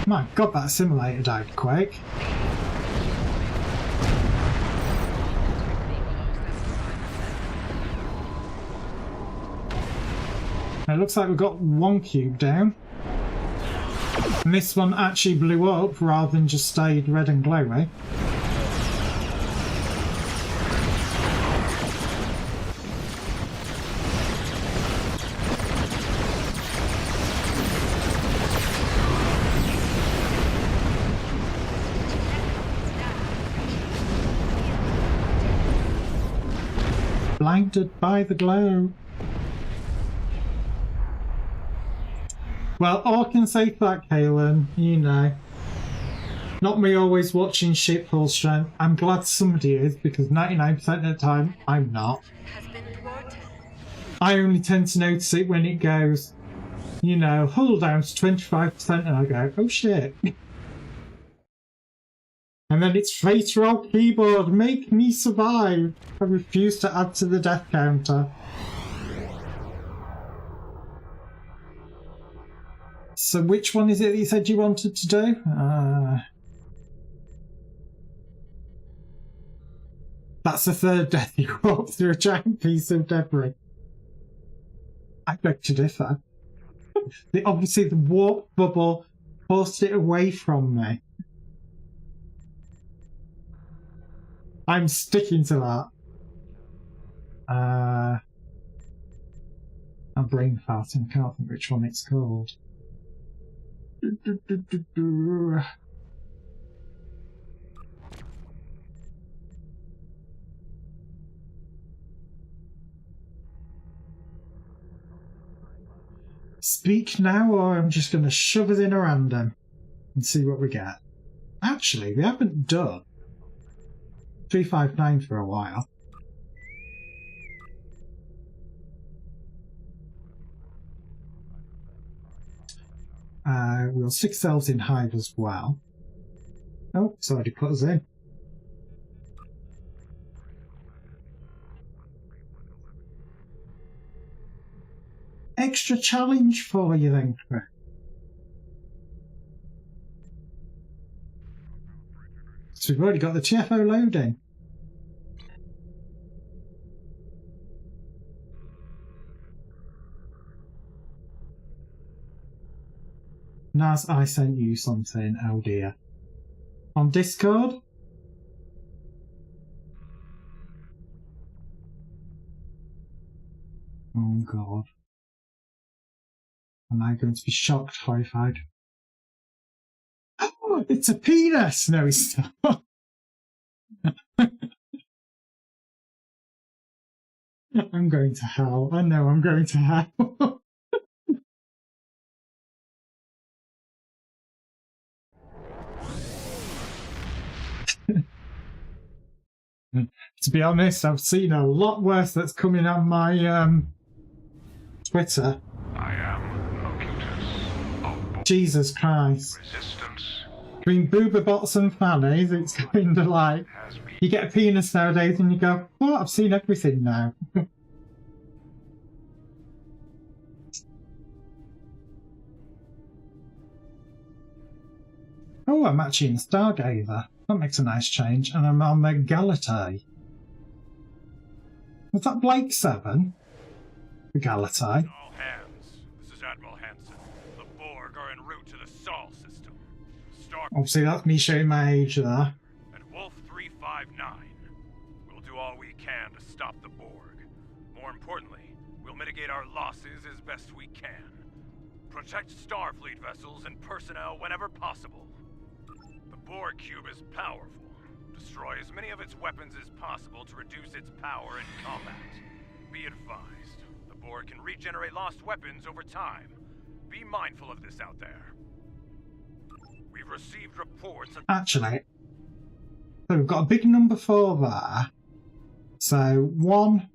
A: My god, that simulator died quick. It looks like we've got 1 cube down. And this one actually blew up rather than just stayed red and glowy. Blinded by the glow. Well, all I can say to that, Kaylin, you know, not me always watching shit full strength. I'm glad somebody is, because 99% of the time, I'm not. I only tend to notice it when it goes you know, hull down to 25%, and I go, oh shit. And then it's face roll keyboard, make me survive. I refuse to add to the death counter. So which one is it that you said you wanted to do? That's the third death you walked through a giant piece of debris. I beg to differ. Obviously the warp bubble forced it away from me. I'm sticking to that. I'm brain farting, can't think which one it's called. Speak now, or I'm just going to shove it in a random and see what we get. Actually, we haven't done 359 for a while. We'll 6 cells in Hive as well. Oh, it's already put us in. Extra challenge for you then, Chris. So we've already got the TFO loading. Naz, I sent you something, oh dear. On Discord? Oh god. Am I going to be shocked, horrified? Oh, it's a penis! No, it's not. I'm going to hell. I know I'm going to hell. To be honest, I've seen a lot worse that's coming on my Twitter.
B: I am Locutus.
A: Jesus Christ.
B: Resistance.
A: Between boober bots and fannies, it's kind of like you get a penis nowadays and you go, oh, I've seen everything now. Oh, I'm actually in Stargazer. That makes a nice change. And I'm on the Galatay. Was that Blake 7? The Galatay.
B: All hands. This is Admiral Hansen. The Borg are en route to the Sol system.
A: Obviously, that's me showing my age there.
B: And Wolf 359. We'll do all we can to stop the Borg. More importantly, we'll mitigate our losses as best we can. Protect Starfleet vessels and personnel whenever possible. The Borg cube is powerful. Destroy as many of its weapons as possible to reduce its power in combat. Be advised, the Borg can regenerate lost weapons over time. Be mindful of this out there. We've received reports of...
A: Actually, so we've got a big number 4 there. So 1,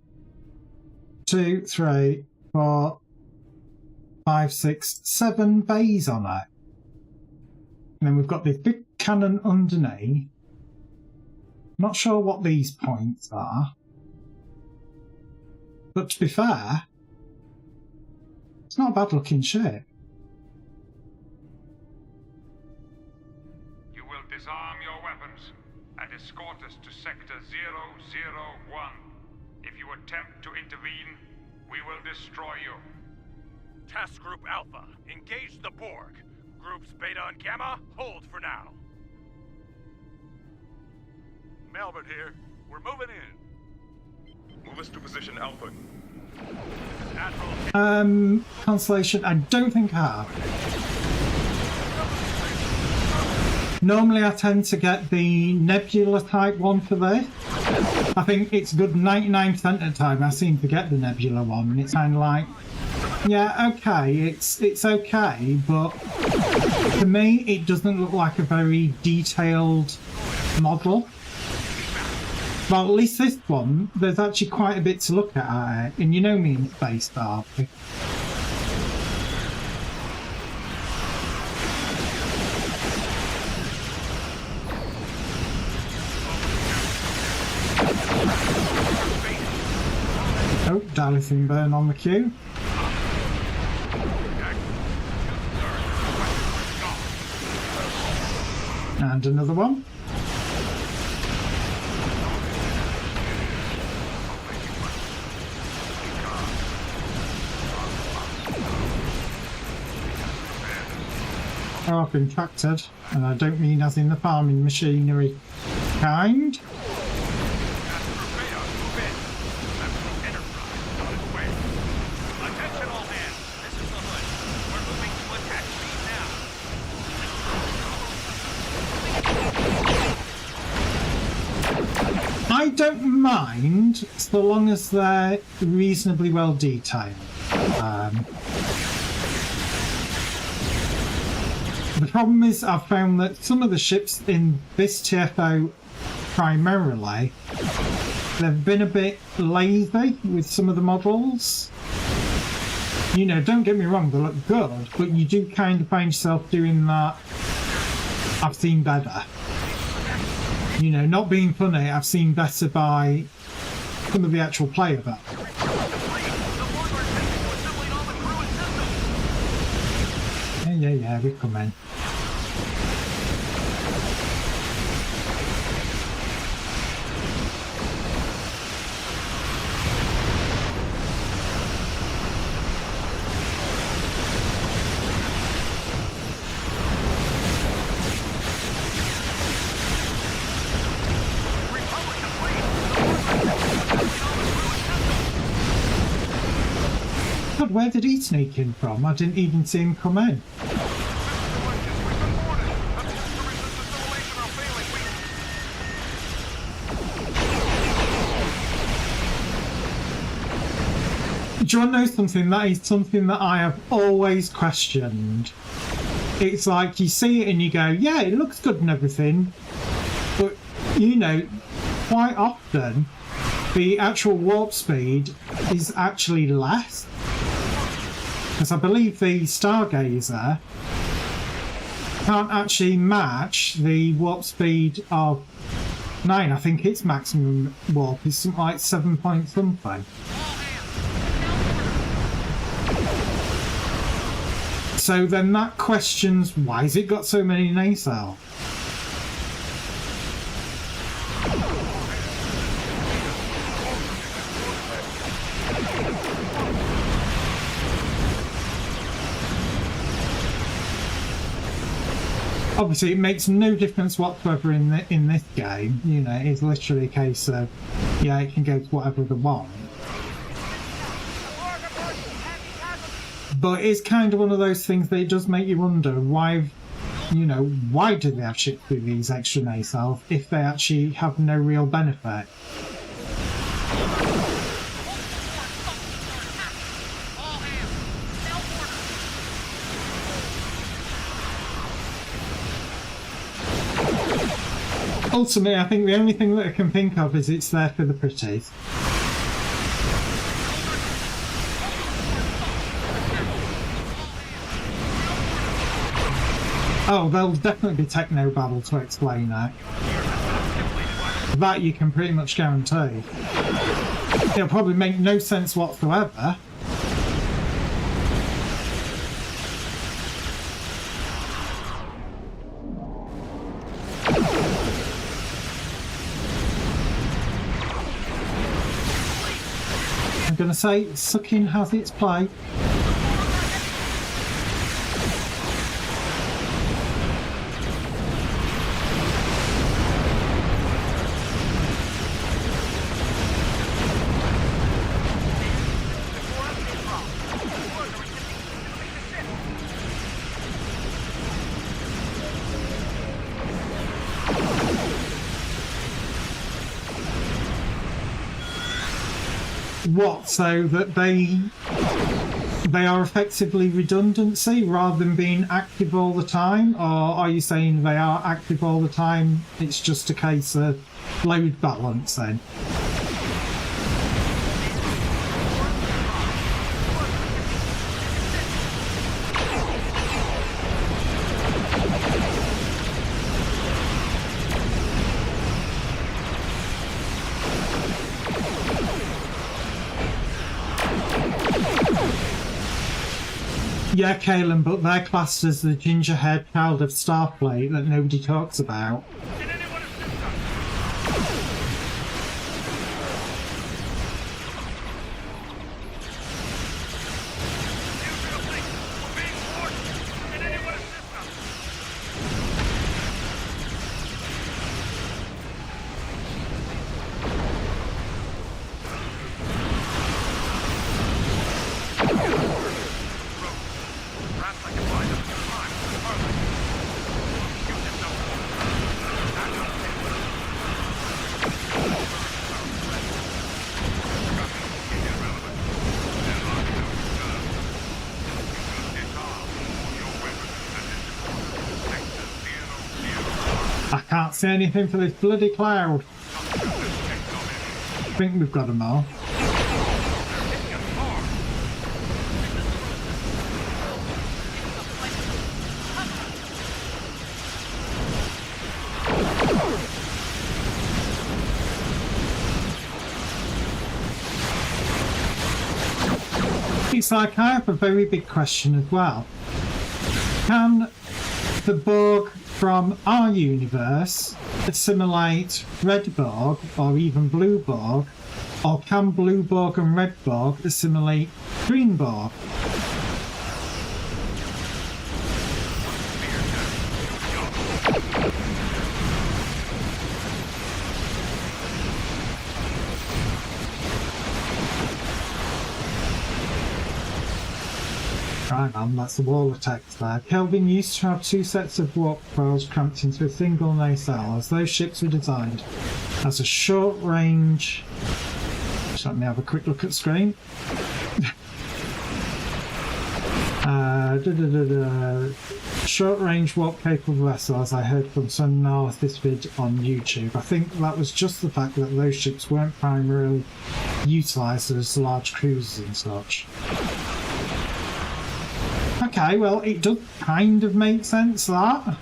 A: 2, 3, 4, 5, 6, 7 bays on it. And then we've got this big cannon underneath. Not sure what these points are. But to be fair, it's not a bad looking ship.
O: You will disarm your weapons and escort us to Sector 001. If you attempt to intervene, we will destroy you.
B: Task Group Alpha, engage the Borg. Groups Beta and Gamma, hold for now.
P: Melbourne here. We're moving in. Move us to position Alpha.
B: This is Admiral...
A: Constellation, I don't think I have. Normally I tend to get the Nebula type one for this. I think it's good 99% of the time I seem to get the Nebula one, and it's kind of like, yeah, okay, it's okay, but to me it doesn't look like a very detailed model. Well, at least this one, there's actually quite a bit to look at it, and you know me in space, Darby. Dalithing burn on the queue. And another one. Oh, I've been tractored, and I don't mean as in the farming machinery kind. I don't mind so long as they're reasonably well detailed. The problem is I've found that some of the ships in this TFO primarily, they've been a bit lazy with some of the models. You know, don't get me wrong, they look good, but you do kind of find yourself doing that. I've seen better. You know, not being funny, I've seen better by some of the actual player back. Yeah, we come in. God, where did he sneak in from? I didn't even see him come in. Do you want to know something? That is something that I have always questioned. It's like you see it and you go, yeah, it looks good and everything, but you know, quite often the actual warp speed is actually less. Because I believe the Stargazer can't actually match the warp speed of 9. I think its maximum warp is something like 7 point something. So then that questions, why has it got so many nacelles? Obviously, it makes no difference whatsoever in this game. You know, it's literally a case of, yeah, it can go to whatever they want. But it's kind of one of those things that it does make you wonder why, you know, why do they have ships with these extra nacelles if they actually have no real benefit? Ultimately, I think the only thing that I can think of is it's there for the pretties. Oh, there'll definitely be techno-babble to explain that. That you can pretty much guarantee. It'll probably make no sense whatsoever. I'm gonna say, sucking has its play. What, so that they are effectively redundancy rather than being active all the time? Or are you saying they are active all the time, it's just a case of load balancing? Yeah, Kaelin, but they're classed as the ginger-haired child of Starfleet that nobody talks about. I can't see anything for this bloody cloud. I think we've got them all. It's like I have a very big question as well. Can the Borg from our universe assimilate Red Borg or even Blue Borg, or can Blue Borg and Red Borg assimilate Green Borg? Right on, that's the wall of text there. Kelvin used to have two sets of warp files cramped into a single nacelle, as those ships were designed as a short range. Just let me have a quick look at the screen. Short range warp capable vessel, as I heard from some analysis vid on YouTube. I think that was just the fact that those ships weren't primarily utilised as large cruisers and such. Okay, well, it does kind of make sense, that.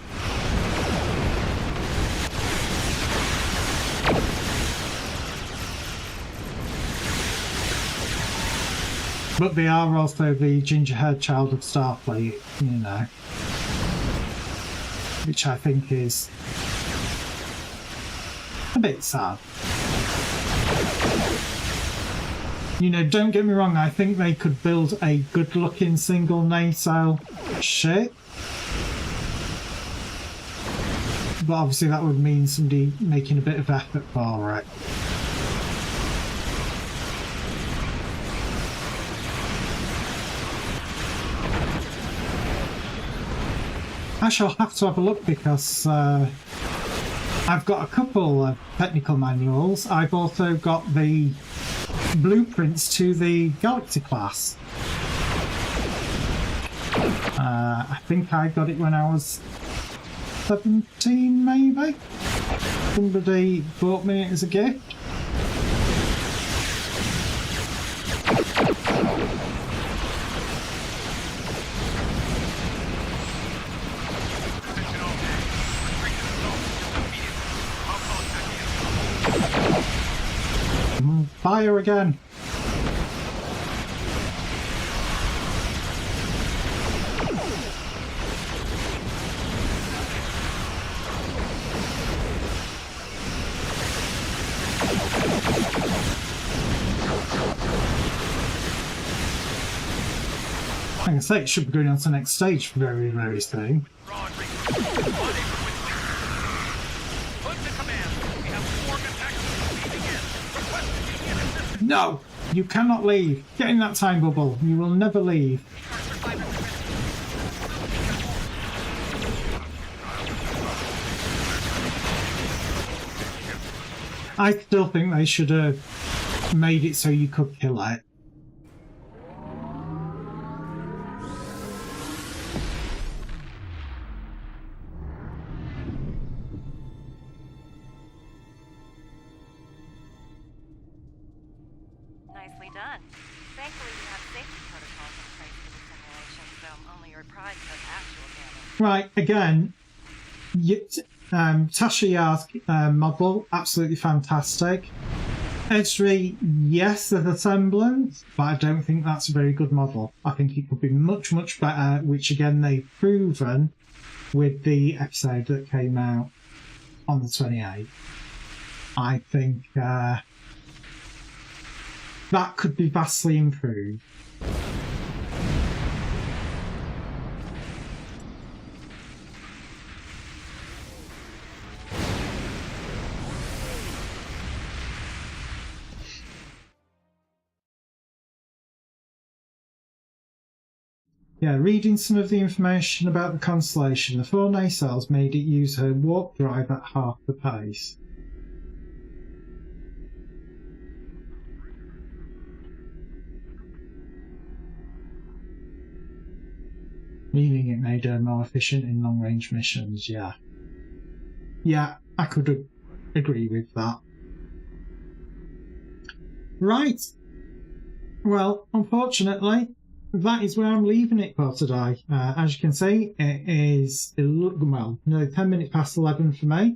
A: But they are also the ginger-haired child of Starfleet, you know. Which I think is a bit sad. You know, don't get me wrong, I think they could build a good-looking single nacelle ship. But obviously that would mean somebody making a bit of effort for it. I shall have to have a look because I've got a couple of technical manuals. I've also got the blueprints to the Galaxy class. I think I got it when I was 17, maybe? Somebody bought me it as a gift. Fire again. Like I say, it should be going on to the next stage very, very soon. No! You cannot leave. Get in that time bubble. You will never leave. I still think they should have made it so you could kill it.
Q: Nicely done. Thankfully, you have safety protocols in place for the simulation, so only your pride does actual damage.
A: Right, again, Tasha Yar's model, absolutely fantastic. Esri, yes, there's a semblance, but I don't think that's a very good model. I think it could be much, much better, which again they've proven with the episode that came out on the 28th. I think that could be vastly improved. Yeah, reading some of the information about the constellation, the 4 nacelles made it use her warp drive at half the pace. Meaning it made her more efficient in long-range missions, yeah. Yeah, I could agree with that. Right. Well, unfortunately, that is where I'm leaving it for today. As you can see, it is, well, nearly 10 minutes past 11 for me.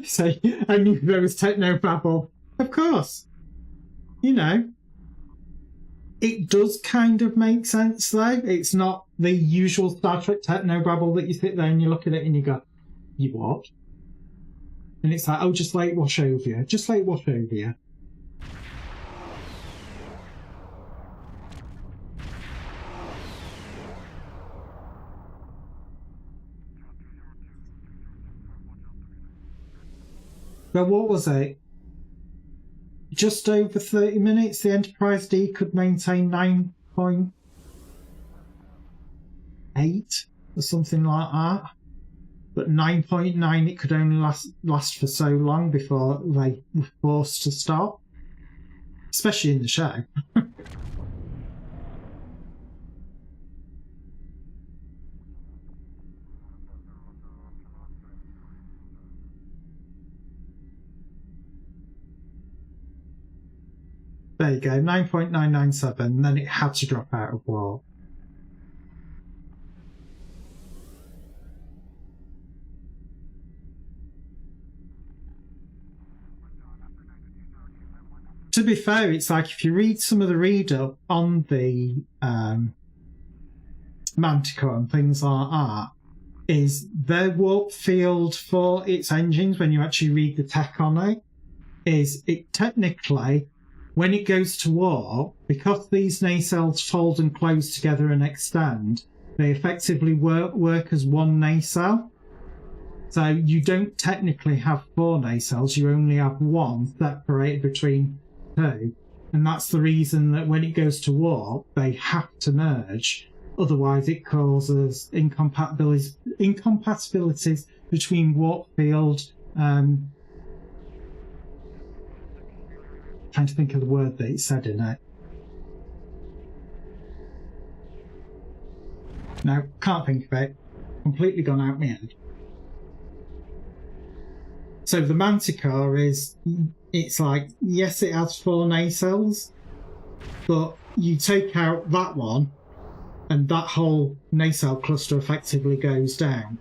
A: So I knew there was techno babble. Of course. You know, it does kind of make sense though. It's not the usual Star Trek techno babble that you sit there and you look at it and you go, you what? And it's like, oh, just let it wash over you. Just let it wash over you. Well, what was it? Just over 30 minutes, the Enterprise D could maintain 9.8 or something like that. But 9.9 it could only last for so long before they were forced to stop. Especially in the show. There you go, 9.997, and then it had to drop out of warp. To be fair, it's like if you read some of the read-up on the Manticore and things like that, is their warp field for its engines, when you actually read the tech on it, is it technically, when it goes to warp, because these nacelles fold and close together and extend, they effectively work as one nacelle. So you don't technically have 4 nacelles, you only have 1 separated between 2. And that's the reason that when it goes to warp, they have to merge. Otherwise it causes incompatibilities between warp field, trying to think of the word that it said in it. No, can't think of it. Completely gone out my head. So the Manticore is, it's like, yes, it has 4 nacelles, but you take out that one, and that whole nacelle cluster effectively goes down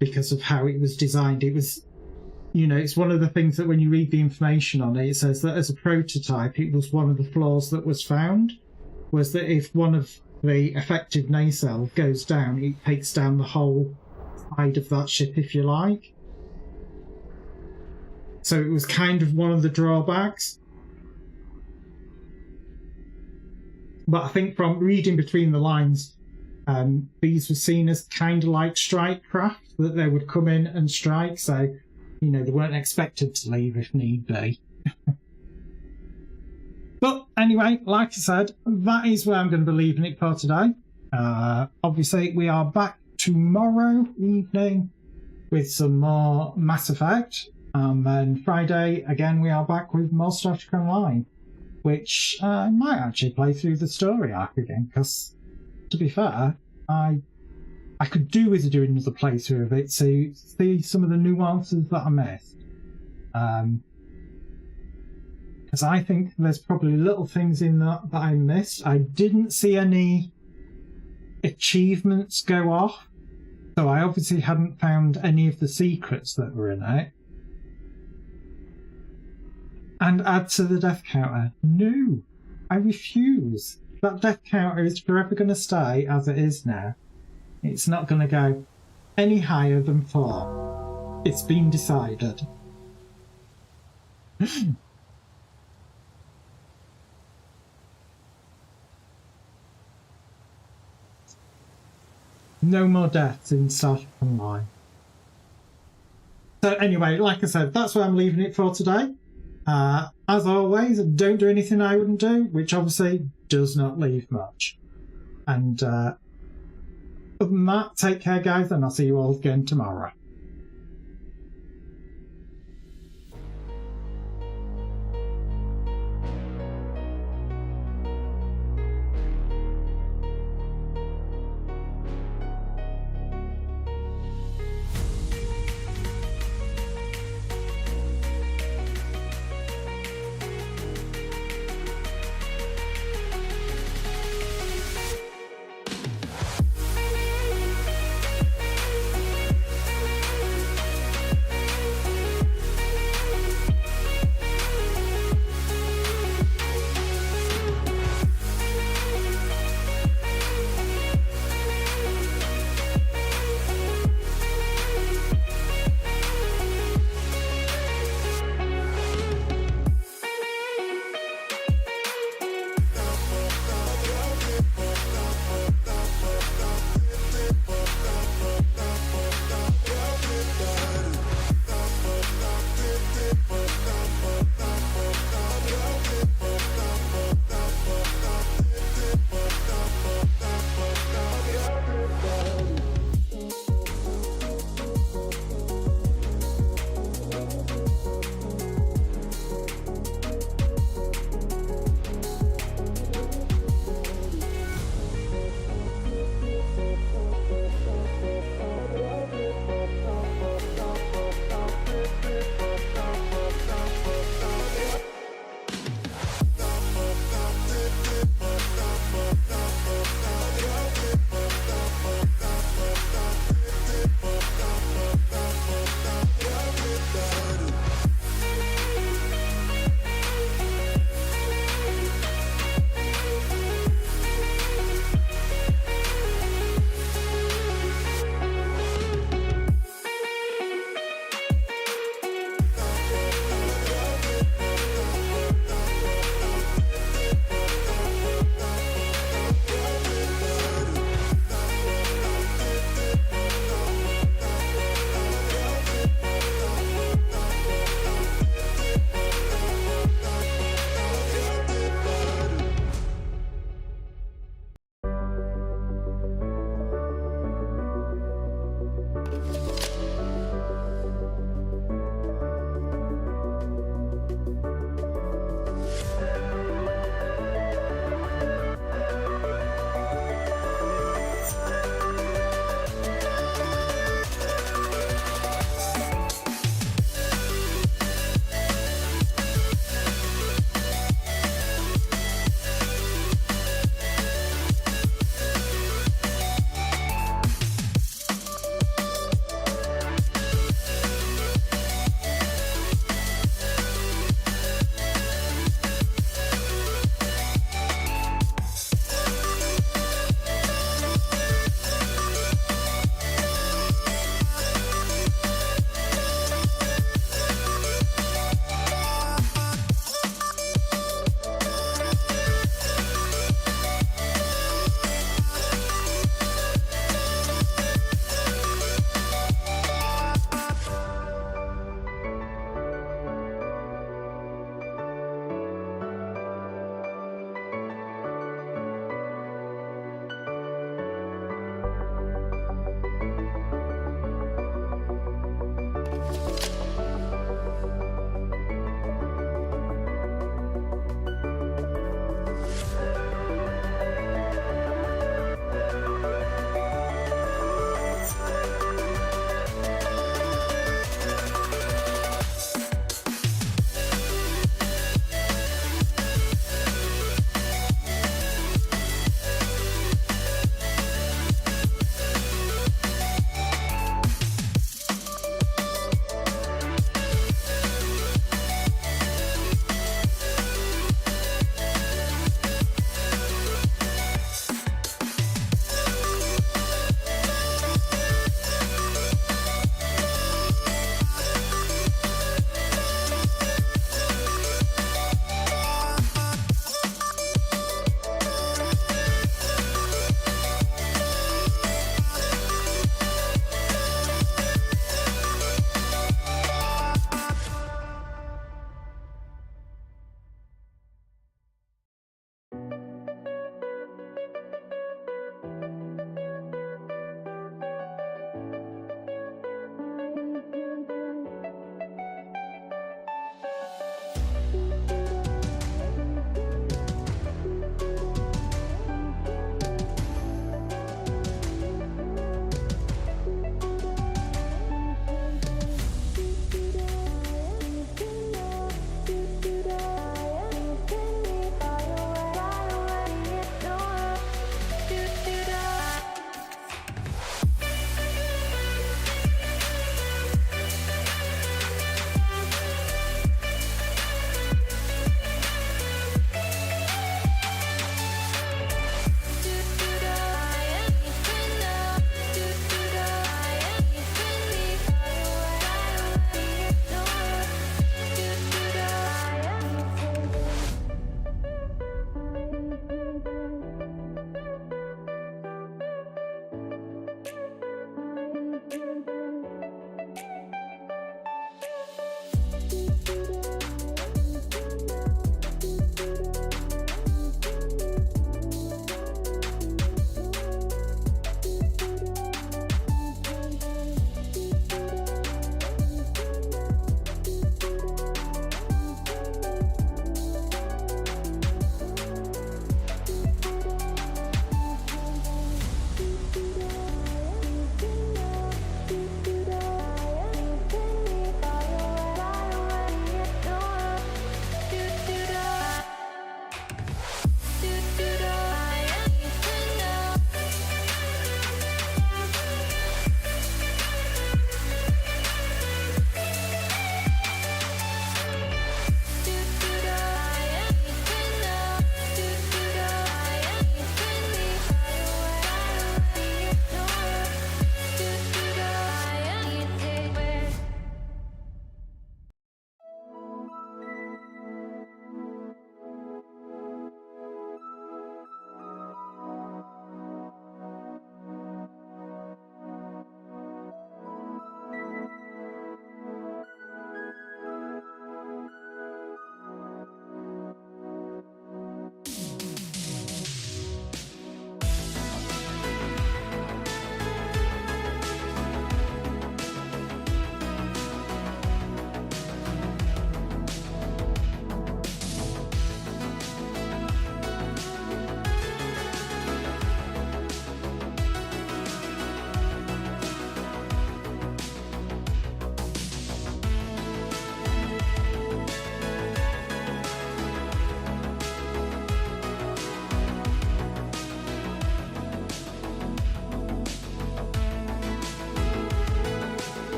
A: because of how it was designed. It was, you know, it's one of the things that when you read the information on it, it says that as a prototype, it was one of the flaws that was found, was that if one of the effective nacelle goes down, it takes down the whole side of that ship, if you like. So it was kind of one of the drawbacks. But I think from reading between the lines, these were seen as kind of like strike craft, that they would come in and strike, so, you know, they weren't expected to leave if need be. But anyway, like I said, that is where I'm going to be leaving it for today. Obviously, we are back tomorrow evening with some more Mass Effect. And then Friday, again, we are back with more Star Trek Online, which I might actually play through the story arc again, because, to be fair, I could do with doing another playthrough of it to see some of the nuances that I missed. Because I think there's probably little things in that I missed. I didn't see any achievements go off, so I obviously hadn't found any of the secrets that were in it. and add to the death counter. No, I refuse. That death counter is forever going to stay as it is now. It's not going to go any higher than 4. It's been decided. No more deaths in Star Trek Online. So anyway, like I said, that's where I'm leaving it for today. As always, don't do anything I wouldn't do, which obviously does not leave much. And other than that, take care, guys, and I'll see you all again tomorrow.